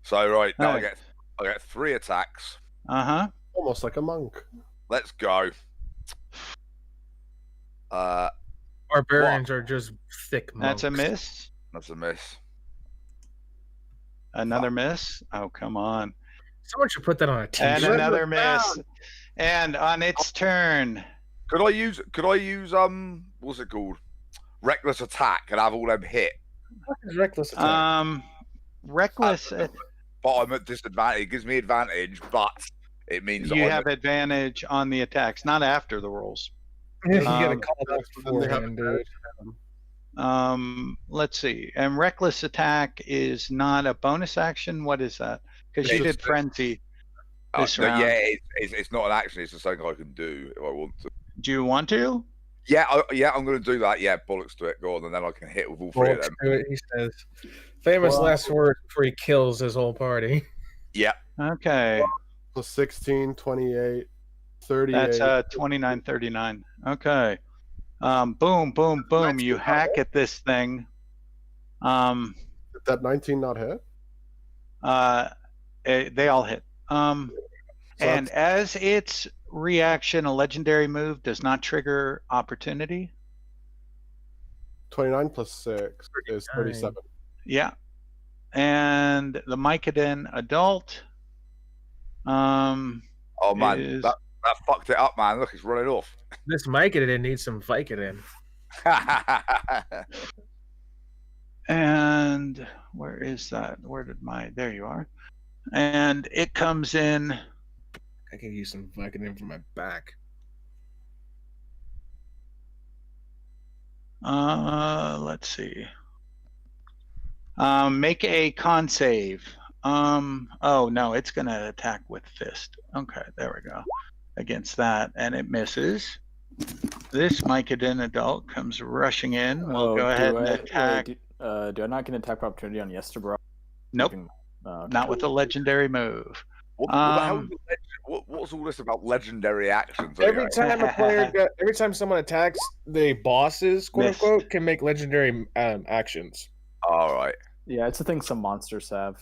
So right now Nice. I get 3 attacks. Uh-huh. Almost like a monk. Let's go. Barbarians are just thick monks. That's a miss. That's a miss. Another miss. Oh, come on. Someone should put that on a And t-shirt. another miss. And on its turn, Could I use what's it called? Reckless attack and have all them hit. What is reckless attack? reckless. But I'm at disadvantage. It gives me advantage, but it means You that have advantage on the attacks, not after the rolls. you gotta um, call that then they have beforehand, dude. Let's see. And reckless attack is not a bonus action. What is that? Because you It's- did frenzy this round. yeah, it's not an action. It's just something I can do if I want to. Do you want to? Yeah, I'm going to do that. Yeah, bollocks to it. Go on, and then I can hit with all 3 of Bullocks them. to it, he says. Famous Well- last words before he kills his whole party. Yeah, Okay. So 16, 28, 38. That's 29, 39. Okay. Boom, boom, boom. You hack at this thing. Did that 19 not hit? They all hit. So And as its reaction, a legendary move does not trigger opportunity. 29 plus 6 is 37. Yeah. And the Mycodon adult. Oh man, is- that fucked it up, man. Look, it's running off. This Mycodon needs some Vicodin. And where is that? Where did there you are. And it comes in. I could use some Vicodin for my back. Let's see. Make a con save. Oh no, it's gonna attack with fist. Okay, there we go. Against that, and it misses. This Mycodon adult comes rushing in. We'll go ahead and attack. Do I not get an attack of opportunity on Yestabrod? Nope, Okay. not with a legendary move. What the hell is what's all this about legendary actions? Every time every time someone attacks, the bosses, quote Missed. unquote, can make legendary actions. All right. Yeah, it's a thing some monsters have.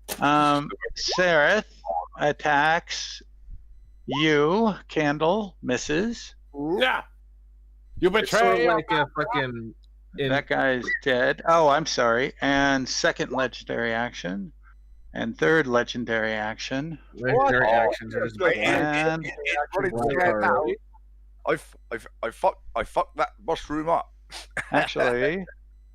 Sereth attacks you. Candle misses. Yeah. You It's sort betray. of like a fucking. That guy's dead. Oh, I'm sorry. And second legendary action. And third legendary action. legendary What? actions are just Wait, And it's running Wild scared card. now. I fucked that mushroom up. actually,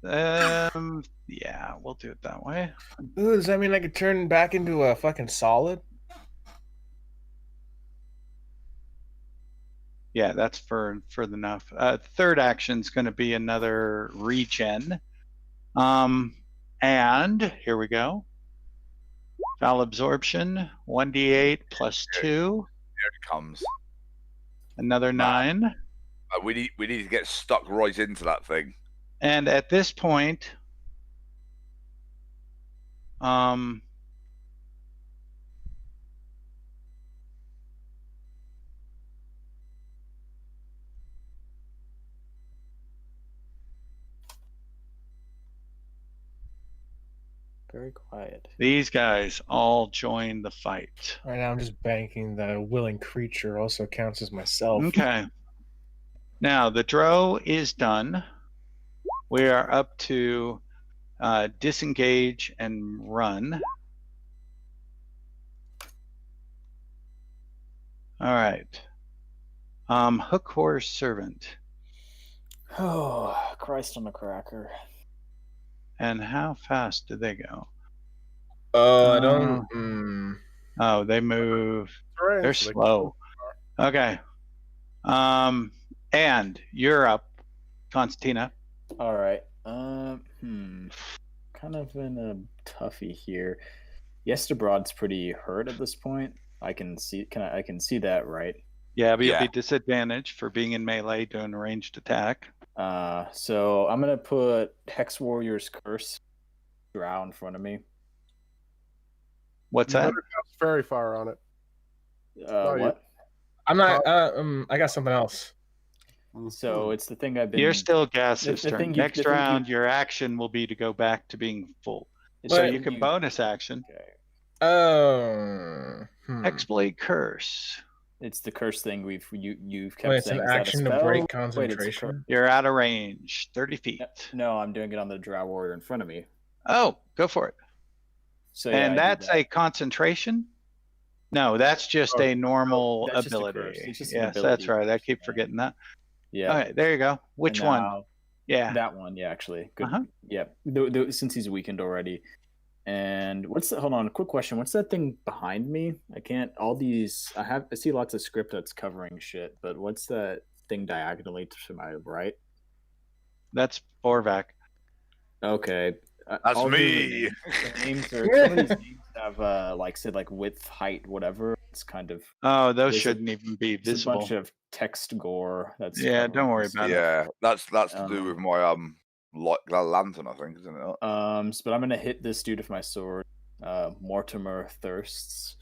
yeah, we'll do it that way. Ooh, does that mean I could turn back into a fucking solid? Yeah, that's for enough. Third action's going to be another regen. And here we go. Foul absorption, 1d8 plus 2, Here it comes. another 9. We need to get stuck right into that thing. And at this point, Very quiet. these guys all join the fight. Right now, I'm just banking that a willing creature also counts as myself. Okay. Now the Drow is done. We are up to disengage and run. All right. Hook Horse Servant. Oh, Christ on a cracker. And how fast do they go? Oh, I don't. Oh, they move. Terrain, They're so they can slow. Okay. And you're up, Constantina. All right. Kind of in a toughie here. Yesterbrod's pretty hurt at this point. I can see that, right? Yeah, but you'll Yeah. be disadvantaged for being in melee doing a ranged attack. So I'm gonna put Hex Warrior's Curse Drow in front of me. What's You that? better cast Fairy Fire on it. you- What? I'm not. I got something else. So it's the thing I've been. You're still Gas's the turn. thing you- Next the thing you- round, your action will be to go back to being full. it's So the you thing can bonus action. Okay. Hexblade Curse. It's the curse thing you've kept Wait, it's saying. an Is that a action to spell? break Wait, it's a concentration. You're out of range, 30 feet. No, I'm doing it on the Drow Warrior in front of me. Oh, go for it. So yeah, I And do that's that. a concentration? No, that's just a normal That's just a ability. curse. It's just an Yes, ability. that's right. I keep Yeah. forgetting that. Yeah. All right, there you go. Which And one? now- Yeah. That one, yeah, actually. Good. Uh-huh. Yeah. Since he's weakened already. And hold on, quick question. What's that thing behind me? I can't all these I see lots of script that's covering shit, but what's that thing diagonally to my right? That's Borvac. Okay. That's all the me. names some of these names have said width, height, whatever. It's kind of Oh, those There's a- shouldn't even be it's a visible. bunch of text gore that's Yeah, covering don't worry this. about it. Yeah, that's to do with my lantern, I think, isn't it? But I'm gonna hit this dude with my sword. Mortimer Thirsts.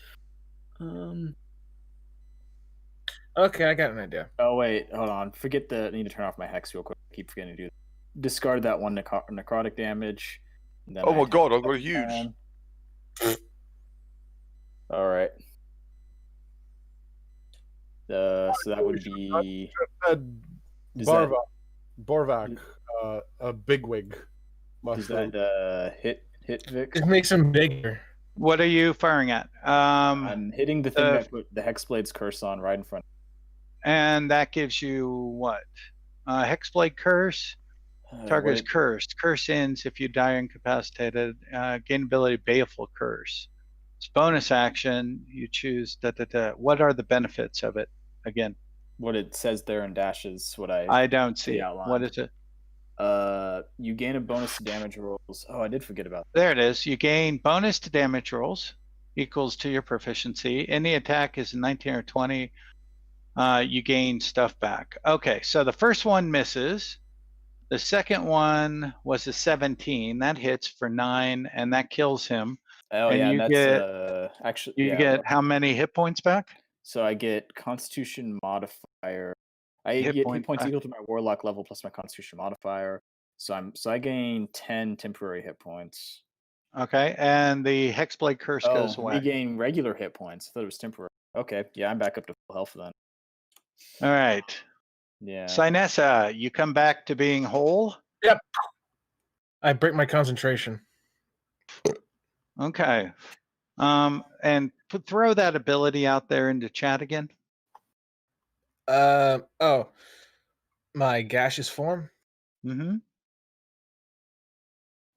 Okay, I got an idea. Oh wait, hold on. I need to turn off my hex real quick. I keep forgetting to do that. Discard that one necrotic damage. and then Oh I my attack god, I've got a that huge. time. All right. So that would be Is that- Borvac, a bigwig. is Mushroom. that hit Vic? Just makes them bigger. What are you firing at? I'm hitting the thing the- that put the Hexblade's curse on right in front. And that gives you what? Hexblade Curse. Target is cursed. Curse ends if you die incapacitated. Gain ability Baleful Curse. It's bonus action. You choose What are the benefits of it? Again, what it says there in dashes. What I don't see the it. outline. What is it? You gain a bonus to damage rolls. Oh, I did forget about There it is. You gain bonus to damage rolls equals to your proficiency. Any attack is 19 or 20. You gain stuff back. Okay, so the first one misses. The second one was a 17. That hits for 9, and that kills him. Oh And yeah, you that's get- actually You yeah, get how many hit points back? So I get Constitution modifier. I Hit get point hit points back. equal to my Warlock level plus my Constitution modifier. So I gain 10 temporary hit points. Okay, and the Hexblade Curse goes away. Regain regular hit points. I thought it was temporary. Okay, yeah, I'm back up to full health then. All right. Yeah. Sinessa, you come back to being whole. I break my concentration. Okay. And throw that ability out there into chat again. Oh, my gaseous form. Mm-hmm.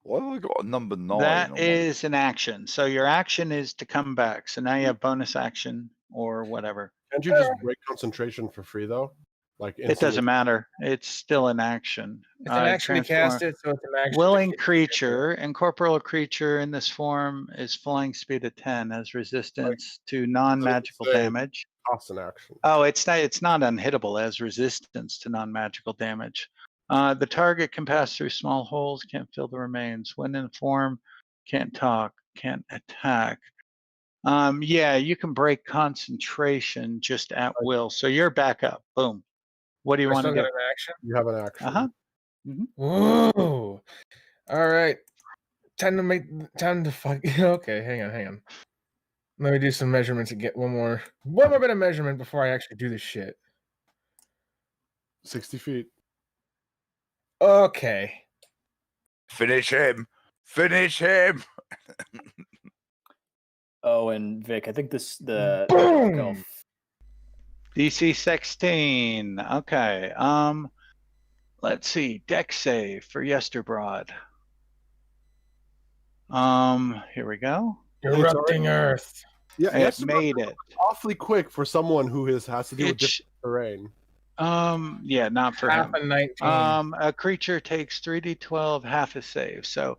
Why have I got a number 9? That on is an action. So your action is to come back. So now you have bonus action or whatever. Can't you just break concentration for free though? Like It doesn't matter. It's still an action. It's an action to cast it, so it's an action. to Willing hit. creature, incorporeal creature in this form is flying speed of 10, has resistance to non-magical say- damage. Cost an action. Oh, it's not unhittable, as resistance to non-magical damage. The target can pass through small holes, can't fill the remains. When in form, can't talk, can't attack. Yeah, you can break concentration just at will. So you're back up. Boom. What do you I want to still do? got an action. You have an action. Uh-huh. Whoa! All right, time to fuck. Okay, hang on. Let me do some measurements and get one more bit of measurement before I actually do this shit. 60 feet. Okay. Finish him. Finish him. Oh, and Vic, I think the Boom! Dark Elf. DC 16. Okay. Let's see. Deck save for Yesterbrod. Here we go. Erupting Earth. Yeah, It yes, made it. awfully quick for someone who has to deal with It's different terrain. yeah, not for Half him. a 19. A creature takes 3d12, half a save. So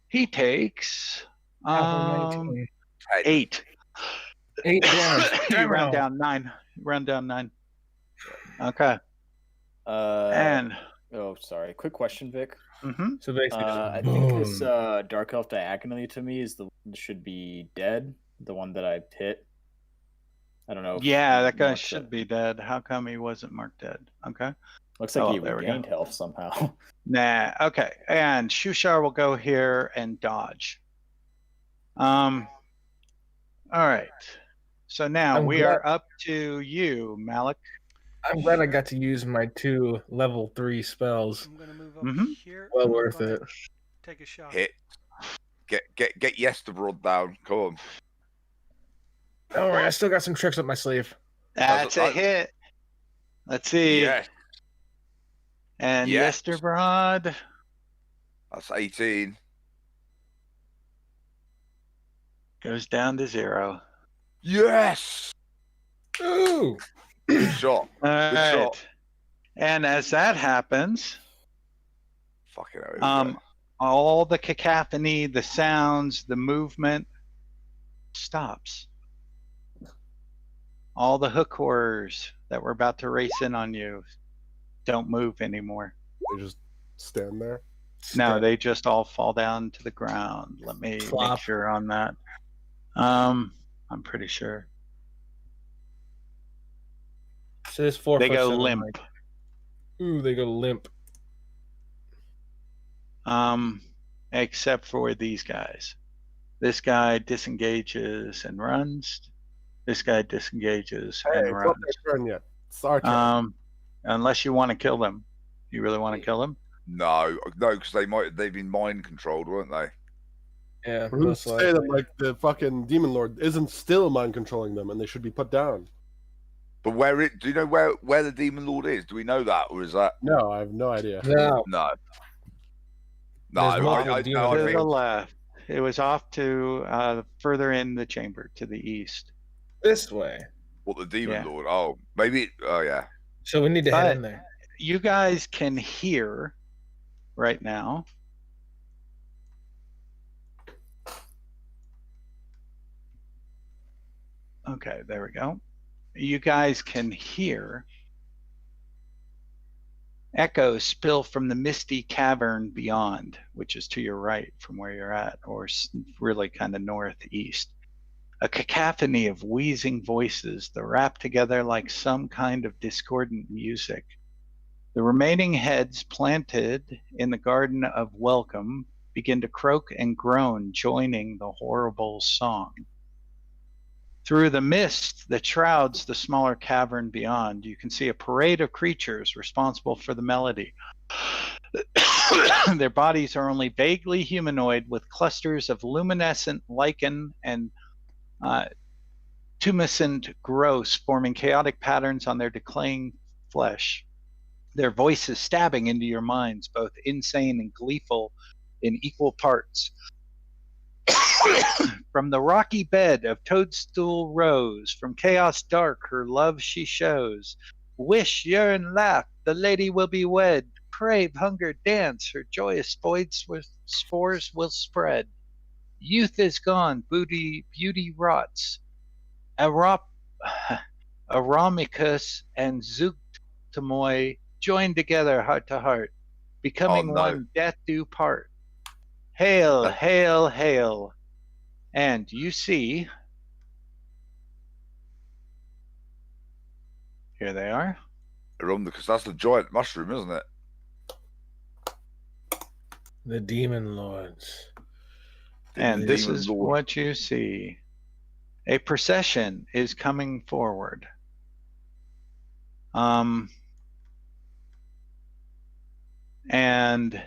he takes Half a 19. 8. 8 damage. You round Terminal. down 9. Round down 9. Okay. And Oh, sorry. Quick question, Vic. So basically, I think this Dark Elf diagonally to me is should be dead. The one that I hit. I don't know. If yeah, that guy marked should it. be dead. How come he wasn't marked dead? Okay. Looks like Oh, he there we go. regained health somehow. Nah. Okay. And Shushar will go here and dodge. All right. So now I'm we glad- are up to you, Malik. I'm glad I got to use my 2 level 3 spells. I'm gonna move up Mhm. here. Well and I'm worth gonna it. Take a shot. Hit. Get Yesterbrod down. Come on. Don't worry, I still got some tricks up my sleeve. That's a hit. Let's see. Yes. And Yes. Yesterbrod. That's 18. Goes down to 0. Yes. Ooh! Good shot. All right. shot. And as that happens, Fucking hell. Here we go. all the cacophony, the sounds, the movement stops. All the hook horrors that were about to race in on you don't move anymore. They just stand there. No, they just all fall down to the ground. Let me Flop. make sure on that. I'm pretty sure. So it's 4 They foot go 7, limp. Mike. Ooh, they go limp. Except for these guys. This guy disengages and runs. This guy disengages Hey, and it's not runs. their turn yet. It's our turn. Unless you want to kill them. You really want to kill them? No, because they've been mind controlled, weren't they? Yeah, Who's most to say that likely. the fucking demon lord isn't still mind controlling them and they should be put down? But do you know where the demon lord is? Do we know that, or is that No, I have no idea. No, no? No, There's multiple demons. I To think the left. It was off to further in the chamber to the east. this way. what the demon Yeah. lord. Oh, maybe. Oh yeah. So we need to But- head in there. You guys can hear right now. Okay, there we go. You guys can hear echoes spill from the misty cavern beyond, which is to your right from where you're at, or really kind of northeast. A cacophony of wheezing voices that rap together like some kind of discordant music. The remaining heads planted in the Garden of Welcome begin to croak and groan, joining the horrible song. Through the mist that shrouds the smaller cavern beyond, you can see a parade of creatures responsible for the melody. Their bodies are only vaguely humanoid, with clusters of luminescent lichen and tumescent growths forming chaotic patterns on their decaying flesh. Their voices stabbing into your minds, both insane and gleeful in equal parts. From the rocky bed of Toadstool Rose, from chaos dark her love she shows. Wish, yearn, laugh, the lady will be wed. Crave, hunger, dance, her joyous spores will spread. Youth is gone, beauty rots. Aramicus and Zuktamoy join together heart to heart, becoming Oh, no. one death do part. Hail, hail, hail. And you see, here they are. Because that's the giant mushroom, isn't it? The demon lords. And The this demon is lord. what you see. A procession is coming forward. And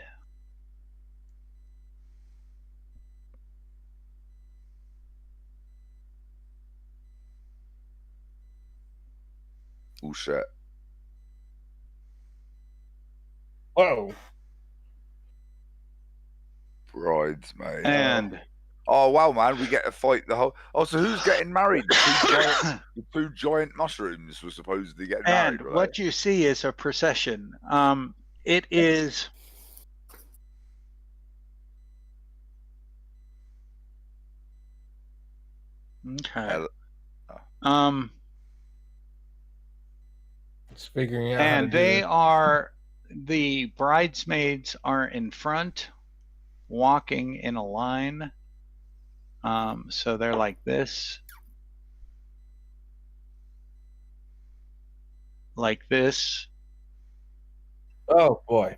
Oh shit. Whoa. Bridesmaid. and Oh wow, man, we get to fight the whole. Oh, so who's getting married? The two giant mushrooms were supposedly getting married. and what you see is a procession. It is. Okay. It's figuring out. And the bridesmaids are in front, walking in a line. So they're like this, like this. Oh boy.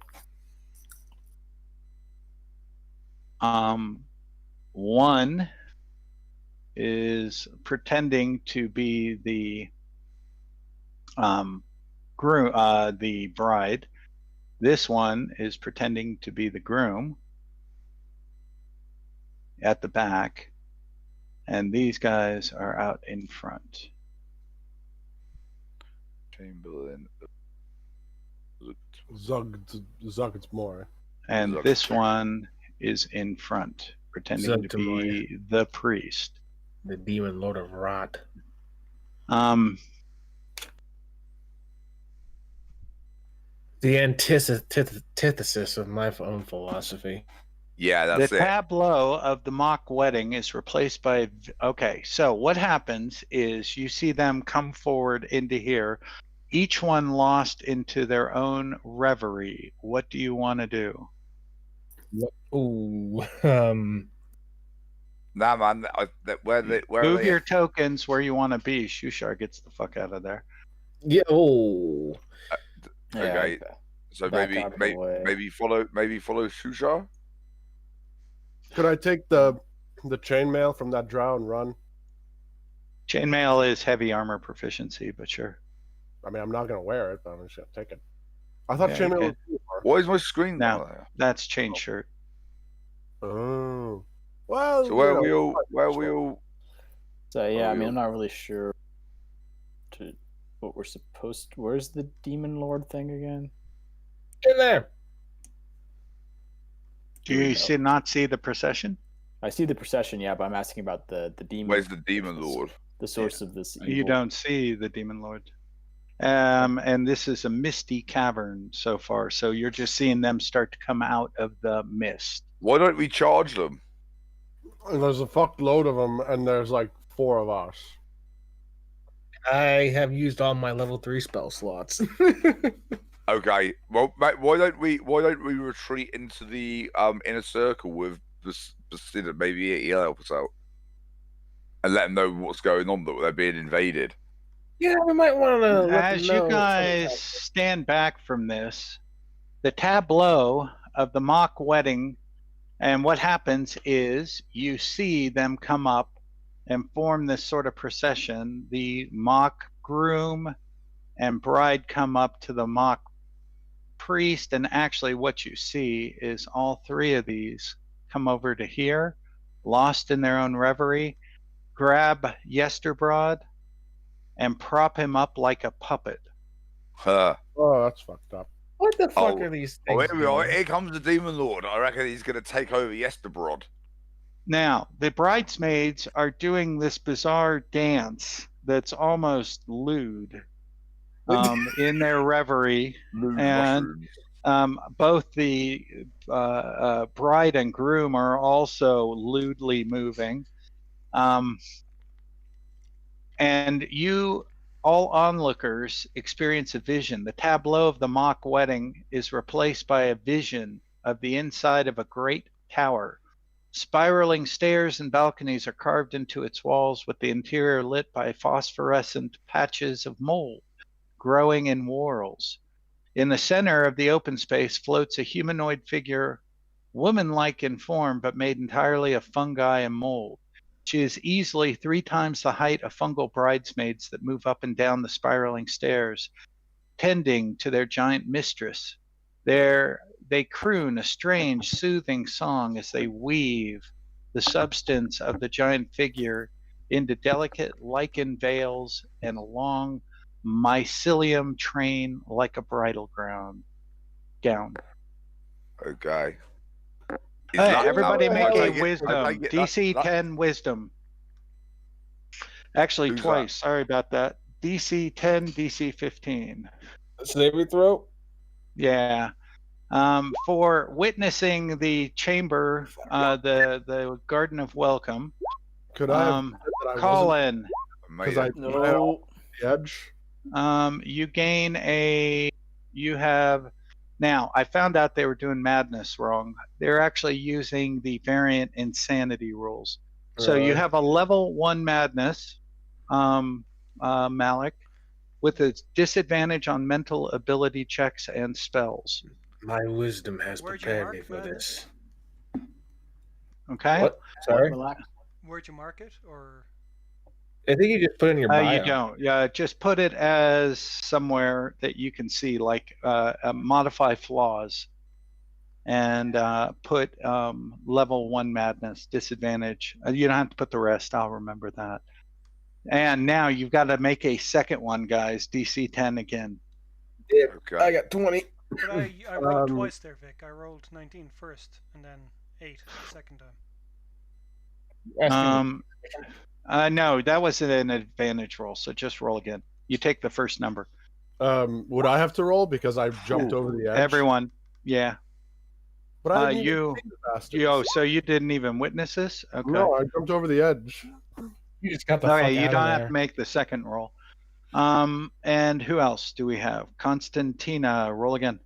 One is pretending to be the groom, the bride. This one is pretending to be the groom at the back, and these guys are out in front. Chamberlain. Zugtmore. And this one is in front, pretending to be the priest. The demon lord of rot. The antithesis of my own philosophy. Yeah, that's the tableau of the mock wedding is replaced by. Okay, so what happens is you see them come forward into here, each one lost into their own reverie. What do you want to do? Ooh. Nah, man. Where Move your tokens where you want to be. Shushar gets the fuck out of there. Yeah. Oh. Okay. So maybe follow Shushar. Could I take the chainmail from that drow and run? Chainmail is heavy armor proficiency, but sure. I mean, I'm not gonna wear it, but I'm just gonna take it. I thought chainmail was before. Why is my screen now? That's chain shirt. Oh. Well, so where we all? So yeah, I mean, I'm not really sure what we're supposed to. Where's the demon lord thing again? In there. Do you not see the procession? I see the procession, yeah, but I'm asking about the demon. Where's the demon lord? The source of this evil. You don't see the demon lord. And this is a misty cavern so far, so you're just seeing them start to come out of the mist. Why don't we charge them? There's a fuckload of them, and there's like 4 of us. I have used all my level 3 spell slots. Okay, well, why don't we retreat into the inner circle with the maybe he'll help us out and let them know what's going on, that they're being invaded. Yeah, we might want to. As you guys stand back from this, the tableau of the mock wedding, and what happens is you see them come up and form this sort of procession. The mock groom and bride come up to the mock priest, and actually what you see is all 3 of these come over to here, lost in their own reverie, grab Yesterbrod and prop him up like a puppet. Oh, that's fucked up. What the fuck are these things? Here comes the demon lord. I reckon he's going to take over Yesterbrod. Now, the bridesmaids are doing this bizarre dance that's almost lewd in their reverie. And both the bride and groom are also lewdly moving. And you, all onlookers, experience a vision. The tableau of the mock wedding is replaced by a vision of the inside of a great tower. Spiraling stairs and balconies are carved into its walls, with the interior lit by phosphorescent patches of mold growing in whorls. In the center of the open space floats a humanoid figure, woman-like in form, but made entirely of fungi and mold. She is easily 3 times the height of fungal bridesmaids that move up and down the spiraling stairs, tending to their giant mistress. The they croon a strange, soothing song as they weave the substance of the giant figure into delicate lichen veils and a long mycelium train like a bridal gown. Okay. Is Hey, that- everybody I make a take it- I wisdom. take it DC that- 10 wisdom. Actually, Who's that? twice. Sorry about that. DC 10, DC 15. Saving throw. Yeah. For witnessing the chamber, the Garden of Welcome. Could I have Um, said that I wasn't Colin, because I Amazing. ran off No. the edge? you gain you have, now I found out they were doing madness wrong. They're actually using the variant insanity rules. So you Really? have a level 1 madness, Malik, with a disadvantage on mental ability checks and spells. My wisdom has Where'd you prepared mark me for madness? this. Okay? What? Sorry? Relax. Where'd you mark it? Or I think you just put it in your bio. You don't. Yeah, just put it as somewhere that you can see, like modify flaws, and put level 1 madness disadvantage. You don't have to put the rest. I'll remember that. And now you've got to make a second one, guys. DC 10 again. Okay. I got 20. but I rolled twice there, Vic. I rolled 19 first and then 8 the second time. No, that was an advantage roll. So just roll again. You take the first number. Would I have to roll because I jumped over the edge? Everyone. Yeah. But I didn't even you. see the bastards. Oh, so you didn't even witness this? Okay. No, I jumped over the edge. You just got the fuck Okay, you out don't of have there. to make the second roll. And who else do we have? Constantina, roll again.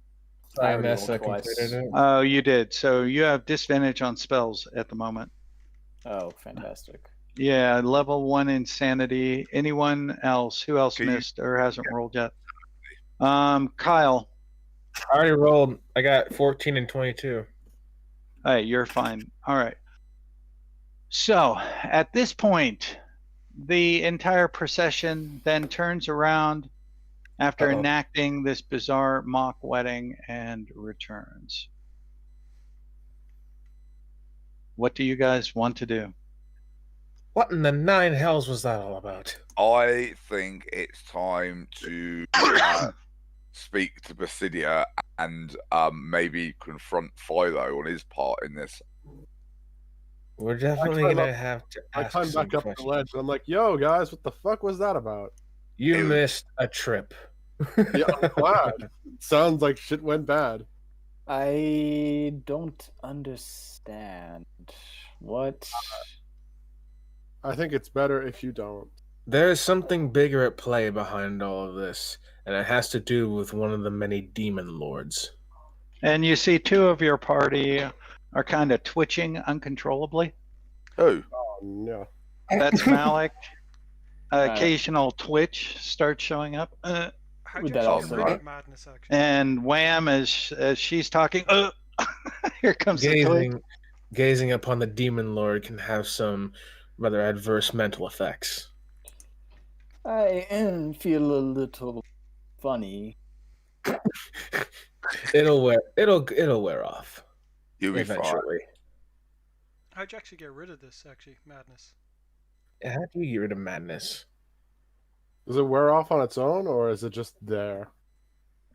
I already Nessa rolled twice. completed it. Oh, you did. So you have disadvantage on spells at the moment. Oh, fantastic. Yeah, level 1 insanity. Anyone else? Who else Can you- missed or hasn't rolled yet? Kyle. I already rolled. I got 14 and 22. Hey, you're fine. All right. So at this point, the entire procession then turns around after Uh-oh. enacting this bizarre mock wedding and returns. What do you guys want to do? What in the 9 hells was that all about? I think it's time to speak to Basidia and maybe confront Philo on his part in this. We're definitely climb gonna up- have to I ask climbed some back up the questions. ledge and I'm like, yo, guys, what the fuck was that about? You It was- missed a trip. Yeah, I'm glad. Sounds like shit went bad. I don't understand. What? I think it's better if you don't. There is something bigger at play behind all of this, and it has to do with one of the many demon lords. And you see 2 of your party are kind of twitching uncontrollably. Oh, Oh no. That's Malik. Right. Occasional twitch starts showing up. How'd Would you that actually also get rid be- of madness, actually? And Wham, as she's talking, here comes the twig. Gazing upon the demon lord can have some rather adverse mental effects. I feel a little funny. It'll wear off you'll be fine. eventually. How'd you actually get rid of this, actually, madness? How do you get rid of madness? Does it wear off on its own or is it just there?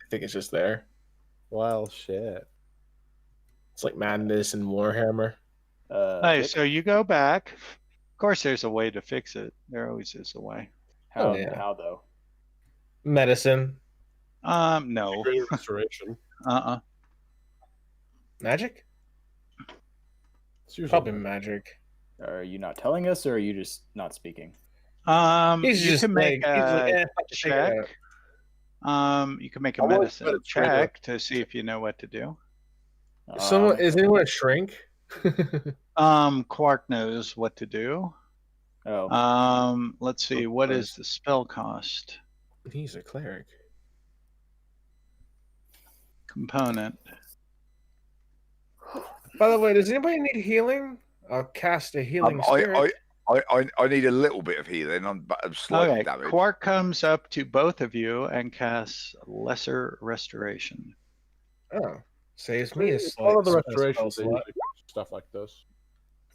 I think it's just there. Well, shit. It's like madness and Warhammer. Hey, Vic, so you go back. Of course, there's a way to fix it. There always is a way. how, Oh, yeah. how though? Medicine. No. Great restoration. Magic? It's usually Probably better. magic. Are you not telling us, or are you just not speaking? He's You just can make like, he's like, a fuck it, figure it check. out. You can make a I want medicine to check to see if you know what to do. Is anyone a shrink? Quark knows what to do. Oh, Let's see. What is the spell cost? He's a cleric. Component. By the way, does anybody need healing? I'll cast a healing spirit. I need a little bit of healing. I'm slightly Okay. damaged. Quark comes up to both of you and casts Lesser Restoration. Oh, Saves me a All of the spell restorations, they slot. usually do stuff like this.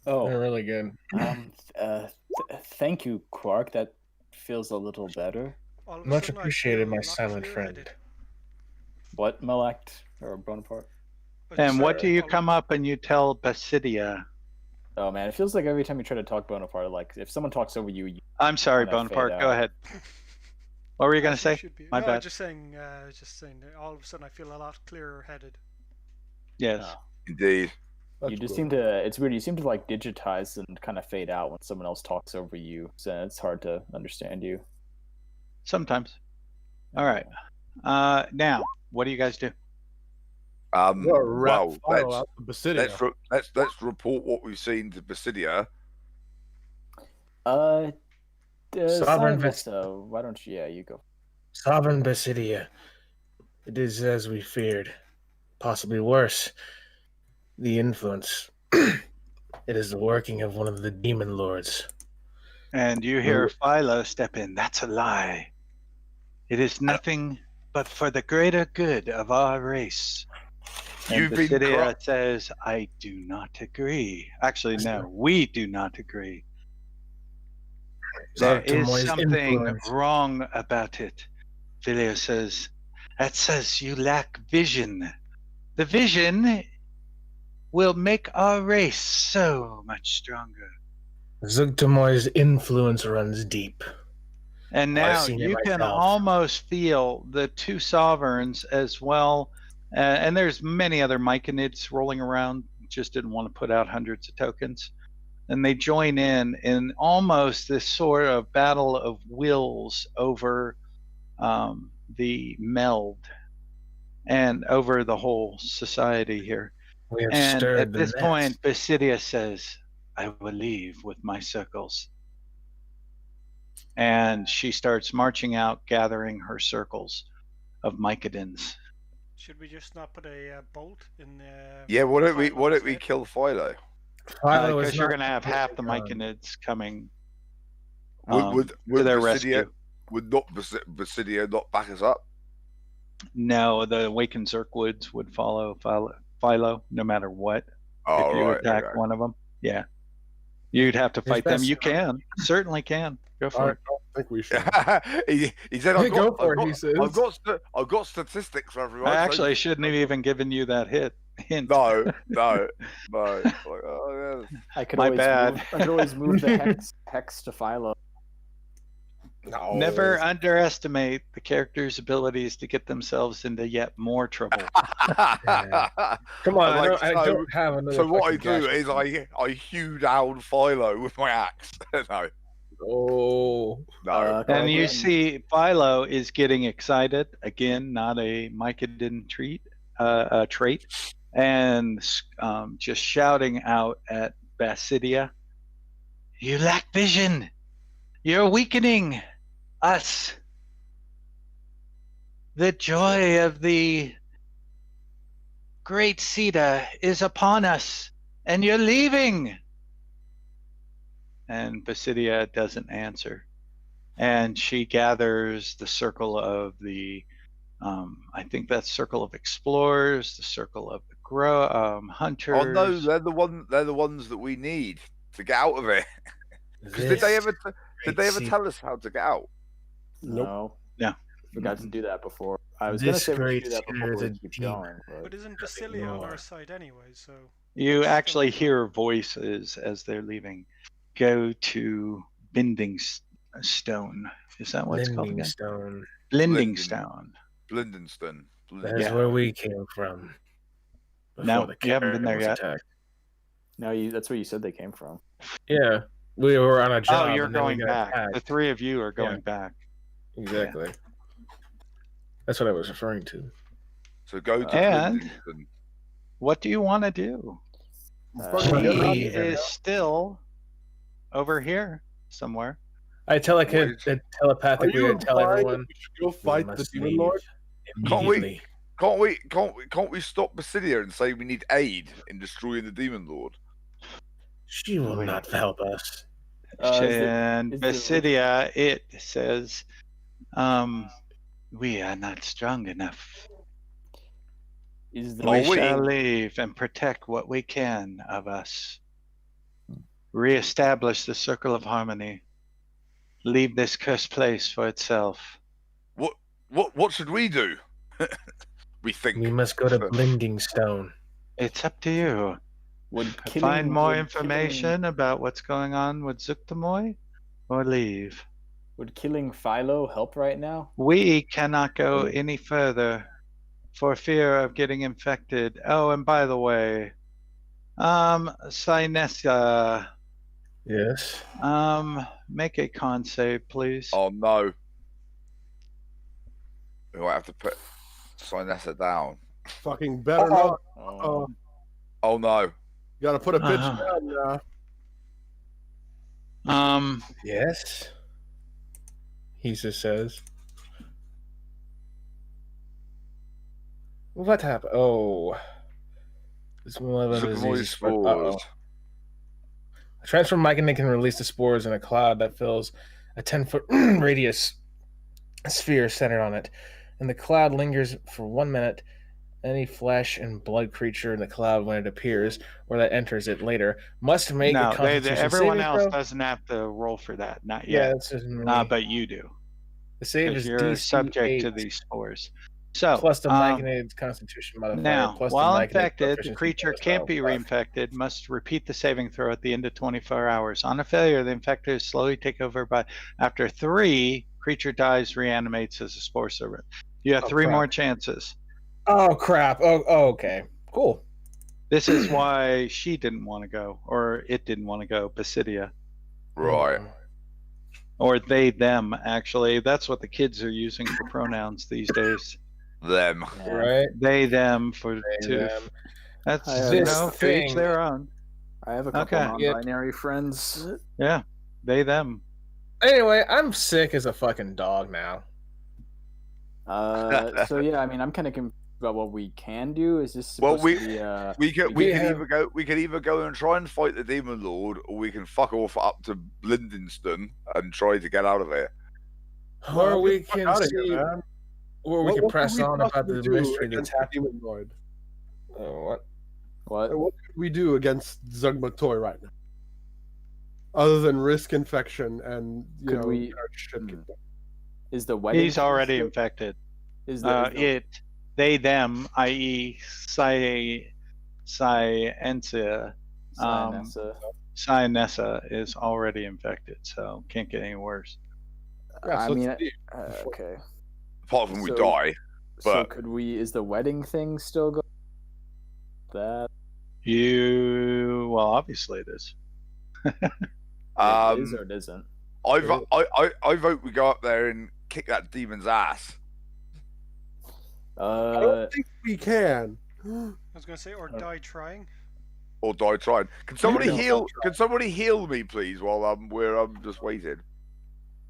Oh, They're really good. thank you, Quark. That feels a little better. All of a Much sudden I appreciated, feel my a lot silent friend. clearer-headed. What, Melact or Bonaparte? I And just what said do you all- come up and you tell Basidia? Oh man, it feels like every time you try to talk Bonaparte, like if someone talks over you, I'm sorry, Kinda fade Bonaparte. Go out. ahead. What were you going to As you say? should be. My no, bad. just saying that all of a sudden I feel a lot clearer-headed. Yes. Oh. Indeed. you That's just good. seem to. It's weird. You seem to like digitize and kind of fade out when someone else talks over you, so it's hard to understand you. Sometimes. All right. Now, what do you guys do? We'll rat Well, Philo out to Basidia. let's report what we've seen to Basidia. Sovereign Vista, why don't you? Yeah, you go. Sovereign Basidia. It is as we feared. Possibly worse. The influence. It is the working of one of the demon lords. And you hear Philo step in. That's a lie. It is nothing but for the greater good of our race. And You've been Basidia says, I do not agree. Actually, no, we do not agree. There is Zoctomoy's something influence. wrong about it. Philo says, that says you lack vision. The vision will make our race so much stronger. Zoctomoy's influence runs deep. And I've now seen it you can myself. almost feel the two sovereigns as well. And there's many other Myconids rolling around, just didn't want to put out hundreds of tokens. And they join in almost this sort of battle of wills over the meld and over the whole society here. We have And stirred at the this nest. point, Basidia says, I will leave with my circles. And she starts marching out, gathering her circles of Mycodins. Should we just not put a bolt in? Yeah, why don't we Philo's head? kill Philo? Philo is Because you're not going to have half the completely gone. Myconids coming Would to their Basidia, rescue. would not Basidia not back us up? No, the Awakened Zerkwoods would follow Philo no matter what. Oh, if you right. attack okay. one of them. Yeah. You'd have to His fight them. best- You can. Certainly can. Go for I it. don't think we should. he said, Hey, go for it, he says. I've got statistics for everyone. I so- actually shouldn't have even given you that hint. No. Like, oh, yeah. I could My always bad. Move, I could always move the hex to Philo. No. Never underestimate the character's abilities to get themselves into yet more trouble. Come on, Like, I don't have another. So what I fucking do gash. is I hew down Philo with my axe. no, Oh. no. And you Again. see Philo is getting excited. Again, not a Mycodin trait, and just shouting out at Basidia, you lack vision. You're weakening us. The joy of the great Sita is upon us, and you're leaving. And Basidia doesn't answer. And she gathers the circle of the, I think that's circle of explorers, the circle of the hunters. Oh no, they're the ones that we need to get out of it. Because did they ever tell us how to get out? Nope. No. No. Forgot to do that before. I was gonna This say we great should do that sphere before is we a keep demon. going. But But isn't Basilia on more. our side anyway? So You Just actually don't- hear voices as they're leaving. Go to Binding Stone. Is that what it's called Lending again? Stone. Blending Blending. Stone. Blindenston. That's Yeah. where we came from. No, before you haven't been there caravan was yet. attacked. no, that's where you said they came from. Yeah, we were on a job. Oh, you're and then we going got back. attacked. The three of you are going Yeah. back. Exactly. That's what I was referring to. So go to And- Blindenston. What do you want to do? Fucking get out of He here. is still over here somewhere. I Are telepathically you I tell implying that everyone we should go we fight the must demon leave lord? Can't we- immediately. Can't we stop Basidia and say we need aid in destroying the demon lord? She will Wait. not help us. And is it- Basidia, it says, we are not strong enough. Is the Oh, We wait. shall leave and protect what we can of us. Reestablish the circle of harmony. Leave this cursed place for itself. What should we do? We think. We must go to Blending Stone. It's up to you. would Find more would information about what's going on with Zuktamoy, or leave. Would killing Philo help right now? We cannot go any further for fear of getting infected. Oh, and by the way, Sinessa, Yes. make a con save, please. Oh no. We might have to put Sinessa down. Fucking better not. Oh, Oh no. You gotta put a bitch Uh-huh. down now. Yes. He just says. What happened? Oh. This one of them is Zukamoy easy spores. A transfer myconid can release the spores in a cloud that fills a 10-foot radius sphere centered on it. And the cloud lingers for 1 minute. Any flesh and blood creature in the cloud when it appears, or that enters it later, must make No, a Constitution everyone saving else throw. doesn't have to roll for that. Not Yeah, yet. that's just me. But you do. The save Because is you're DC subject to 8 these spores. So, plus the myconid's Constitution modifier. now, plus while the myconid infected, the proficiency creature bonus can't be modifier. reinfected, must repeat the saving throw at the end of 24 hours. On a failure, the infector is slowly taken over by, after 3, creature dies, reanimates as a spore servant. You have Oh, 3 crap. more chances. Oh crap! Oh, okay, cool. This is why she didn't want to go, or it didn't want to go, Basidia. Right. Or they, them, actually. That's what the kids are using for pronouns these days. Them. yeah. Right. They, them, for They, two. them. That's, I you this know, to each thing- their own. I have a couple Okay. non-binary friends. Yeah, they, them. Anyway, I'm sick as a fucking dog now. So yeah, I mean, I'm kind of confused about what we can do. Is this Well, supposed to be? We can We have- either go and try and fight the demon lord, or we can fuck off up to Blindenston and try to get out of here. Or we Get the fuck can outta here, see, man. or we can What press could we on about possibly the do mystery that's against the happening. Demon Lord? What? What? What could we do against Zugmatoy right now? Other than risk infection and Could we- get our shit Hmm. kicked off. Is the wedding? He's already still- infected. Is the, It, they, them, i.e., Scientia, Cyanessa is already infected, so can't get any worse. Yeah, I so mean, let's see. okay. Apart from we So- die. So But- could we? Is the wedding thing still going? That Well, obviously it is. it is or it isn't? I vote we go up there and kick that demon's ass. I don't think we can. I was gonna say, or die trying. Or die trying. Can somebody Yeah. heal? Can somebody heal me, please, while I'm just waiting?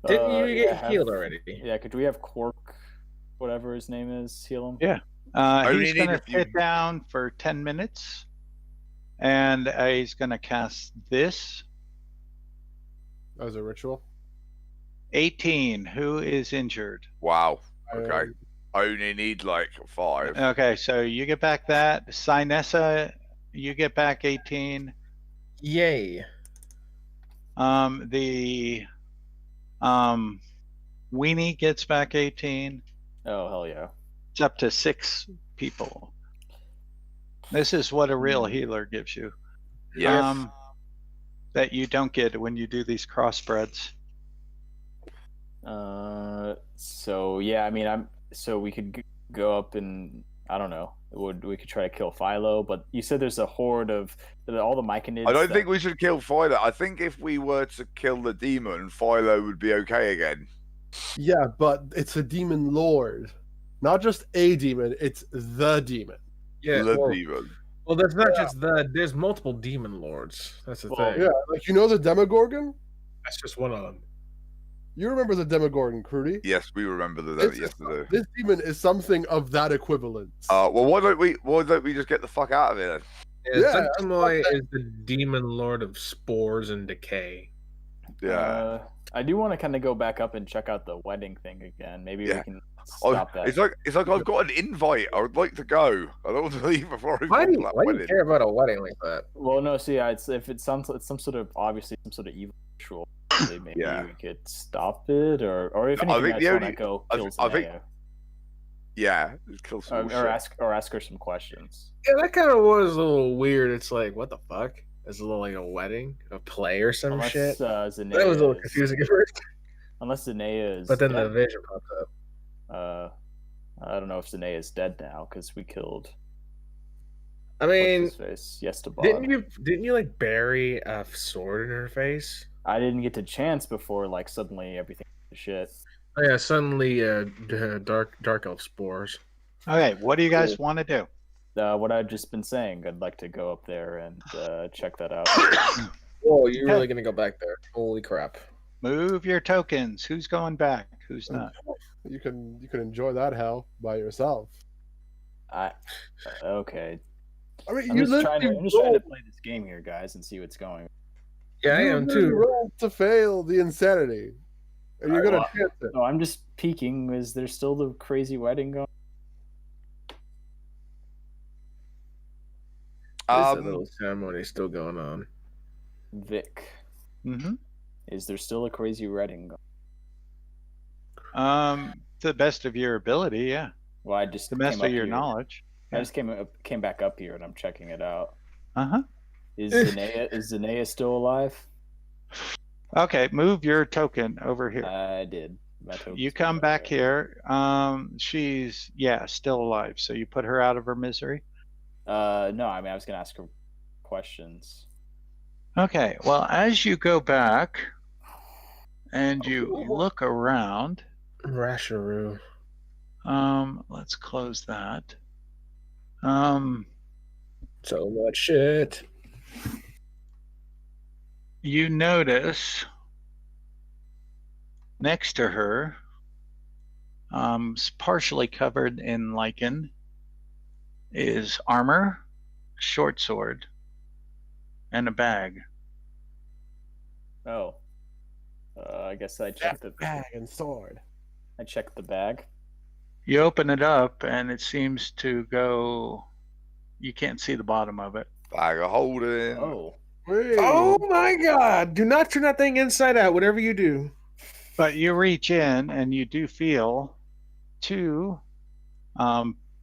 Didn't you Yeah, get healed already? Yeah, could we have Quark, whatever his name is, heal him? Yeah. only He's need going a to few- sit down for 10 minutes, and he's going to cast this. As a ritual. 18. Who is injured? Wow. I- Okay. I only need like 5. Okay, so you get back that. Sinessa, you get back 18. Yay! The Weenie gets back 18. Oh hell yeah! It's up to 6 people. This is what a real healer gives you. Yes. That you don't get when you do these crossbreeds. So yeah, I mean, so we could go up and I don't know. We could try to kill Philo, but you said there's a horde of all the myconids. I don't think we should kill Philo. I think if we were to kill the demon, Philo would be okay again. Yeah, but it's a demon lord. Not just a demon, it's the demon. Yeah. the Well, demon. well, that's not just the. There's multiple demon lords. That's the thing. Yeah, like you know the Demogorgon? That's just one of them. You remember the Demogorgon, Crudy? Yes, we remember the This, yesterday. this demon is something of that equivalence. Well, why don't we just get the fuck out of here? Then? Yeah, Zugtamoy is the demon lord of spores and decay. Yeah. I do want to kind of go back up and check out the wedding thing again. Maybe Yeah. we can. Stop that. It's like I've got an invite. I would like to go. I don't want to leave before I've Why gone do to you, that why do you wedding. care about a wedding like that? Well, no, see, if it's some sort of obviously some sort of evil ritual, maybe Yeah. we could stop it, or if I anything, think I the just want to only- go I kill think- Zanea. Yeah, kill some Or ask her some questions. Yeah, that kind of was a little weird. It's like, what the fuck? It's a little like a wedding, a play or some Unless shit. Zanea That was a little is- confusing at first. Unless Zanea is But then the dead. vision popped up. I don't know if Zanea is dead now because we killed. I mean, What's his face? Yes, to didn't you like bury a sword in her face? I didn't get to chance before like suddenly everything went to shit. Oh yeah, suddenly dark elf spores. Okay, what do you guys want to do? What I've just been saying, I'd like to go up there and check that out. Whoa, you're really gonna go back there? Holy crap! Move your tokens. Who's going back? Who's not? You can enjoy that hell by yourself. Okay. I mean, I'm you just trying to literally play this game here, guys, and see what's going. Yeah, I am too. rolled to fail the insanity, and you're gonna Alright, chance it. No, I'm just peeking. Is there still the crazy wedding going? There's a little ceremony still going on. Vic, Mm-hmm. is there still a crazy wedding going? To the best of your ability, yeah. Well, I just To the best came of up your here. knowledge. I just came back up here and I'm checking it out. Uh-huh. Is Zanea still alive? Okay, move your token over here. I did. My token's You been come over back there. here. She's still alive. So you put her out of her misery. No, I mean I was gonna ask her questions. Okay. Well, as you go back and you look around, Rasharoo. let's close that. So much shit. You notice next to her, partially covered in lichen, is armor, short sword, and a bag. Oh. I guess I checked the Bag and sword. I checked the bag. You open it up, and it seems to go. You can't see the bottom of it. Bag of holding. Oh. Oh my god! Do not turn that thing inside out, whatever you do. But you reach in, and you do feel two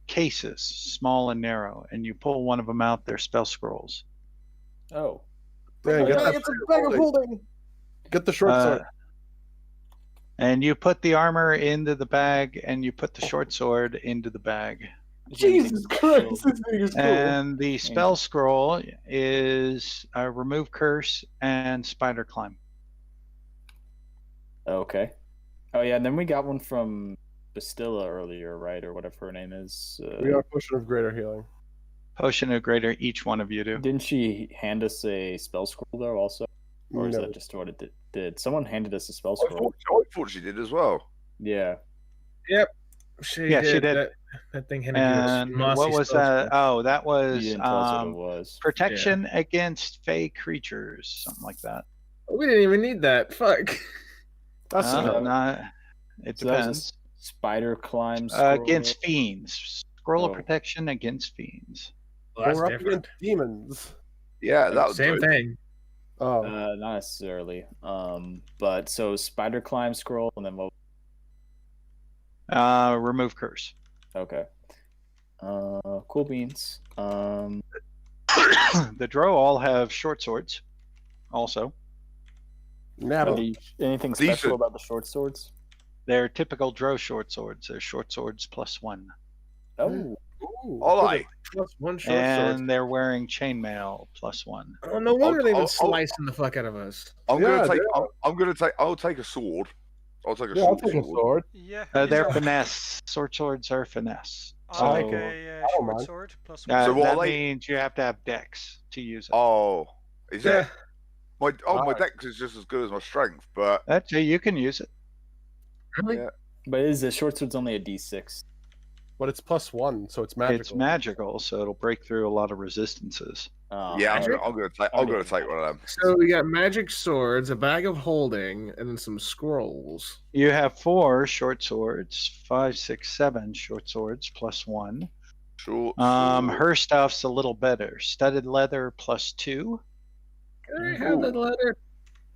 cases, small and narrow, and you pull one of them out. They're spell scrolls. Oh. Dang, get that bag of holding. Get the short sword. And you put the armor into the bag, and you put the short sword into the bag. Is there anything Jesus special? Christ, this thing is cool. And the spell scroll is remove curse and spider climb. Okay. Oh yeah, and then we got one from Bastilla earlier, right, or whatever her name is. We got a potion of greater healing. Potion of greater, each one of you do. Didn't she hand us a spell scroll though, also, or is No. that just what it did? Someone handed us a spell I scroll. thought she did as well. Yeah. She Yeah, she did. That thing handed you a And mossy what was spell that? scroll. Oh, that You was didn't tell us what it was. protection against fey creatures, something like that. We didn't even need that. Fuck. That's Not, it So that was a depends. Spider climb scroll. Against fiends. Scroll of Oh. protection against fiends. Well, that's we're up different. against demons. Yeah, that was Same good. thing. Oh, Not necessarily. But so spider climb scroll, and then what? Remove curse. Okay. Cool beans. The drow all have short swords. Also, Natalie. Anything These special are- about the short swords? they're typical drow short swords. They're short swords +1, Oh, Ooh, All right. Plus one short and sword. they're wearing chainmail +1. Oh, no wonder they've been I'll- slicing the fuck out of us. I'm Yeah, gonna take. they I'll take a sword. I'll take a Yeah, I'll short take a sword. sword. Yeah. They're yeah. finesse. Short swords are finesse. I'll So take a I don't short mind. sword plus So what that are they- means you have to have dex to use it. Oh, is Yeah. it? My my Alright. dex is just as good as my strength, but That's you can use it. Really? Yeah. but is the short sword's only a D6? But it's +1, so it's magical. It's magical, so it'll break through a lot of resistances. Yeah, I'm gonna take one of them. So we got magic swords, a bag of holding, and then some scrolls. You have 4 short swords, 5, 6, 7 short swords +1. Sure. Her stuff's a little better. Studded leather +2. Can I have the leather?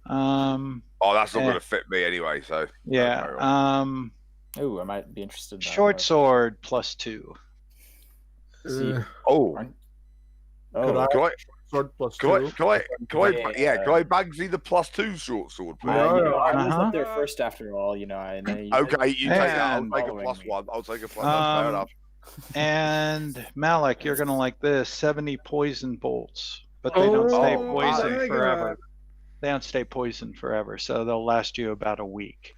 Oh, that's not gonna fit me anyway. So Yeah. Oh, I might be interested in that. Short sword +2. See, Oh, Could I can I? sword +2? Can I Yeah. Bagsy the +2 short sword, please? No, I was Uh-huh. up there first after all, you know. I know you Okay, you take that. I'll And- take a Following me. +1. I'll take a +1. Fair enough. And Malik, you're gonna like this: 70 poison bolts, but they don't stay Oh, poison my forever. God. They don't stay poison forever, so they'll last you about a week.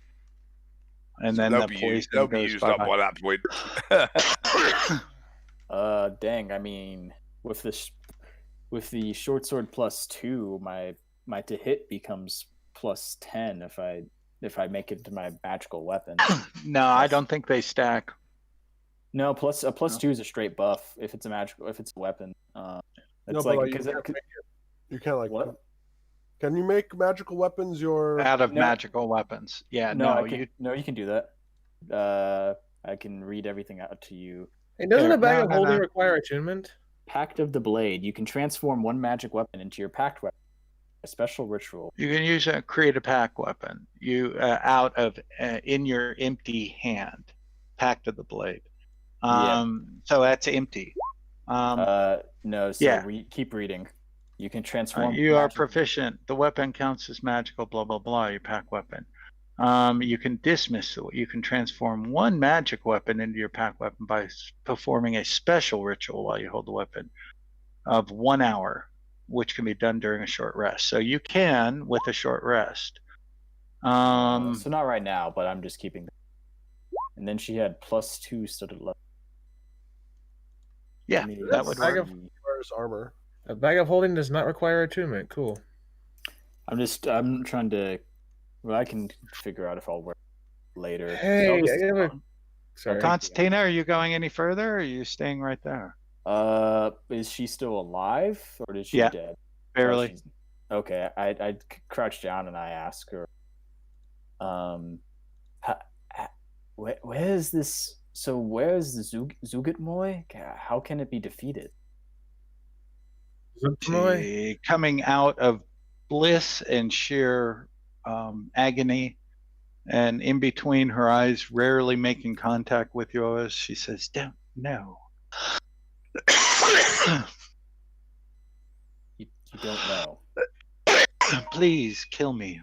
And So then they'll the be poison used, they'll be goes used up bye-bye. by that point. Dang. I mean, with the short sword +2, my to hit becomes +10 if I make it to my magical weapon. No, I don't think they stack. No, plus a +2 is a straight buff if it's a weapon. It's but, like you because can't like. what? Can you make magical weapons your? Out of No. magical weapons. Yeah, No, no, you can do that. I can read everything out to you. And doesn't Here, a bag no, of no, holding no. require attunement? Pact of the Blade. You can transform one magic weapon into your pact weapon. A special ritual. you can use a create a pack weapon. You out of in your empty hand, Pact of the Blade. So that's empty. No, so yeah. keep reading. You can transform. You are magic- proficient. The weapon counts as magical. Blah blah blah. Your pack weapon. You can dismiss. You can transform one magic weapon into your pack weapon by performing a special ritual while you hold the weapon of 1 hour, which can be done during a short rest. So you can with a short rest. so not right now, but I'm just keeping. And then she had +2 studded leather. Yeah, that would Bag work. of- Requires armor. A bag of holding does not require attunement. Cool. I'm trying to. Well, I can figure out if I'll wear it later. Hey, I'll just- I have a- Sorry. Constantina, are you going any further, or are you staying right there? Is she still alive or is she Yeah, dead? Barely. she's- Okay, I crouch down and I ask her, where is this? So where is the Zugetmoy? How can it be defeated? She coming out of bliss and sheer agony, and in between her eyes, rarely making contact with yours, she says, "Don't know." You don't know. Please kill me.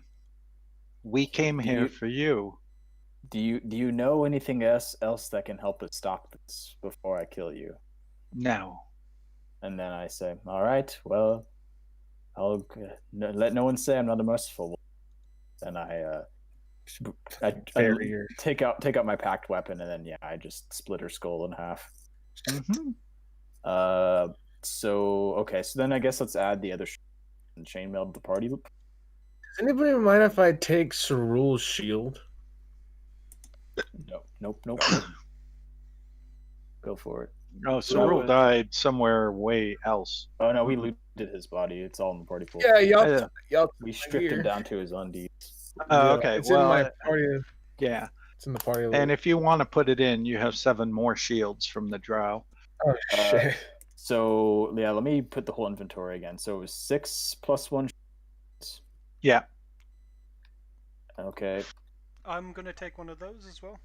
We came Do here you- for you. Do you know anything else that can help us stop this before I kill you? No. And then I say, all right, well, I'll let no one say I'm not a merciful one. Then I Barrier. take out my packed weapon, and then I just split her skull in half. Mhm. So then I guess let's add the other and chainmail to the party. Does anybody mind if I take Cerul's shield? Nope. Go for it. Oh, Cyril died somewhere way else. Oh no, we looted his body. It's all in the party pool. Yeah, Yeah. y'all. We stripped him here. down to his undies. Oh, okay. It's Well, in my party. yeah. It's in the party. And if you want to put it in, you have 7 more shields from the drow. Oh shit. So yeah, let me put the whole inventory again. So it was 6 + 1. Yeah. Okay. I'm gonna take one of those as well.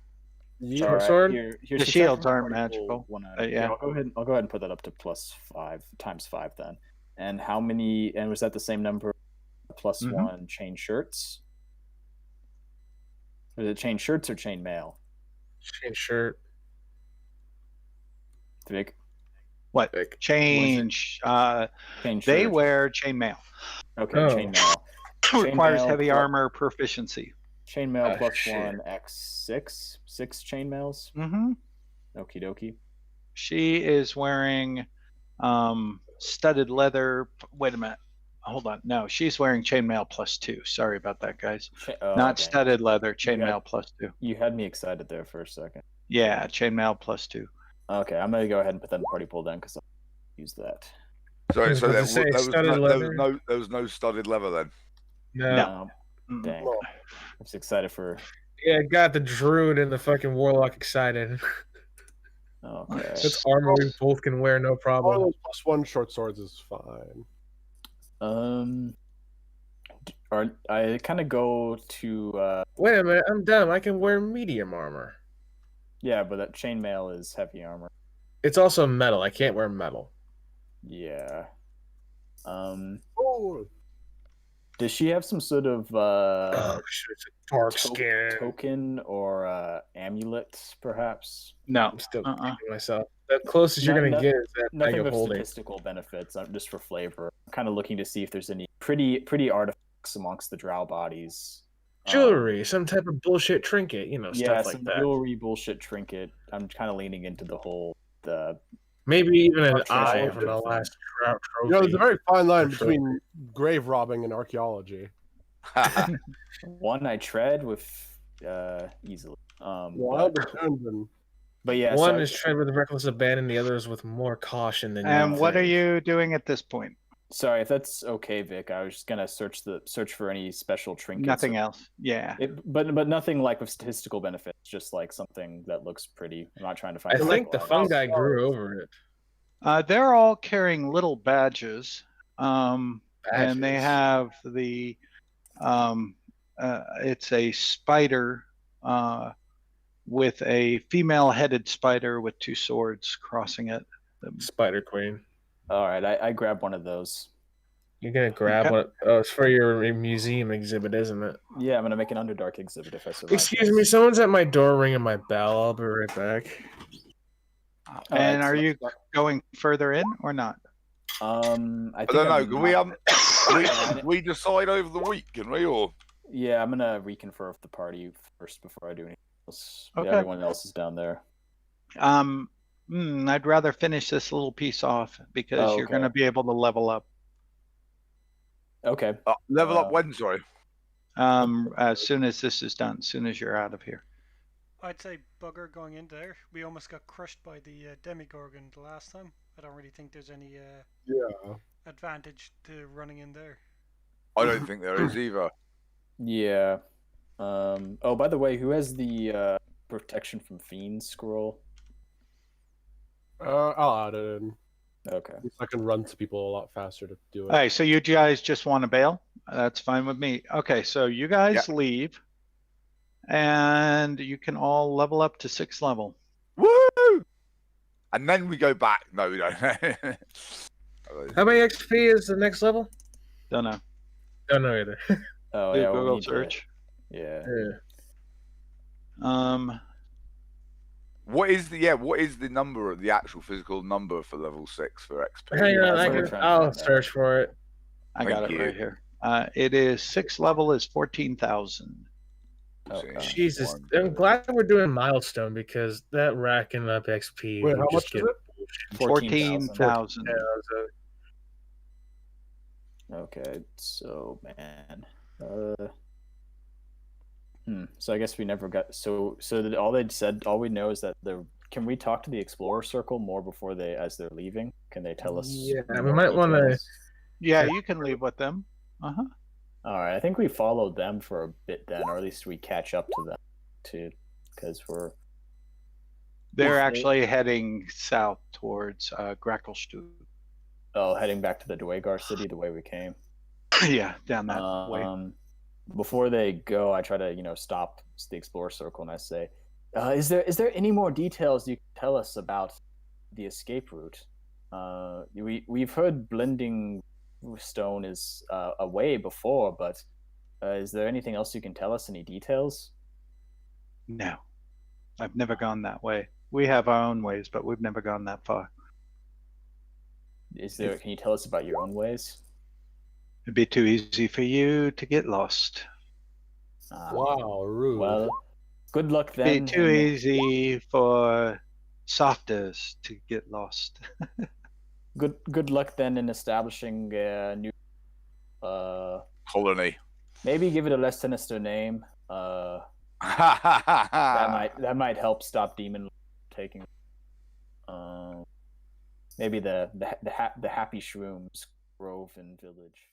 Yeah. All right, sword? here's The check shields from aren't party pool, magical, 1 item. but yeah. I'll go ahead and put that up to +5 times 5 then. And how many? And was that the same number? Plus Mhm. 1 chain shirts. Was it chain shirts or chain mail? Chain shirt. Vic? What? Like, Change. Chain They shirt. wear chainmail. Okay, Oh. chain mail. Requires Chainmail heavy plus- armor proficiency. Chainmail plus shit. 1 x6. 6 chainmails. Mm-hmm. Okie dokie. She is wearing studded leather. Wait a minute. Hold on. No, she's wearing chainmail +2. Sorry about that, guys. Not studded leather, chainmail +2. You had me excited there for a second. Yeah, chainmail +2. Okay, I'm gonna go ahead and put that in party pool then, because I'll use that. So, was so about there, to say, there was studded no, there was leather. no, there was no studded leather then. No. Mm. Dang. No. I'm just excited for. Yeah, it got the druid and the fucking warlock excited. Okay. That's armor we both can wear, no All problem. those +1 short swords is fine. I kind of go to. Wait a minute, I'm dumb. I can wear medium armor. Yeah, but that chainmail is heavy armor. It's also metal. I can't wear metal. Yeah. Oh, Does she have some sort of Oh shit, it's a dark skin. token or amulet, perhaps? No. I'm still Uh-uh. kicking myself. The closest you're No- gonna no- get is that bag Nothing of of holding. statistical benefits, just for flavor. I'm kind of looking to see if there's any pretty artifacts amongst the drow bodies. Jewelry, some type of bullshit trinket, you know, Yeah, stuff like some that. jewelry bullshit trinket. I'm kind of leaning into the whole Maybe even an Archer eye sword from the thing. last trophy. you know, there's a very fine line For sure. between grave robbing and archaeology. one I tread with easily. Wild abandon. But yeah, One so is tread with reckless abandon, the other is with more caution than And you what are think. you doing at this point? sorry if that's okay, Vic. I was just gonna search for any special trinkets. Nothing or- else. Yeah. But nothing like with statistical benefits. Just like something that looks pretty. I'm not trying to find. I think the artifacts. fungi grew over it. They're all carrying little badges. And they Badges. have the it's a spider with a female headed spider with two swords crossing it. Spider Queen. All right, I grab one of those. You're gonna grab Okay. one. Oh, it's for your museum exhibit, isn't it? Yeah, I'm gonna make an Underdark exhibit if I survive. Excuse this. me, someone's at my door ringing my bell. I'll be right back. And right, are so- you going further in or not? I think I don't know. I'm Can we not- we decide over the week? Can we or? Yeah, I'm gonna reconfirm with the party first before I do anything else. Okay. Everyone else is down there. I'd rather finish this little piece off because Oh, you're okay. going to be able to level up Okay. Level up Uh, when? Sorry. as soon as this is done, as soon as you're out of here. I'd say bugger going in there. We almost got crushed by the Demigorgon the last time. I don't really think there's any Yeah. advantage to running in there. I don't think there is either. Yeah. Oh, by the way, who has the protection from fiends scroll? I'll add it in. Okay. I can run to people a lot faster to do it. All right, so you guys just want to bail? That's fine with me. Okay, so you guys leave, and you can all level up to 6th level. Woo! And then we go back. No, we don't. How many XP is the next level? Don't know. Don't know either. Oh Do yeah. we Google need to- search. Yeah. Yeah. What is the number, the actual physical number for level 6 for XP? Hang on, that's what we're trying to I'll find out. search for it. I got Thank it you. right here. It is 6th level is 14,000. Okay. Jesus, I'm glad we're doing milestone because that racking up XP. Wait, would how just much is get it? 14,000. Yeah, so- Okay. So man. So I guess we never got all we know is that can we talk to the Explorer Circle more before as they're leaving? Can they tell us? Yeah, we more might wanna- details? Yeah, you can leave with them. Uh-huh. All right, I think we followed them for a bit then, or at least we catch up to them, because we're. They're Well, actually heading south towards Grackelstube. Oh, heading back to the Dwagar city the way we came. Yeah, down that way. Before they go, I try to stop the Explorer Circle and I say, "Is there any more details you can tell us about the escape route? We've heard Blending Stone is a way before, but is there anything else you can tell us? Any details?" No, I've never gone that way. We have our own ways, but we've never gone that far. Can you tell us about your own ways? It'd be too easy for you to get lost. Wow, rude. Well, good luck It'd then. be too and- easy for softers to get lost. Good luck then in establishing a new. Colony. Maybe give it a less sinister name. That that might help stop demon taking. Maybe the Happy Shrooms Grove and Village.